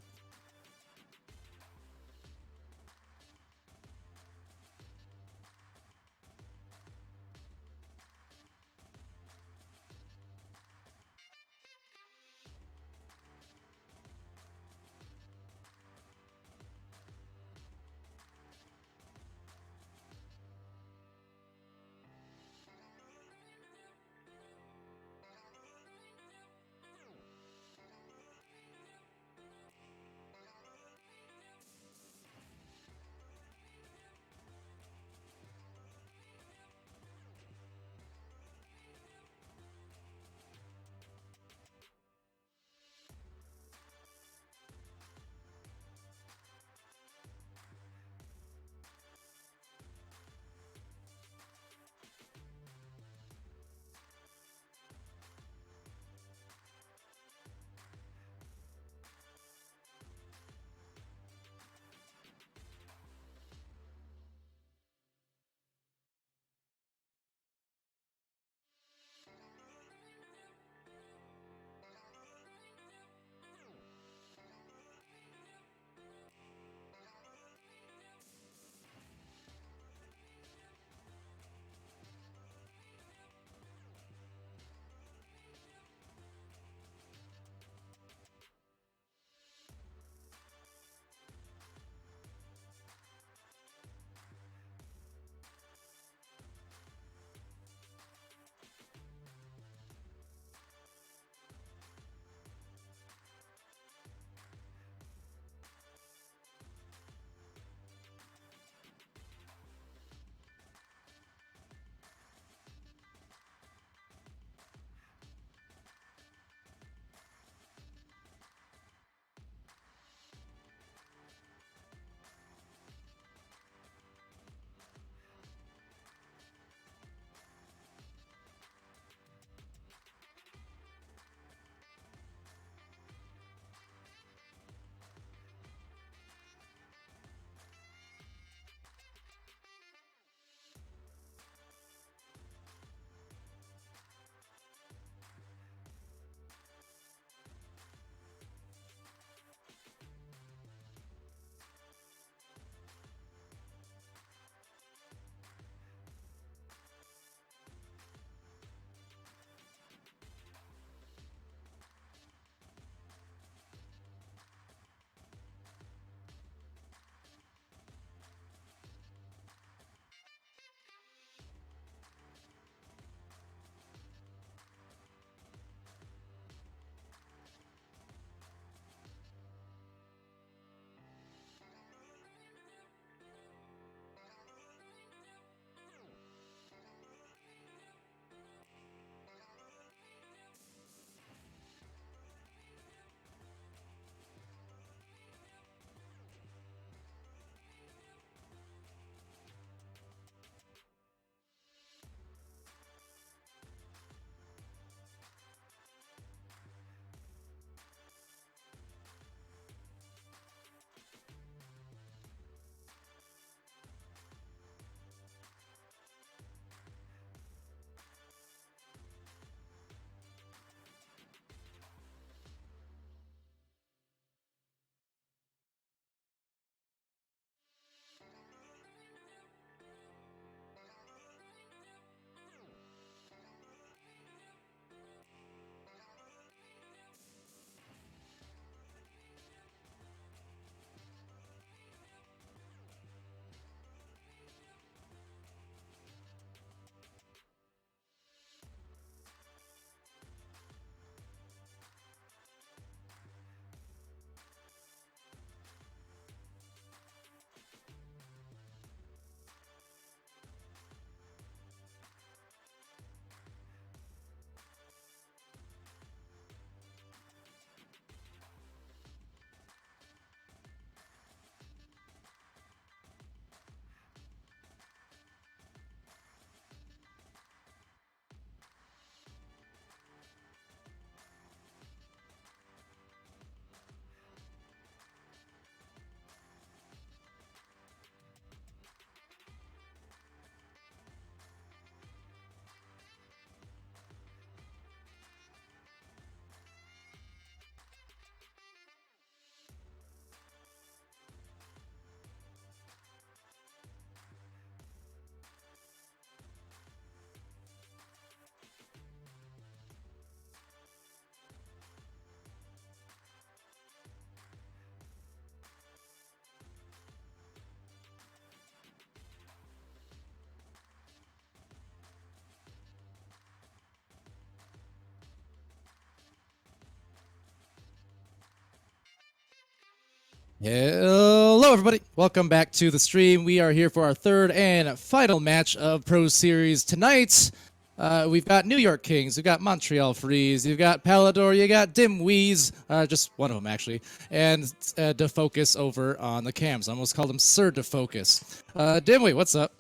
Hello, everybody. Welcome back to the stream. We are here for our third and final match of Pro Series tonight. We've got New York Kings, we've got Montreal Freeze, you've got Palador, you got Dimweez, just one of them actually, and Defocus over on the cams. I almost called him Sir Defocus. Dimwee, what's up?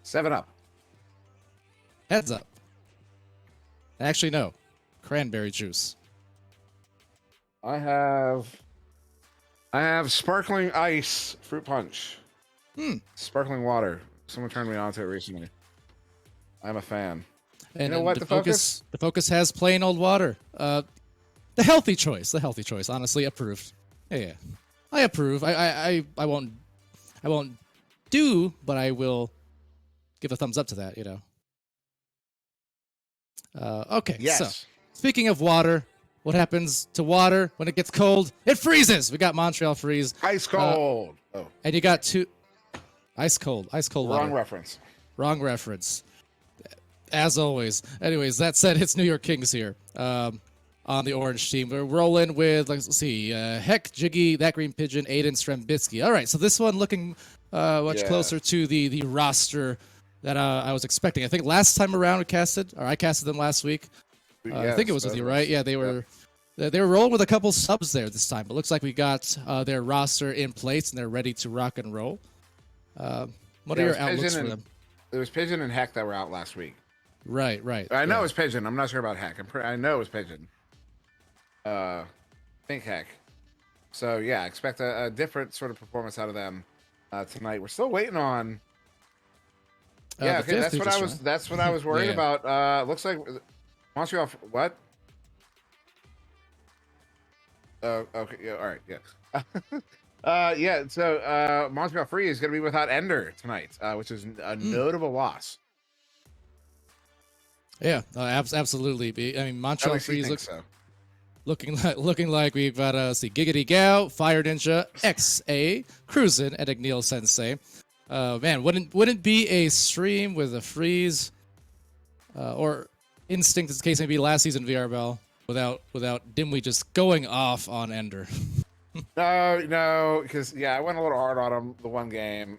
7-Up. Heads up. Actually, no. Cranberry juice. I have sparkling ice fruit punch. Sparkling water. Someone turned me on to it recently. I'm a fan. And you know what? The Focus has plain old water. The healthy choice. The healthy choice. Honestly, approved. Yeah. I approve. I won't do, but I will give a thumbs up to that. You know. Okay. Yes. So speaking of water. What happens to water when it gets cold? It freezes. We got Montreal Freeze. Ice cold. And you got two. Ice cold. Ice cold water. Wrong reference. Wrong reference. As always. Anyways, that said, it's New York Kings here on the orange team. We're rolling with, let's see, Heck, Jiggy, That Green Pigeon, Aiden, Strembitsky. All right, so this one looking much closer to the roster that I was expecting. I think last time around I casted them last week. I think it was with you, right? Yeah, they were rolling with a couple subs there this time. It looks like we got their roster in place and they're ready to rock and roll. What are your outlooks for them? There was Pigeon and Heck that were out last week. Right. I know it was Pigeon. I'm not sure about Heck. I know it was Pigeon. Think Heck. So yeah, expect a different sort of performance out of them tonight. We're still waiting on. Yeah, okay, that's what I was worried about. Looks like Montreal. What? Okay. Yeah. All right. Yeah. Yeah. So Montreal Free is going to be without Ender tonight, which is a notable loss. Yeah. Absolutely. I mean, Montreal Free is looking like we've got see Giggity Gal, Fire Ninja, XA, Cruisin, and Igneel Sensei. Man, wouldn't be a stream with a Freeze or Instinct, as the case may be, last season VRBL without Dimwee just going off on Ender. No, because I went a little hard on him the one game.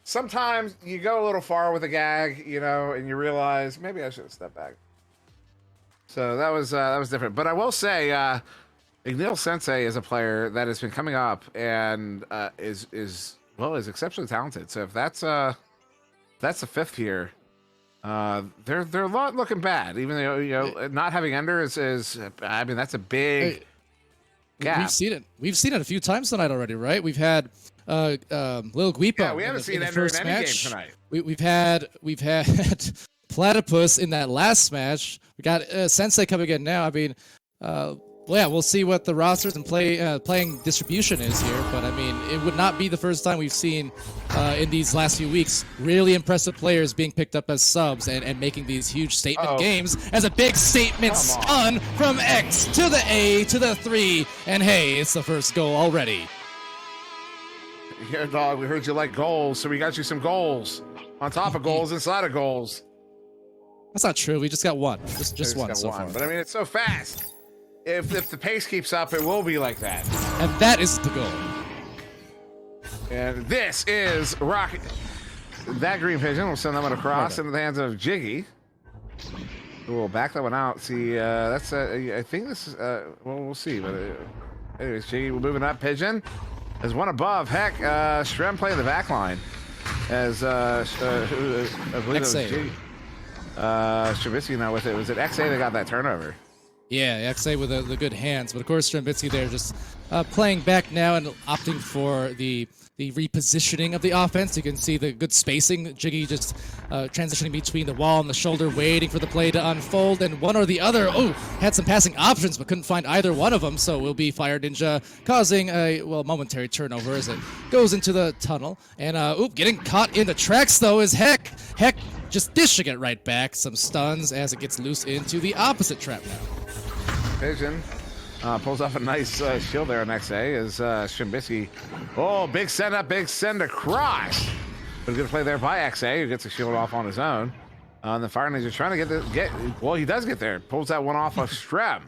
Sometimes you go a little far with a gag, and you realize maybe I should have stepped back. So that was different. But I will say, Igneel Sensei is a player that has been coming up and is exceptionally talented. So if that's the fifth here. They're not looking bad, even though not having Ender is I mean that's a big gap. We've seen it a few times tonight already, right? We've had Lil Guipo. Yeah, we haven't seen Ender in any match. game tonight. We've had Platypus in that last match. We got Sensei coming in now. I mean, we'll see what the rosters and playing distribution is here. But I mean, it would not be the first time we've seen in these last few weeks really impressive players being picked up as subs and making these huge statement games as a big statement stun from X to the A to the 3. And hey, it's the first goal already. Yeah, dog, we heard you like goals, so we got you some goals on top of goals inside of goals. That's not true. We just got one. Just one so far. But I mean, it's so fast. If the pace keeps up, it will be like that. And that is the goal. And this is Rocket. That Green Pigeon will send that one across into the hands of Jiggy. We'll back that one out. See, that's I think this is we'll see. But anyways, Jiggy moving up. Pigeon is one above. Heck, Shrem playing the back line as I believe it was Jiggy. Strembitsky now with it. Was it XA that got that turnover? Yeah, XA with the good hands, but of course Strembitsky there just playing back now and opting for the repositioning of the offense. You can see the good spacing. Jiggy just transitioning between the wall and the shoulder, waiting for the play to unfold, and one or the other, had some passing options, but couldn't find either one of them, so it will be Fire Ninja causing a, momentary turnover as it goes into the tunnel. And, getting caught in the tracks, though, is Heck. Heck just dishing it right back. Some stuns as it gets loose into the opposite trap now. Pigeon pulls off a nice shield there on XA as Strembitsky. Oh, big send up, big send across. But a good play there by XA, who gets a shield off on his own. And the Fire Ninja trying to well, he does get there. Pulls that one off of Strem.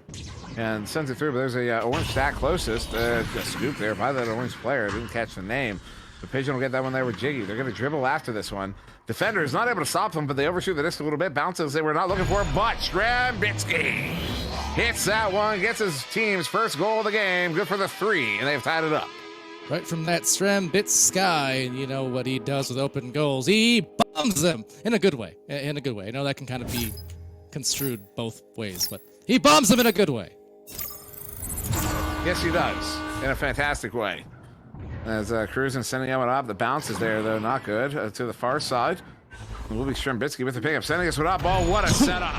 and sends it through. But there's a orange stack closest. A scoop there by that orange player. Didn't catch the name. The Pigeon will get that one there with Jiggy. They're going to dribble after this one. Defender is not able to stop them, but they overshoot the disc a little bit. Bounces they were not looking for, but Strambitsky hits that one, gets his team's first goal of the game. Good for the 3, and they've tied it up. Right from that Strambitsky, and you know what he does with open goals. He bombs them in a good way. In a good way. I know that can kind of be construed both ways, but he bombs them in a good way. Yes, he does. In a fantastic way. As Cruzen sending that one up. The bounce is there, though. Not good. To the far side. It will be Strambitsky with the pickup. Sending this one up. Oh, what a setup.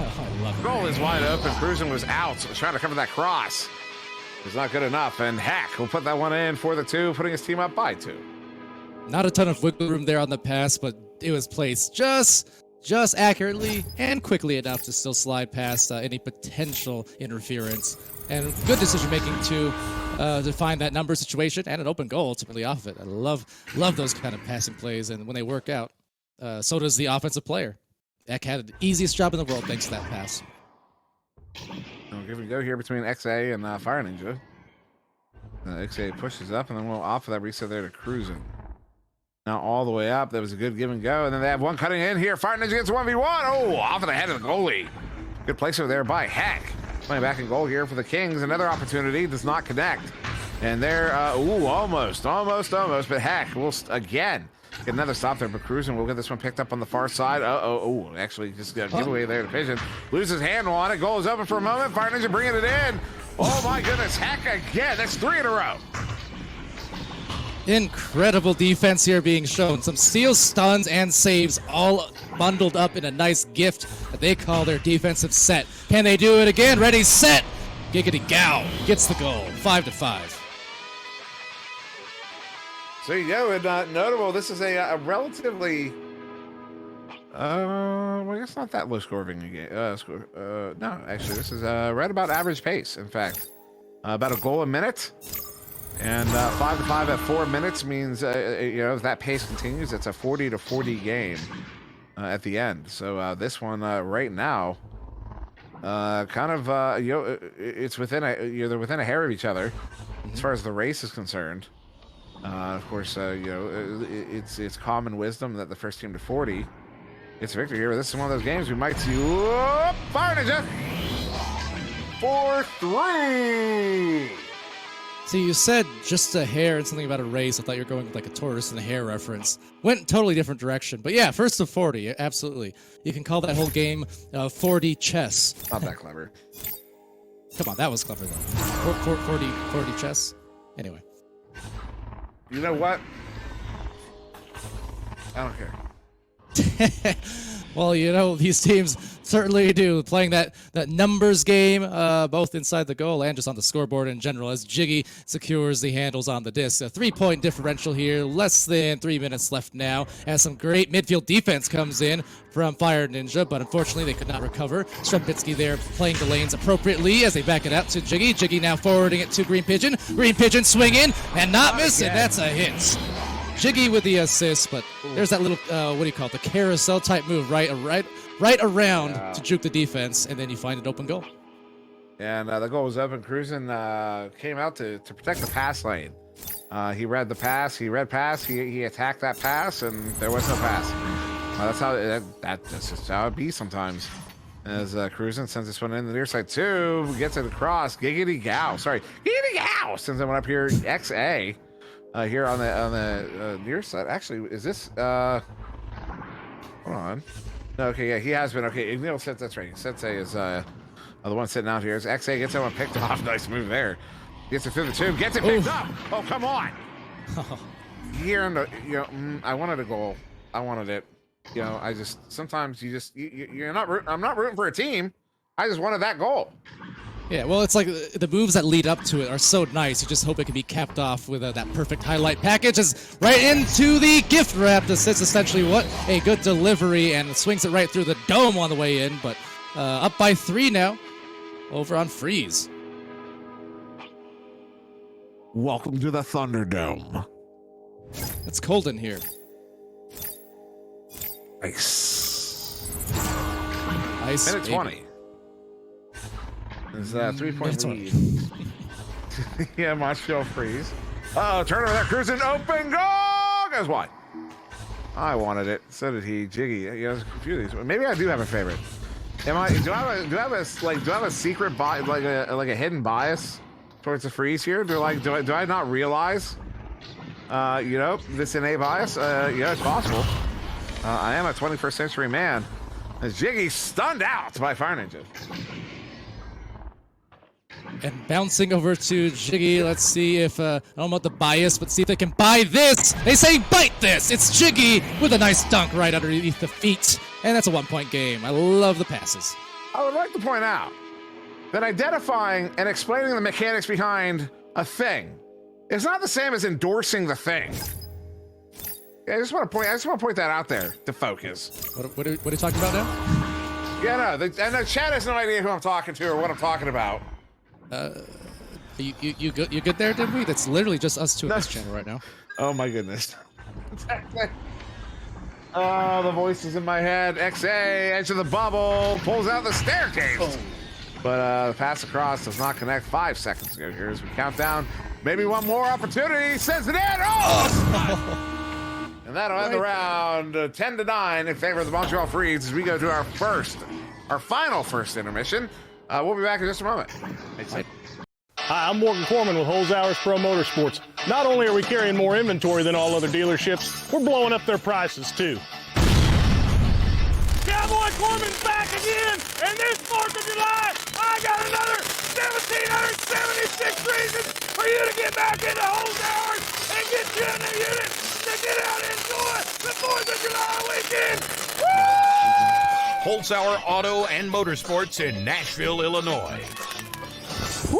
Goal is wide open. Cruzen was out. Trying to cover that cross. It's not good enough. And Hack will put that one in for the 2, putting his team up by 2. Not a ton of wiggle room there on the pass, but it was placed just accurately and quickly enough to still slide past any potential interference. And good decision making to find that number situation and an open goal ultimately off of it. I love those kind of passing plays, and when they work out, so does the offensive player. Eck had the easiest job in the world thanks to that pass. We'll give it a go here between XA and Fire Ninja. XA pushes up, and then we'll offer that reset there to Cruzen. Now all the way up. That was a good give and go, and then they have one cutting in here. Fire Ninja gets 1v1. Oh, off of the head of the goalie. Good place over there by Hack. Playing back in goal here for the Kings. Another opportunity does not connect. And there, almost. But Hack will again get another stop there. But Cruzen will get this one picked up on the far side. Actually just got a giveaway there to Pigeon. Loses handle on it. Goal is open for a moment. Fire Ninja bringing it in. Oh my goodness, Hack again. That's 3 in a row. Incredible defense here being shown. Some steals, stuns, and saves all bundled up in a nice gift that they call their defensive set. Can they do it again? Ready, set! Giggity Gow gets the goal. 5-5. So you go, and notable, this is a relatively, well, I guess not that low scoring game. No, actually, this is right about average pace, in fact. About a goal a minute. And 5-5 at 4 minutes means, if that pace continues, it's a 40-40 game at the end. So this one right now, it's within they're within a hair of each other as far as the race is concerned. Of course, it's common wisdom that the first team to 40 gets a victory here. This is one of those games we might see. Whoop, Fire Ninja 4-3. So you said just a hair and something about a race. I thought you were going with like a tortoise and a hare reference. Went totally different direction. But yeah, first to 40, absolutely. You can call that whole game 40 chess. Not that clever. Come on, that was clever though. 40 chess. Anyway. You know what? I don't care. Well, these teams certainly do. Playing that numbers game, both inside the goal and just on the scoreboard in general, as Jiggy secures the handles on the disc. A 3-point differential here, less than 3 minutes left now, as some great midfield defense comes in from Fire Ninja, but unfortunately they could not recover. Strambitsky there playing the lanes appropriately as they back it out to Jiggy. Jiggy now forwarding it to Green Pigeon. Green Pigeon swinging and not missing. That's a hit. Jiggy with the assist, but there's that little, the carousel type move, right around to juke the defense, and then you find an open goal. And the goal was open. Cruzen came out to protect the pass lane. He read the pass, he attacked that pass, and there was no pass. That's just how it be sometimes. As Cruzen sends this one in the near side too, gets it across. Giggity Gow sends that one up here. XA. Here on the near side. Actually, is this? Hold on. No, okay, yeah, he has been. Okay, Neil said that's right. Sensei is the one sitting out here. As XA gets that one picked off. Nice move there. Gets it through the tube. Gets it picked up. Oh, come on. Here in the, I wanted a goal. I wanted it. I just sometimes you're not. I'm not rooting for a team. I just wanted that goal. Yeah, well, it's like the moves that lead up to it are so nice. You just hope it can be capped off with that perfect highlight package. It's right into the gift wrap. This is essentially what a good delivery, and swings it right through the dome on the way in. But up by 3 now, over on Freeze. Welcome to the Thunderdome. It's cold in here. Ice. Minute baby. 20. It's a 3-point lead. Yeah, Montreal freeze. Uh-oh, turnover there, cruising, open goal! Guess what? I wanted it. So did he. Jiggy. You know, confused. Maybe I do have a favorite. Do I have a secret bias, like a hidden bias towards the freeze here? Do I not realize? You know, this innate bias. Yeah, it's possible. I am a 21st century man. As Jiggy stunned out by Fire Ninja. And bouncing over to Jiggy, let's see if, I don't know about the bias, but see if they can buy this. They say bite this. It's Jiggy with a nice dunk right underneath the feet. And that's a 1-point game. I love the passes. I would like to point out that identifying and explaining the mechanics behind a thing is not the same as endorsing the thing. Yeah, I just want to point that out there to focus. What are you talking about now? Yeah, no, the chat has no idea who I'm talking to or what I'm talking about. You good there, did we? That's literally just us two on this channel right now. Oh my goodness. Oh, the voices in my head. XA, edge of the bubble, pulls out the staircase. Oh. But the pass across does not connect. 5 seconds ago here as we count down. Maybe one more opportunity. Sends it in. Oh! And that'll end the round 10-9 in favor of the Montreal Freeze as we go to our final first intermission. We'll be back in just a moment. Hi, I'm Morgan Corman with Holes Hours Pro Motorsports. Not only are we carrying more inventory than all other dealerships, we're blowing up their prices too. Cowboy Corman's back again, and this 4th of July, I got another 1,776 reasons for you to get back into Holes Hours and get you a new unit to get out and enjoy the 4th of July weekend. Woo! Holzhauer Auto and Motorsports in Nashville, Illinois. Woo!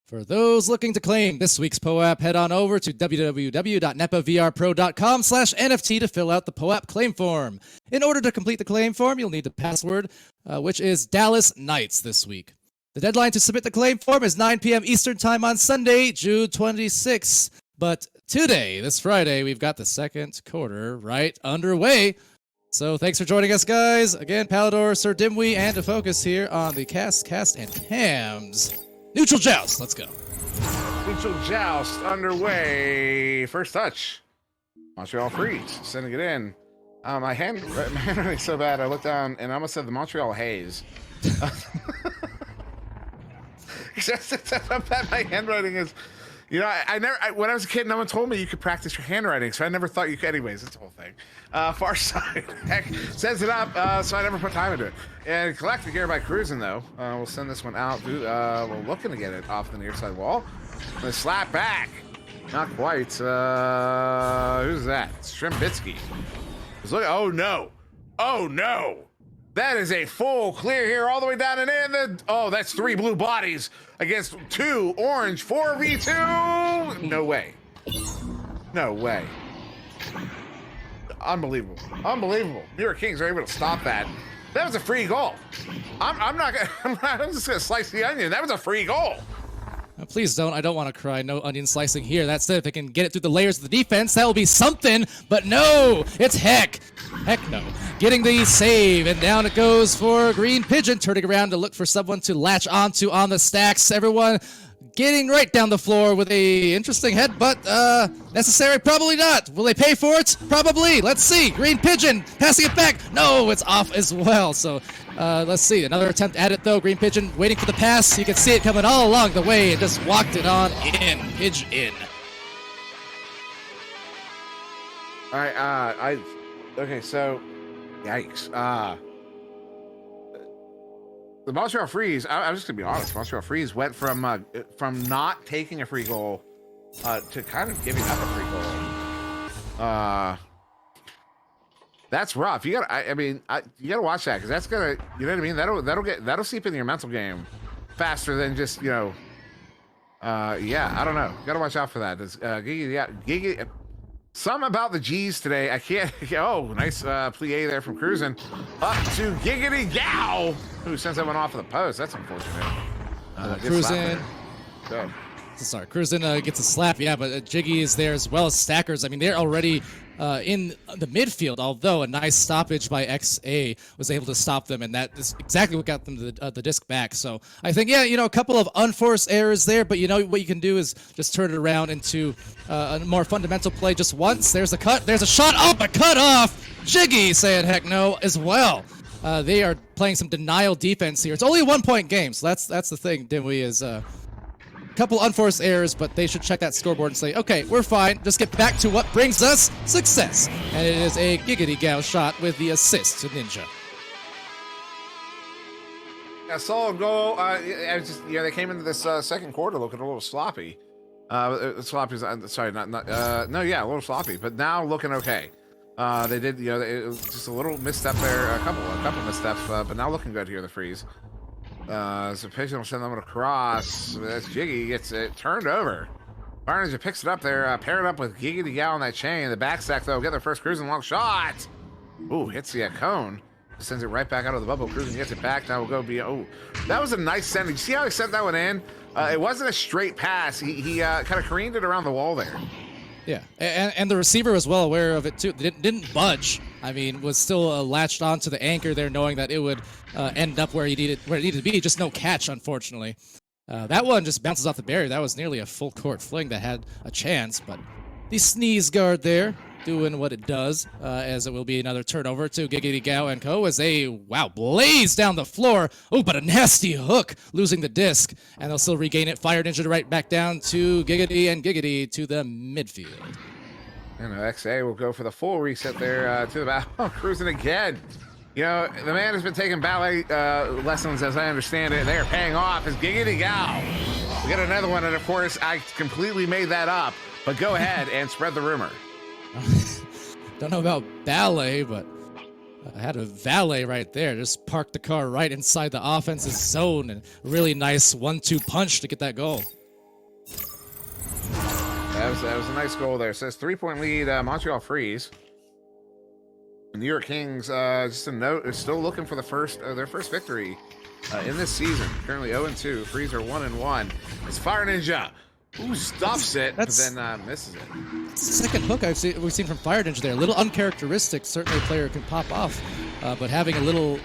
For those looking to claim this week's POAP, head on over to www.nepavrpro.com/NFT to fill out the POAP claim form. In order to complete the claim form, you'll need the password, which is Dallas Knights this week. The deadline to submit the claim form is 9 p.m. Eastern Time on Sunday, June 26th. But today, this Friday, we've got the second quarter right underway. So thanks for joining us, guys. Again, Palador, Sir Dimwee, and to focus here on the Cast, and Cams. Neutral Joust, let's go. Neutral Joust underway. First touch. Montreal Freeze, sending it in. My handwriting's so bad, I looked down and I almost said the Montreal Haze. That's how bad my handwriting is. You know, when I was a kid, no one told me you could practice your handwriting, so I never thought you could. Anyways, that's the whole thing. Far side, heck, sends it up, so I never put time into it. And collected here by Cruising, though. We'll send this one out. We're looking to get it off the near side wall. The slap back. Not quite. Who's that? Strimbitsky. Oh, no. Oh, no. That is a full clear here all the way down and in. Oh, that's 3 blue bodies against 2 orange 4v2. No way. No way. Unbelievable. Unbelievable. New York Kings are able to stop that. That was a free goal. I'm just going to slice the onion. That was a free goal. Please don't. I don't want to cry. No onion slicing here. That said, if they can get it through the layers of the defense, that will be something. But no, it's Heck. Heck no. Getting the save, and down it goes for Green Pigeon, turning around to look for someone to latch onto on the stacks. Everyone getting right down the floor with a interesting headbutt. Necessary? Probably not. Will they pay for it? Probably. Let's see. Green Pigeon passing it back. No, it's off as well. So let's see. Another attempt at it, though. Green Pigeon waiting for the pass. You can see it coming all along the way and just walked it on in. Pigeon in. All right. Okay, so, yikes. The Montreal Freeze, I'm just going to be honest, Montreal Freeze went from not taking a free goal to kind of giving up a free goal. That's rough. You got you got to watch that, because that's going to, you know what I mean? That'll seep into your mental game faster than just, you know, Yeah, I don't know. Got to watch out for that. Does Gigi? Some about the G's today. I can't. Oh, nice plie there from Cruisin. Up to Giggity Gal, who sends that one off of the post. That's unfortunate. Cruisin. Good. Sorry, Cruisin gets a slap, yeah, but Jiggy is there as well as Stackers. I mean, they're already in the midfield, although a nice stoppage by XA was able to stop them, and that is exactly what got them the disc back. So I think, yeah, a couple of unforced errors there, but what you can do is just turn it around into a more fundamental play just once. There's a cut, there's a shot, but cut off! Jiggy saying heck no as well. They are playing some denial defense here. It's only a 1-point game, so that's the thing, Dimwee, is... couple unforced errors, but they should check that scoreboard and say, okay, we're fine. Just get back to what brings us success. And it is a Giggity Gal shot with the assist to Ninja. Yeah, solid goal. They came into this second quarter looking a little sloppy. Sloppy. Sorry, a little sloppy, but now looking okay. They did, it was just a little misstep there, a couple missteps, but now looking good here, the Freeze. So Pigeon will send them across. That's Jiggy gets it turned over. Fire Ninja picks it up there, paired up with Giggity Gal on that chain. The backstack though, get their first Cruisin' long shot. Ooh, hits the cone. Sends it right back out of the bubble. Cruisin' gets it back. Now we'll go be. Oh, that was a nice send. Did you see how he sent that one in? It wasn't a straight pass. He kind of careened it around the wall there. Yeah, and the receiver was well aware of it too. They didn't budge. I mean, was still latched onto the anchor there, knowing that it would end up where it needed to be. Just no catch, unfortunately. That one just bounces off the barrier. That was nearly a full court fling that had a chance, but the sneeze guard there doing what it does, as it will be another turnover to Giggity Gal and Co. as they, blaze down the floor. Oh, but a nasty hook, losing the disc, and they'll still regain it. Fire Ninja right back down to Giggity and Giggity to the midfield. And XA will go for the full reset there to the bow. Cruisin' again. The man has been taking ballet lessons, as I understand it. They are paying off as Giggity Gal. We got another one, and of course, I completely made that up. But go ahead and spread the rumor. Don't know about ballet, but I had a valet right there. Just parked the car right inside the offense's zone, and really nice 1-2 punch to get that goal. That was a nice goal there. So it's 3-point lead, Montreal Freeze. New York Kings, just a note, is still looking for their first victory in this season. Currently 0-2. Freeze are 1-1. It's Fire Ninja who stuffs it, but then misses it. Second hook we've seen from Fire Ninja there. A little uncharacteristic. Certainly a player can pop off, but having a little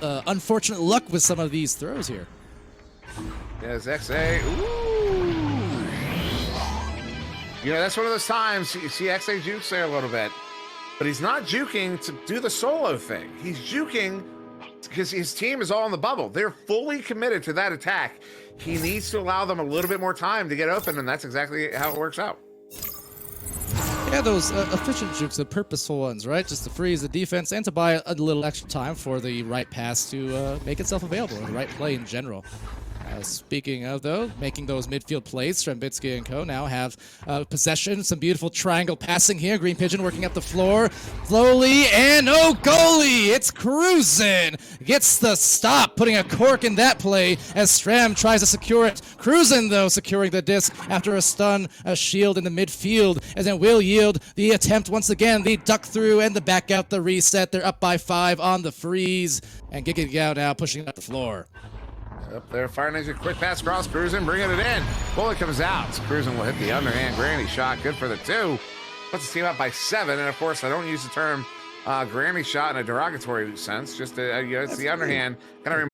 unfortunate luck with some of these throws here. There's XA. Ooh. That's one of those times you see XA jukes there a little bit, but he's not juking to do the solo thing. He's juking because his team is all in the bubble. They're fully committed to that attack. He needs to allow them a little bit more time to get open, and that's exactly how it works out. Yeah, those efficient jukes, the purposeful ones, right? Just to freeze the defense and to buy a little extra time for the right pass to make itself available, or the right play in general. Speaking of, though, making those midfield plays, Strembitsky and Co. now have possession. Some beautiful triangle passing here. Green Pigeon working up the floor. Slowly, and goalie! It's Cruisin! Gets the stop, putting a cork in that play as Stram tries to secure it. Cruisin, though, securing the disc after a stun, a shield in the midfield, as it will yield the attempt once again. The duck through and the back out, the reset. They're up by 5 on the freeze, and Giggity Gal now pushing up the floor. Up there, Fire Ninja, quick pass cross, Cruisin, bringing it in. Bullet comes out. So Cruisin will hit the underhand granny shot. Good for the 2. Puts the team up by 7. And of course, I don't use the term granny shot in a derogatory sense. Just it's the underhand. Kind of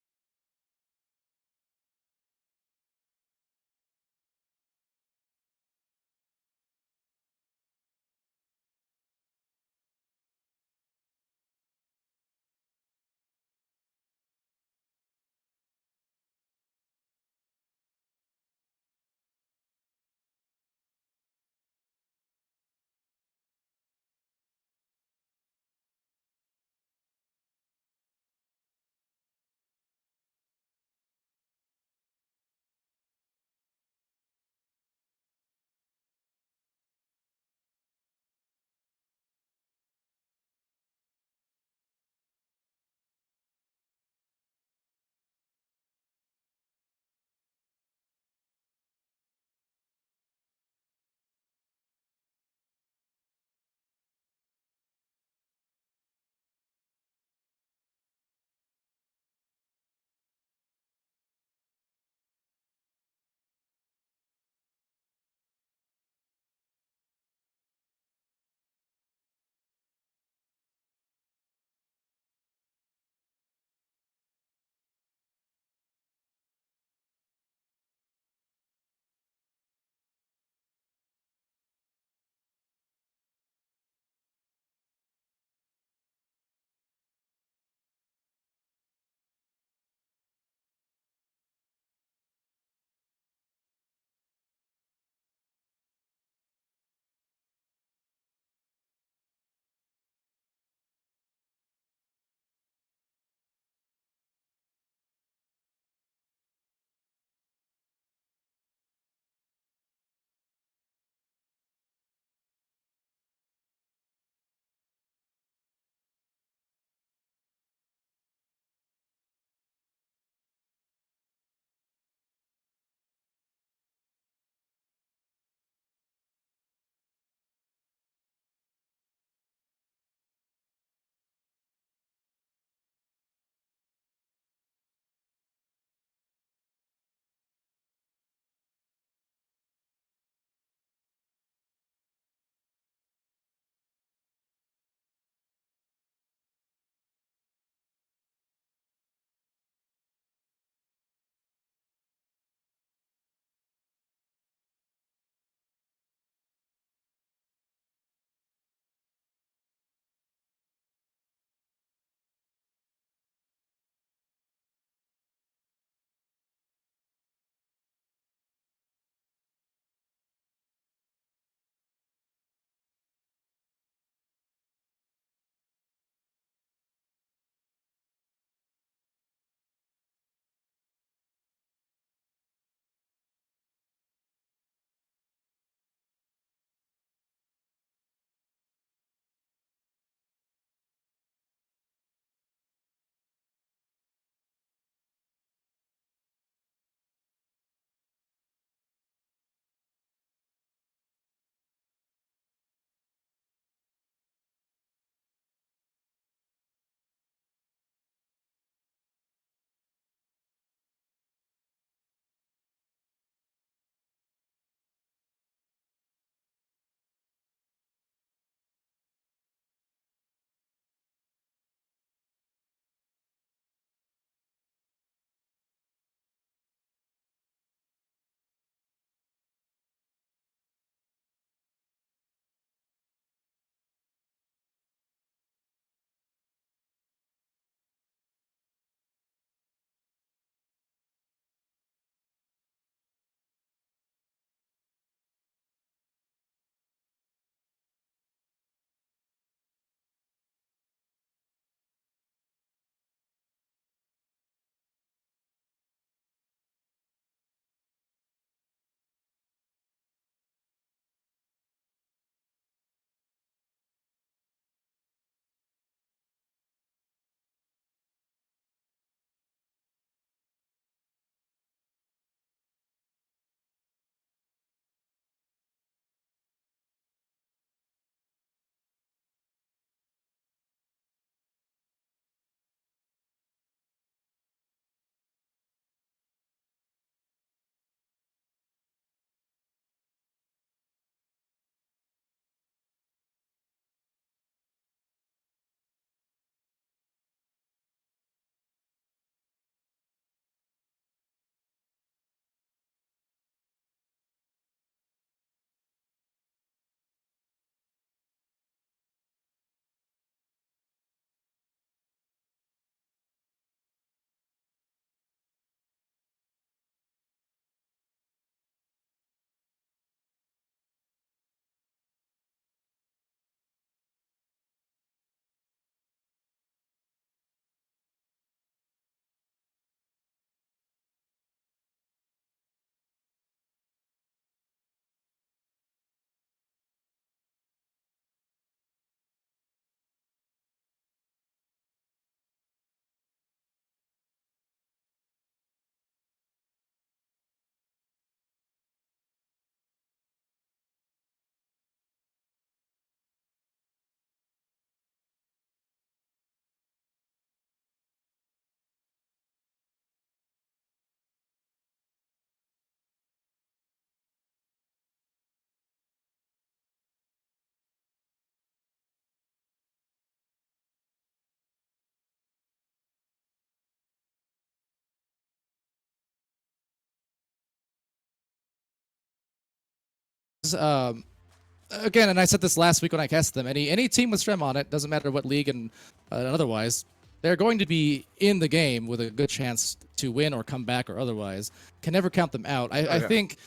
again, and I said this last week when I cast them, any team with Strem on it, doesn't matter what league and otherwise, they're going to be in the game with a good chance to win or come back or otherwise. Can never count them out. I think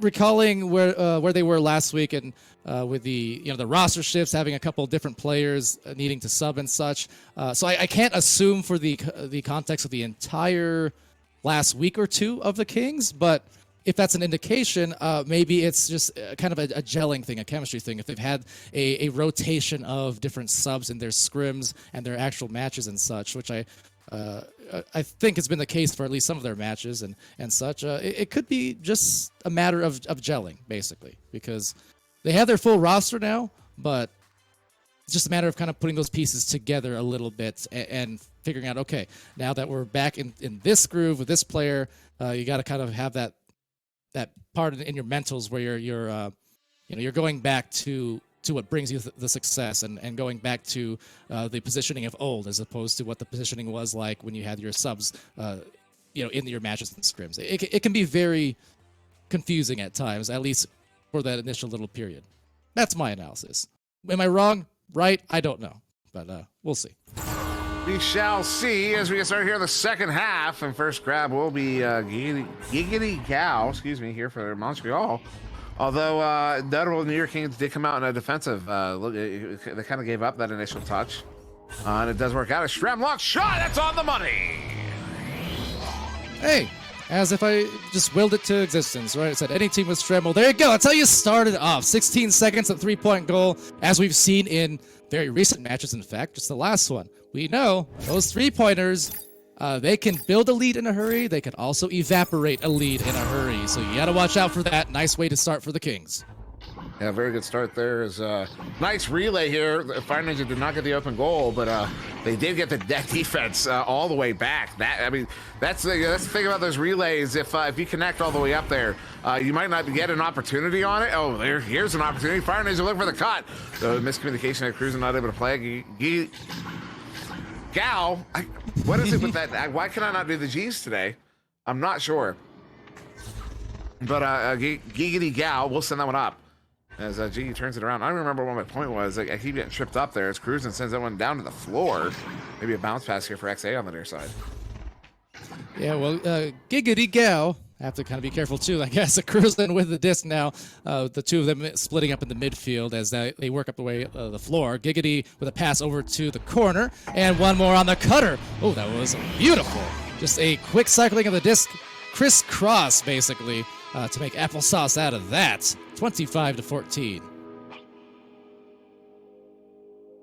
recalling where they were last week and with the the roster shifts, having a couple different players needing to sub and such. So I can't assume for the context of the entire last week or two of the Kings, but if that's an indication, maybe it's just kind of a gelling thing, a chemistry thing. If they've had a rotation of different subs in their scrims and their actual matches and such, which I think has been the case for at least some of their matches and such, it could be just a matter of gelling, basically, because they have their full roster now, but it's just a matter of kind of putting those pieces together a little bit and figuring out, okay, now that we're back in this groove with this player, you got to kind of have that part in your mentals where you're going back to what brings you the success and going back to the positioning of old as opposed to what the positioning was like when you had your subs in your matches and scrims. It can be very confusing at times, at least for that initial little period. That's my analysis. Am I wrong? Right? I don't know, but we'll see. We shall see as we get started here in the second half. And first grab will be Giggity Gal, here for Montreal. Although notable New York Kings did come out in a defensive look. They kind of gave up that initial touch. And it does work out. A Stremlock shot. That's on the money. Hey, as if I just willed it to existence, right? It said any team with Strem. Well, there you go. That's how you started off. 16 seconds at 3-point goal, as we've seen in very recent matches. In fact, just the last one. We know those 3-pointers, they can build a lead in a hurry. They can also evaporate a lead in a hurry. So you got to watch out for that. Nice way to start for the Kings. Yeah, very good start there. Is nice relay here. Fire Ninja did not get the open goal, but they did get that defense all the way back. That's the thing about those relays. If you connect all the way up there, you might not get an opportunity on it. Oh, here's an opportunity. Fire Ninja looking for the cut. So miscommunication at Cruiser not able to play. Gal, what is it with that? Why can I not do the G's today? I'm not sure. But Giggity Gal, we'll send that one up. As G turns it around. I don't remember what my point was. I keep getting tripped up there as Cruisin sends that one down to the floor. Maybe a bounce pass here for XA on the near side. Yeah, well, Giggity Gal, I have to kind of be careful too, I guess. Cruisin with the disc now. The two of them splitting up in the midfield as they work up the way the floor. Giggity with a pass over to the corner. And one more on the cutter. Oh, that was beautiful. Just a quick cycling of the disc. Crisscross, basically, to make applesauce out of that. 25-14.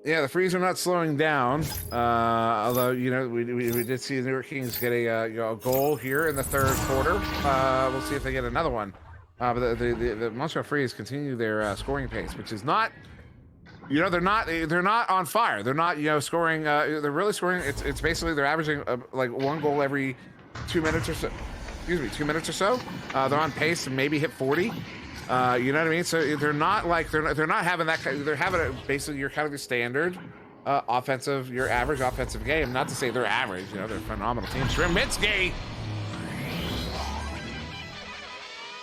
Yeah, the Freeze are not slowing down. Although we did see the New York Kings get a goal here in the third quarter. We'll see if they get another one. But the Montreal Freeze continue their scoring pace, which is not. They're not on fire. They're not scoring. They're really scoring. It's basically they're averaging like one goal every 2 minutes or so. 2 minutes or so. They're on pace to maybe hit 40. You know what I mean? So they're not like they're not having that. They're having basically your kind of your standard your average offensive game. Not to say they're average. They're a phenomenal team. Stremitsky.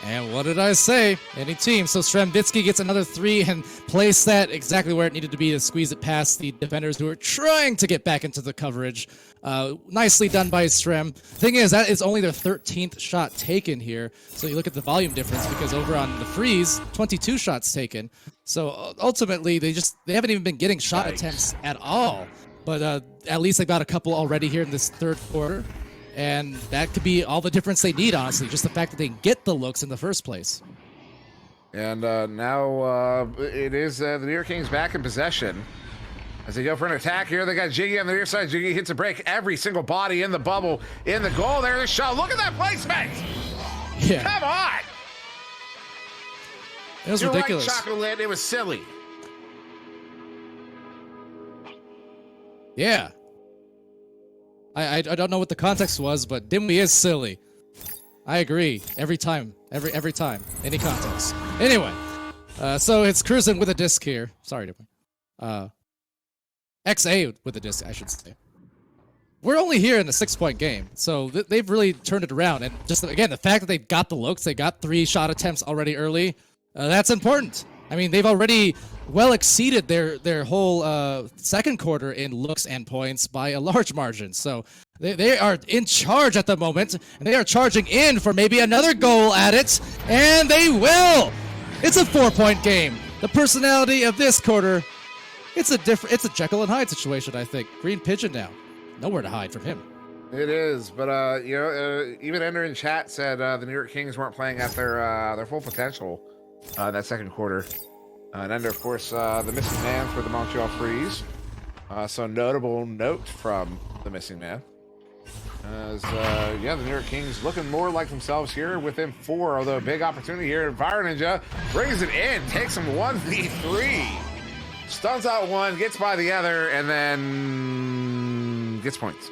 And what did I say? Any team. So Stremitsky gets another 3 and placed that exactly where it needed to be to squeeze it past the defenders who are trying to get back into the coverage. Nicely done by Strem. Thing is, that is only their 13th shot taken here. So you look at the volume difference because over on the Freeze, 22 shots taken. So ultimately, they haven't even been getting shot attempts at all. But at least they got a couple already here in this third quarter. And that could be all the difference they need, honestly. Just the fact that they get the looks in the first place. And now it is the New York Kings back in possession. As they go for an attack here, they got Jiggy on the near side. Jiggy hits a break. Every single body in the bubble, in the goal. There's the shot. Look at that placement. Yeah. Come on. It was ridiculous. Right, Chocolate. It was silly. Yeah. I don't know what the context was, but Dimwee is silly. I agree. Every time. Every time. Any context. Anyway. So it's Cruisin with a disc here. Sorry, Dimwee. XA with a disc, I should say. We're only here in a 6-point game, so they've really turned it around. And just, again, the fact that they got the looks, they got 3 shot attempts already early, That's important. I mean, they've already well exceeded their whole second quarter in looks and points by a large margin. So they are in charge at the moment, and they are charging in for maybe another goal at it, and they will. It's a 4-point game. The personality of this quarter, it's a Jekyll and Hyde situation, I think. Green Pigeon now. Nowhere to hide from him. It is, but even Ender in chat said the New York Kings weren't playing at their full potential that second quarter. And Ender, of course, the missing man for the Montreal Freeze. So notable note from the missing man. As the New York Kings looking more like themselves here within 4, although a big opportunity here. Fire Ninja brings it in, takes him 1v3, stuns out one, gets by the other, and then gets points.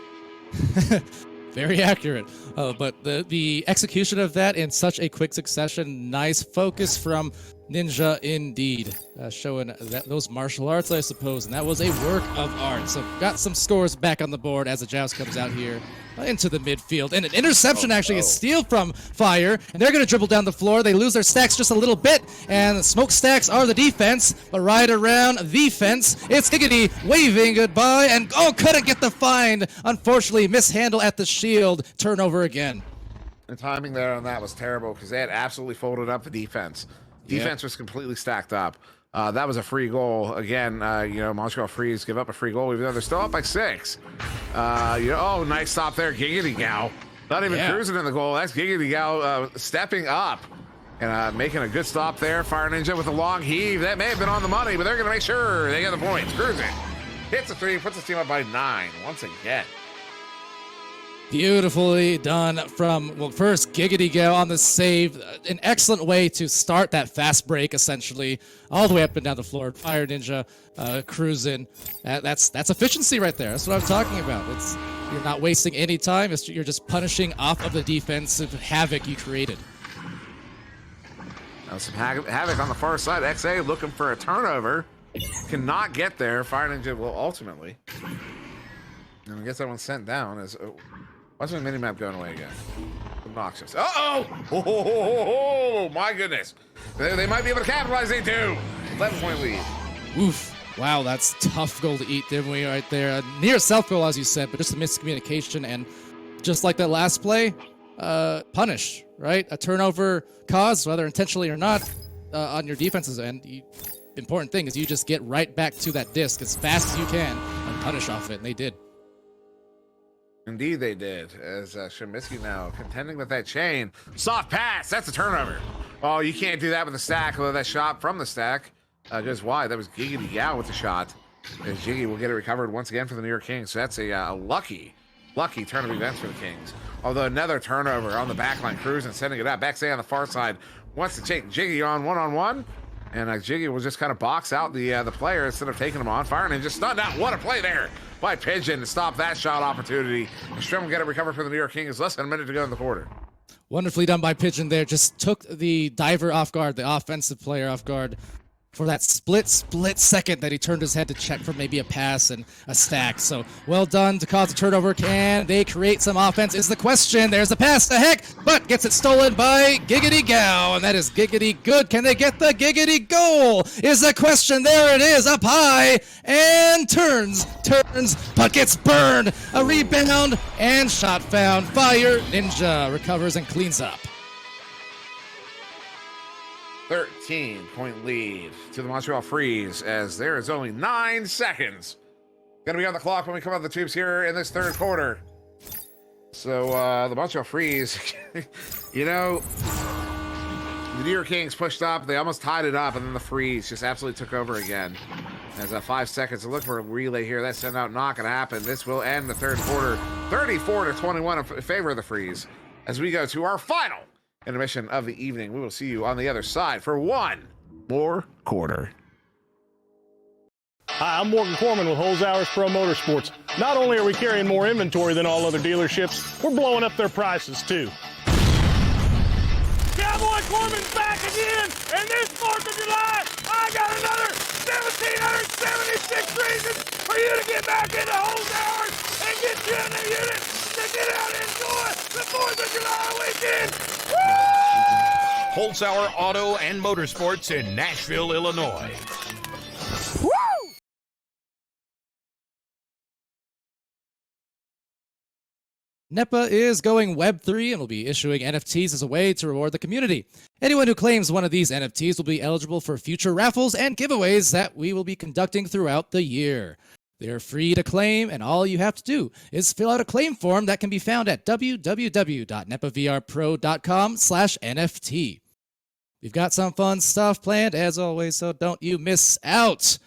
Very accurate. But the execution of that in such a quick succession, nice focus from Ninja indeed. Showing those martial arts, I suppose, and that was a work of art. So got some scores back on the board as the Joust comes out here into the midfield. And an interception, actually, a steal from Fire, and they're going to dribble down the floor. They lose their stacks just a little bit, and the smokestacks are the defense, but right around the fence, it's Giggity waving goodbye, and couldn't get the find. Unfortunately, mishandle at the shield. Turnover again. The timing there on that was terrible because they had absolutely folded up the defense. Defense was completely stacked up. That was a free goal. Again, Montreal Freeze give up a free goal even though they're still up by 6. Nice stop there. Giggity Gal. Not even cruising in the goal. That's Giggity Gal stepping up and making a good stop there. Fire Ninja with a long heave. That may have been on the money, but they're going to make sure they get the points. Cruising. Hits a 3, puts the team up by 9 once again. Beautifully done from, first Giggity Gal on the save. An excellent way to start that fast break, essentially, all the way up and down the floor. Fire Ninja cruising. That's efficiency right there. That's what I'm talking about. You're not wasting any time. You're just punishing off of the defensive havoc you created. Now some havoc on the far side. XA looking for a turnover. Cannot get there. Fire Ninja will ultimately. And I guess that one's sent down as... Watch the minimap going away again. Obnoxious. Oh, my goodness. They might be able to capitalize. They do. 11-point lead. Oof. Wow, that's tough goal to eat, didn't we, right there? Near self-goal, as you said, but just a miscommunication. And just like that last play, punish, right? A turnover caused, whether intentionally or not, on your defense's end. Important thing is you just get right back to that disc as fast as you can and punish off it, and they did. Indeed they did, as Shemiski now contending with that chain. Soft pass, that's a turnover. Oh, you can't do that with the stack, although that shot from the stack goes wide. That was Giggity Gal with the shot. As Jiggy will get it recovered once again for the New York Kings. So that's a lucky turn of events for the Kings. Although another turnover on the backline, cruising, sending it out. Backside on the far side, wants to take Jiggy on one-on-one. And Jiggy will just kind of box out the player instead of taking him on. Fire and just stunned out. What a play there by Pigeon to stop that shot opportunity. And Strim will get it recovered for the New York Kings. Less than a minute to go in the quarter. Wonderfully done by Pigeon there. Just took the diver off guard, the offensive player off guard for that split second that he turned his head to check for maybe a pass and a stack. So well done to cause a turnover. Can they create some offense is the question. There's the pass to Heck, but gets it stolen by Giggity Gal, and that is Giggity good. Can they get the Giggity goal is the question. There it is, up high, and turns, but gets burned. A rebound and shot found. Fire Ninja recovers and cleans up. 13-point lead to the Montreal Freeze as there is only 9 seconds going to be on the clock when we come out of the tubes here in this third quarter. So the Montreal Freeze, the New York Kings pushed up. They almost tied it up, and then the Freeze just absolutely took over again. As 5 seconds to look for a relay here. That send out not going to happen. This will end the third quarter 34-21 in favor of the Freeze as we go to our final intermission of the evening. We will see you on the other side for one more quarter. Hi, I'm Morgan Corman with Holzhauer's Pro Motorsports. Not only are we carrying more inventory than all other dealerships, we're blowing up their prices too. Cowboy Corman's back again, and this 4th of July, I got another 1,776 reasons for you to get back into Holzhauer's and get you a new unit to get out and enjoy the 4th of July weekend. Woo! Holzhauer Auto and Motorsports in Nashville, Illinois. NEPA is going Web3 and will be issuing NFTs as a way to reward the community. Anyone who claims one of these NFTs will be eligible for future raffles and giveaways that we will be conducting throughout the year. They're free to claim, and all you have to do is fill out a claim form that can be found at www.nepavrpro.com/NFT. We've got some fun stuff planned, as always, so don't you miss out.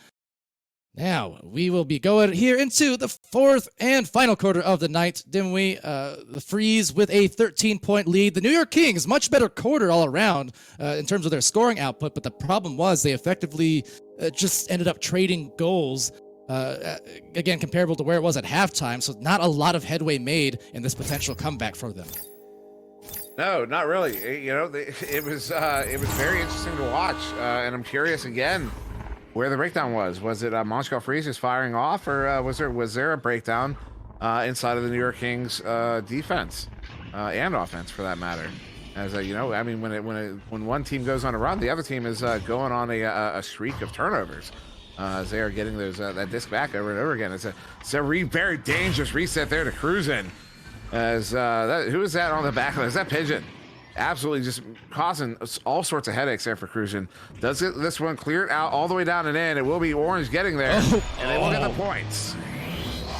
Now, we will be going here into the fourth and final quarter of the night, didn't we? The Freeze with a 13-point lead. The New York Kings, much better quarter all around in terms of their scoring output, but the problem was they effectively just ended up trading goals, again, comparable to where it was at halftime, so not a lot of headway made in this potential comeback for them. No, not really. It was very interesting to watch, and I'm curious again where the breakdown was. Was it Montreal Freeze just firing off, or was there a breakdown inside of the New York Kings defense and offense, for that matter? As when one team goes on a run, the other team is going on a streak of turnovers. As they are getting those that disc back over and over again. It's a very dangerous reset there to Cruisin'. As who is that on the back of it? Is that Pigeon? Absolutely just causing all sorts of headaches there for Cruisin'. Does this one clear it out all the way down and in? It will be Orange getting there, and they will get the points.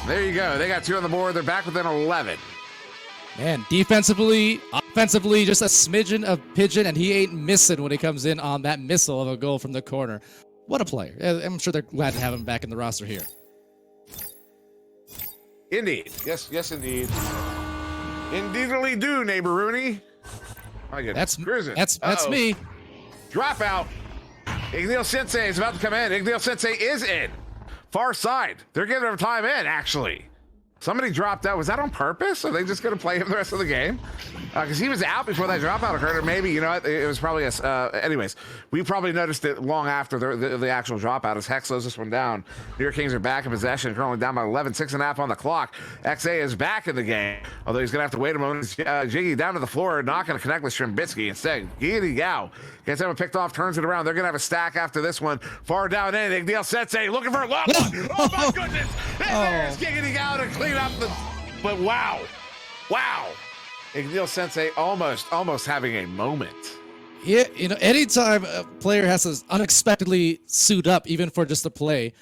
There you go. They got 2 on the board. They're back within 11. Man, defensively, offensively, just a smidgen of Pigeon, and he ain't missing when he comes in on that missile of a goal from the corner. What a player. I'm sure they're glad to have him back in the roster here. Indeed. Yes, indeed. Indeedly do, neighbor Rooney. My goodness. That's me. Dropout. Igneel Sensei is about to come in. Igneel Sensei is in. Far side. They're giving him time in, actually. Somebody dropped out. Was that on purpose? Are they just going to play him the rest of the game? Because he was out before that dropout occurred, or maybe, it was probably anyways, we probably noticed it long after the actual dropout as Hex slows this one down. New York Kings are back in possession, currently down by 11, 6.5 on the clock. XA is back in the game, although he's going to have to wait a moment. Jiggy down to the floor, not going to connect with Shrimbitsky. Instead, Giggity Gao gets him picked off, turns it around. They're going to have a stack after this one. Far down in, Igneel Sensei looking for a long one. Oh, my goodness. There's Giggity Gao to clean up but wow. Igneel Sensei almost having a moment. Yeah, anytime a player has to unexpectedly suit up, even for just a play,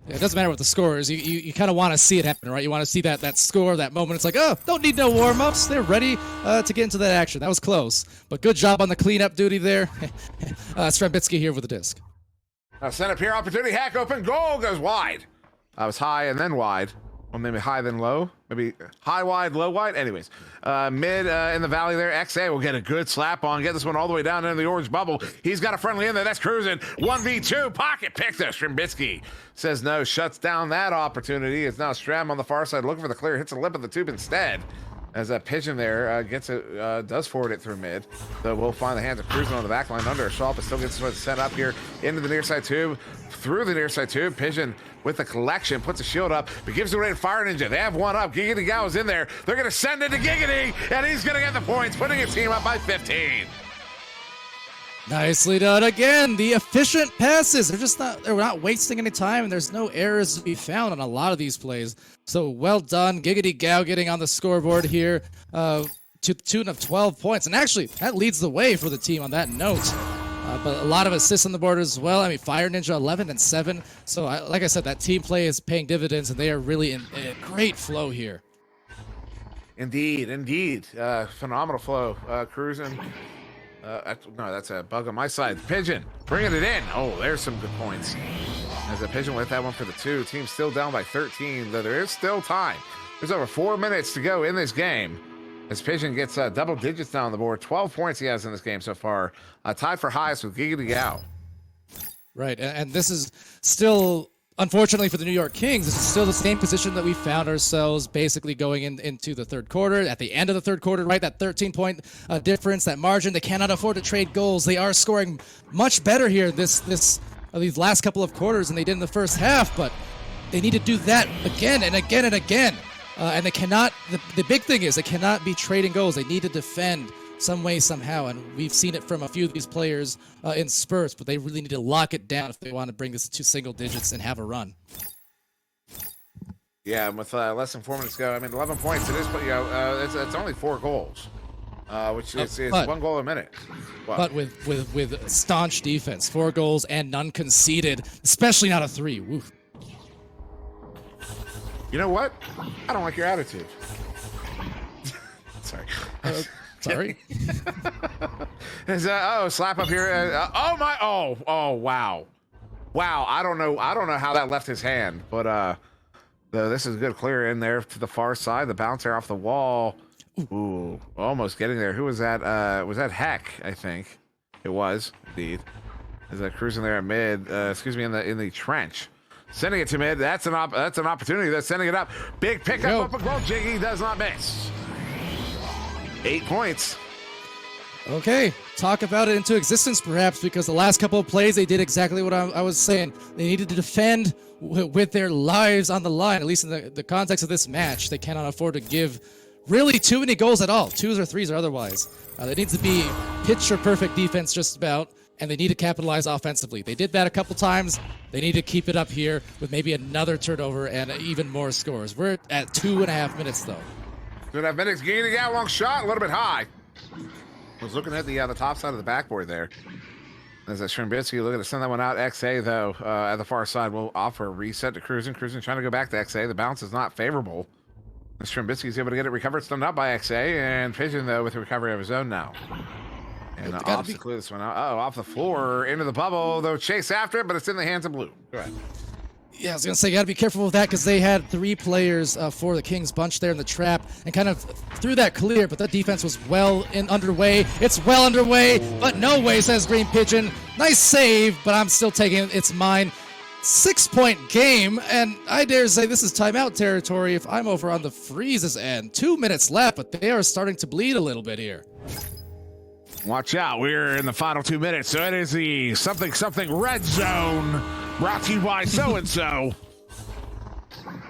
it doesn't matter what the score is. You kind of want to see it happen, right? You want to see that score, that moment. It's like, oh, don't need no warm-ups. They're ready to get into that action. That was close, but good job on the cleanup duty there. Strembitsky here with the disc. Send up here, opportunity, hack open, goal goes wide. I was high and then wide. Or maybe high then low. Maybe high, wide, low, wide. Anyways, mid in the valley there. XA will get a good slap on. Get this one all the way down into the orange bubble. He's got a friendly in there. That's Cruisin'. 1v2. Pocket pick there. Shrimbitsky says no. Shuts down that opportunity. It's now Stram on the far side looking for the clear. Hits the lip of the tube instead. As that Pigeon there gets it, does forward it through mid. So we'll find the hands of Cruisin' on the back line under assault, but still gets it sent up here into the near side tube. Through the near side tube. Pigeon with the collection, puts a shield up, but gives it away to Fire Ninja. They have one up. Giggity Gao is in there. They're going to send it to Giggity, and he's going to get the points, putting his team up by 15. Nicely done again. The efficient passes. They're not wasting any time, and there's no errors to be found on a lot of these plays. So well done. Giggity Gao getting on the scoreboard here to the tune of 12 points. And actually, that leads the way for the team on that note. But a lot of assists on the board as well. I mean, Fire Ninja 11 and 7. So like I said, that team play is paying dividends, and they are really in a great flow here. Indeed. Phenomenal flow. Cruising. No, that's a bug on my side. Pigeon bringing it in. Oh, there's some good points. As a Pigeon with that one for the 2. Team still down by 13, though there is still time. There's over 4 minutes to go in this game. As Pigeon gets double digits down on the board. 12 points he has in this game so far. Tied for highest with Giggity Gao. Right, and this is still, unfortunately for the New York Kings, this is still the same position that we found ourselves basically going into the third quarter. At the end of the third quarter, right, that 13-point difference, that margin, they cannot afford to trade goals. They are scoring much better here these last couple of quarters than they did in the first half, but they need to do that again and again and again. And they cannot, the big thing is they cannot be trading goals. They need to defend some way, somehow. And we've seen it from a few of these players in spurts, but they really need to lock it down if they want to bring this to single digits and have a run. Yeah, and with less than 4 minutes to go, I mean, 11 points. It is, but it's only 4 goals, which is but 1 goal a minute. What? But with staunch defense, 4 goals and none conceded, especially not a 3. Woof. You know what? I don't like your attitude. Sorry. Sorry. Slap up here. Wow. I don't know how that left his hand, but this is a good clear in there to the far side. The bouncer off the wall. Ooh, almost getting there. Who was that? Was that Heck? I think it was indeed. Is that cruising there at mid? In the trench. Sending it to mid. That's an opportunity. They're sending it up. Big pickup up a goal. Jiggy does not miss. 8 points. Okay, talk about it into existence perhaps, because the last couple of plays they did exactly what I was saying. They needed to defend with their lives on the line, at least in the context of this match. They cannot afford to give really too many goals at all, 2s or 3s or otherwise. There needs to be picture-perfect defense just about, and they need to capitalize offensively. They did that a couple times. They need to keep it up here with maybe another turnover and even more scores. We're at 2.5 minutes, though. 2.5 minutes, gaining out, long shot, a little bit high. I was looking at the top side of the backboard there. As a Shrimbitsky looking to send that one out. XA, though, at the far side will offer a reset to Cruisin. Cruisin trying to go back to XA. The bounce is not favorable. Shrimbitsky is able to get it recovered, stunned up by XA, and Pigeon, though, with the recovery of his own now. And off to clear this one out. Off the floor, into the bubble, though, chase after it, but it's in the hands of Blue. Go ahead. Yeah, I was going to say, you got to be careful with that because they had 3 players for the Kings bunch there in the trap and kind of threw that clear, but that defense was underway. It's well underway, but no way, says Green Pigeon. Nice save, but I'm still taking it. It's mine. 6-point game, and I dare say this is timeout territory if I'm over on the Freeze's end. 2 minutes left, but they are starting to bleed a little bit here. Watch out, we're in the final 2 minutes, so it is the something red zone, brought to you by so-and-so.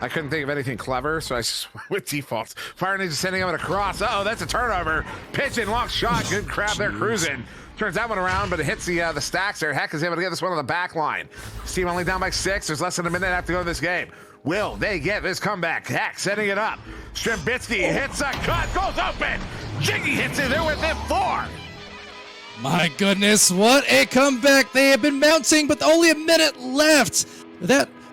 I couldn't think of anything clever, so I just went with defaults. Fire Ninja sending him across. That's a turnover. Pigeon, long shot, good crap there, Cruising. Turns that one around, but it hits the stacks there. Heck is able to get this one on the back line. This team only down by 6. There's less than a minute after to go in this game. Will they get this comeback? Heck setting it up. Shrimbitsky hits a cut, goes open. Jiggy hits it, they're within 4. My goodness, what a comeback. They have been mounting, but only a minute left.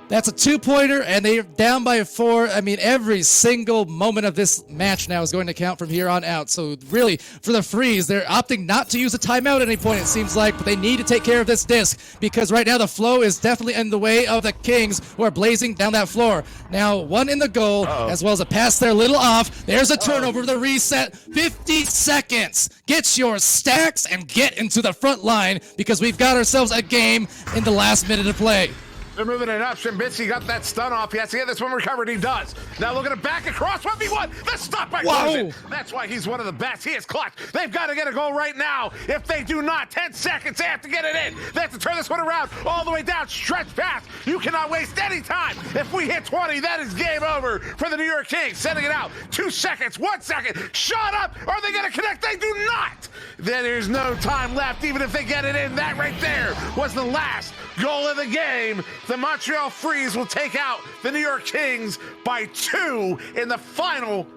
That's a 2-pointer, and they're down by 4. I mean, every single moment of this match now is going to count from here on out. So really, for the Freeze, they're opting not to use a timeout at any point, it seems like, but they need to take care of this disc because right now the flow is definitely in the way of the Kings who are blazing down that floor. Now, 1 in the goal, as well as a pass there, a little off. There's a turnover, the reset, 50 seconds. Get your stacks and get into the front line because we've got ourselves a game in the last minute of play. They're moving it up. Shrimbitsky got that stun off. He has to get this one recovered. He does. Now look at it back across 1v1. The stop by Cruisin. That's why he's one of the best. He is clutch. They've got to get a goal right now. If they do not, 10 seconds, they have to get it in. They have to turn this one around all the way down. Stretch pass. You cannot waste any time. If we hit 20, that is game over for the New York Kings. Sending it out. 2 seconds, 1 second. Shot up. Are they going to connect? They do not. Then there's no time left, even if they get it in. That right there was the last goal of the game. The Montreal Freeze will take out the New York Kings by 2 in the final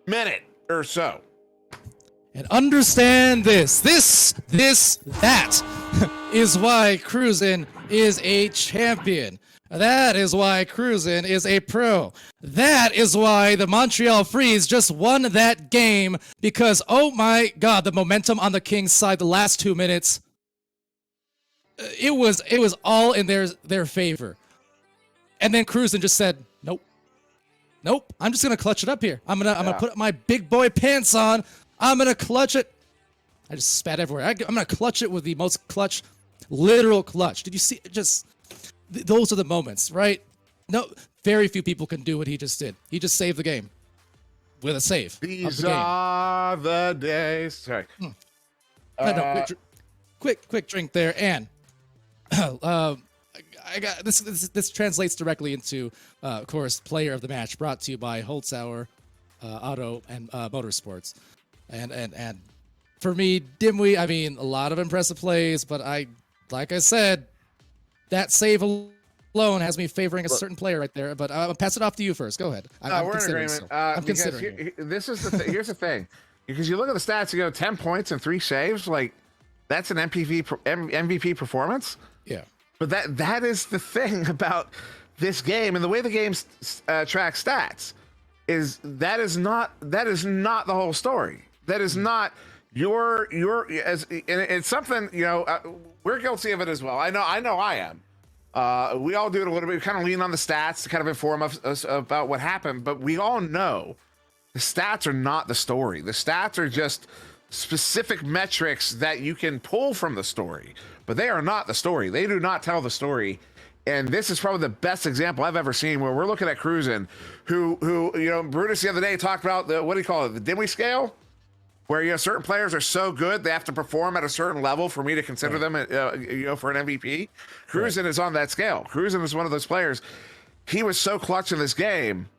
minute or so. And understand this, that is why Cruisin is a champion. That is why Cruisin is a pro. That is why the Montreal Freeze just won that game because, oh my God, the momentum on the Kings side the last 2 minutes, it was all in their favor. And then Cruisin just said, nope, I'm just gonna clutch it up here. I'm gonna put my big boy pants on. I'm gonna clutch it. I just spat everywhere. I'm gonna clutch it with the most clutch, literal clutch. Did you see? Those are the moments, right? No, very few people can do what he just did. He just saved the game with a save. These are the days. Sorry. No, quick drink there, and I got this translates directly into, of course, player of the match, brought to you by Holzhauer Auto and Motorsports. And for me, Dimwee, I mean, a lot of impressive plays, but like I said, that save alone has me favoring a certain player right there. But I'll pass it off to you first. Go ahead. I'm we're in considering agreement. so. I'm Because considering. this is here's the thing, because you look at the stats, you go 10 points and 3 saves, like that's an MVP performance. Yeah. But that is the thing about this game, and the way the game tracks stats is that is not the whole story. That is not your as, and it's something, you know, we're guilty of it as well. I know I am. We all do it a little bit. We kind of lean on the stats to kind of inform us about what happened, but we all know the stats are not the story. The stats are just specific metrics that you can pull from the story, but they are not the story. They do not tell the story. And this is probably the best example I've ever seen, where we're looking at Cruzen, who you know, Brutus the other day talked about the, what do you call it, the Dimwee scale, where, you know, certain players are so good they have to perform at a certain level for me to consider them, you know, for an MVP. Cruzen is on that scale. Cruzen is one of those players. He was so clutch in this game,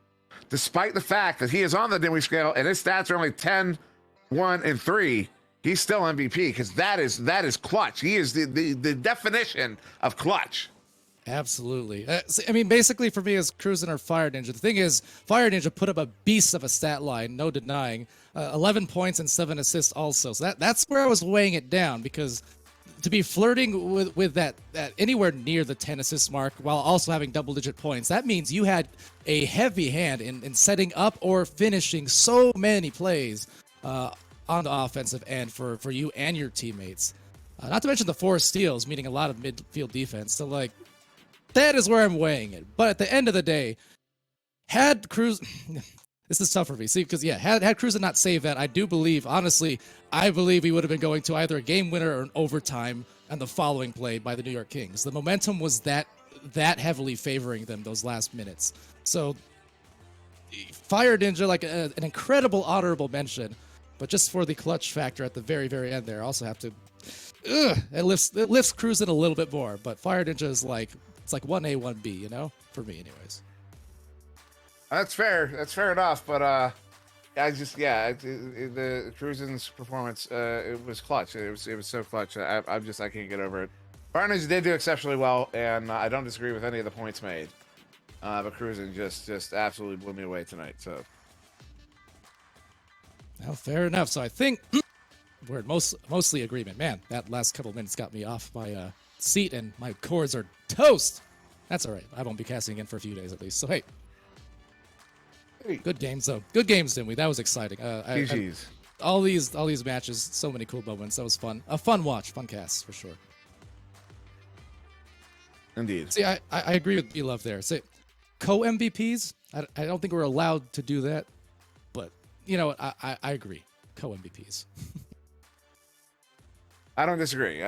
despite the fact that he is on the Dimwee scale and his stats are only 10, 1, and 3. He's still MVP, because that is clutch. He is the definition of clutch. Absolutely. I mean, basically for me, as Cruzen or Fire Ninja, the thing is, Fire Ninja put up a beast of a stat line, no denying. 11 points and 7 assists also. So that's where I was weighing it down, because to be flirting with that anywhere near the 10 assist mark while also having double-digit points, that means you had a heavy hand in setting up or finishing so many plays on the offensive end for you and your teammates. Not to mention the 4 steals, meaning a lot of midfield defense. So, like, that is where I'm weighing it. But at the end of the day, had Cruzen... This is tough for me. See, because, yeah, had Cruzen not saved that, I do believe, honestly, I believe he would have been going to either a game winner or an overtime and the following play by the New York Kings. The momentum was that heavily favoring them those last minutes. So, Fire Ninja, like an incredible honorable mention, but just for the clutch factor at the very, very end there, I also have to... it lifts Cruzen a little bit more, but Fire Ninja is like... It's like 1A, 1B, you know? For me, anyways. That's fair. That's fair enough. But the Cruzen's performance, it was clutch. It was so clutch. I can't get over it. Fire Ninja did do exceptionally well, and I don't disagree with any of the points made. But Cruzen just absolutely blew me away tonight. So, well, fair enough. So I think we're in mostly agreement. Man, that last couple minutes got me off my seat, and my cords are toast. That's all right. I won't be casting again for a few days at least. So hey, good games though. Good games, didn't we? That was exciting. GG's. All these matches, so many cool moments. That was fun. A fun watch, fun cast for sure. Indeed. See, I agree with B-Love there. Say, co-MVPs. I don't think we're allowed to do that, but you know, I agree. Co-MVPs. I don't disagree.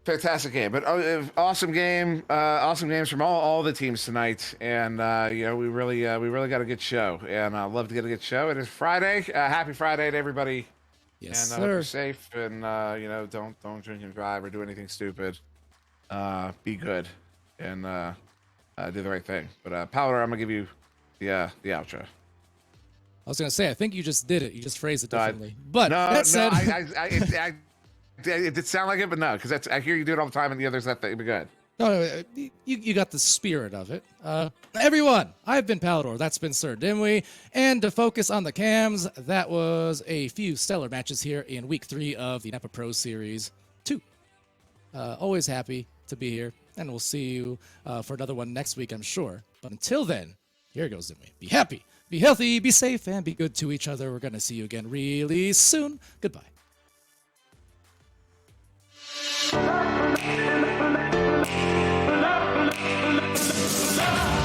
Fantastic game, but awesome game. Awesome games from all the teams tonight, and you know, we really got a good show, and I love to get a good show. It is Friday. Happy Friday to everybody. Yes, and I hope sir. you're safe, and you know, don't drink and drive or do anything stupid. Be good, and do the right thing. But Powder, I'm gonna give you the outro. I was gonna say, I think you just did it. You just phrased it No, differently. But that said, it did sound like it, but no, because I hear you do it all the time, and the others that thing be good. no, you got the spirit of it. Everyone, I've been Palador. That's been Sir Dimwee. And to focus on the cams, that was a few stellar matches here in Week 3 of the NEPA Pro Series 2. Always happy to be here, and we'll see you for another one next week, I'm sure. But until then, here goes Dimwee. Be happy, be healthy, be safe, and be good to each other. We're going to see you again really soon. Goodbye. La, la, la, la, la, la, la, la, la, la.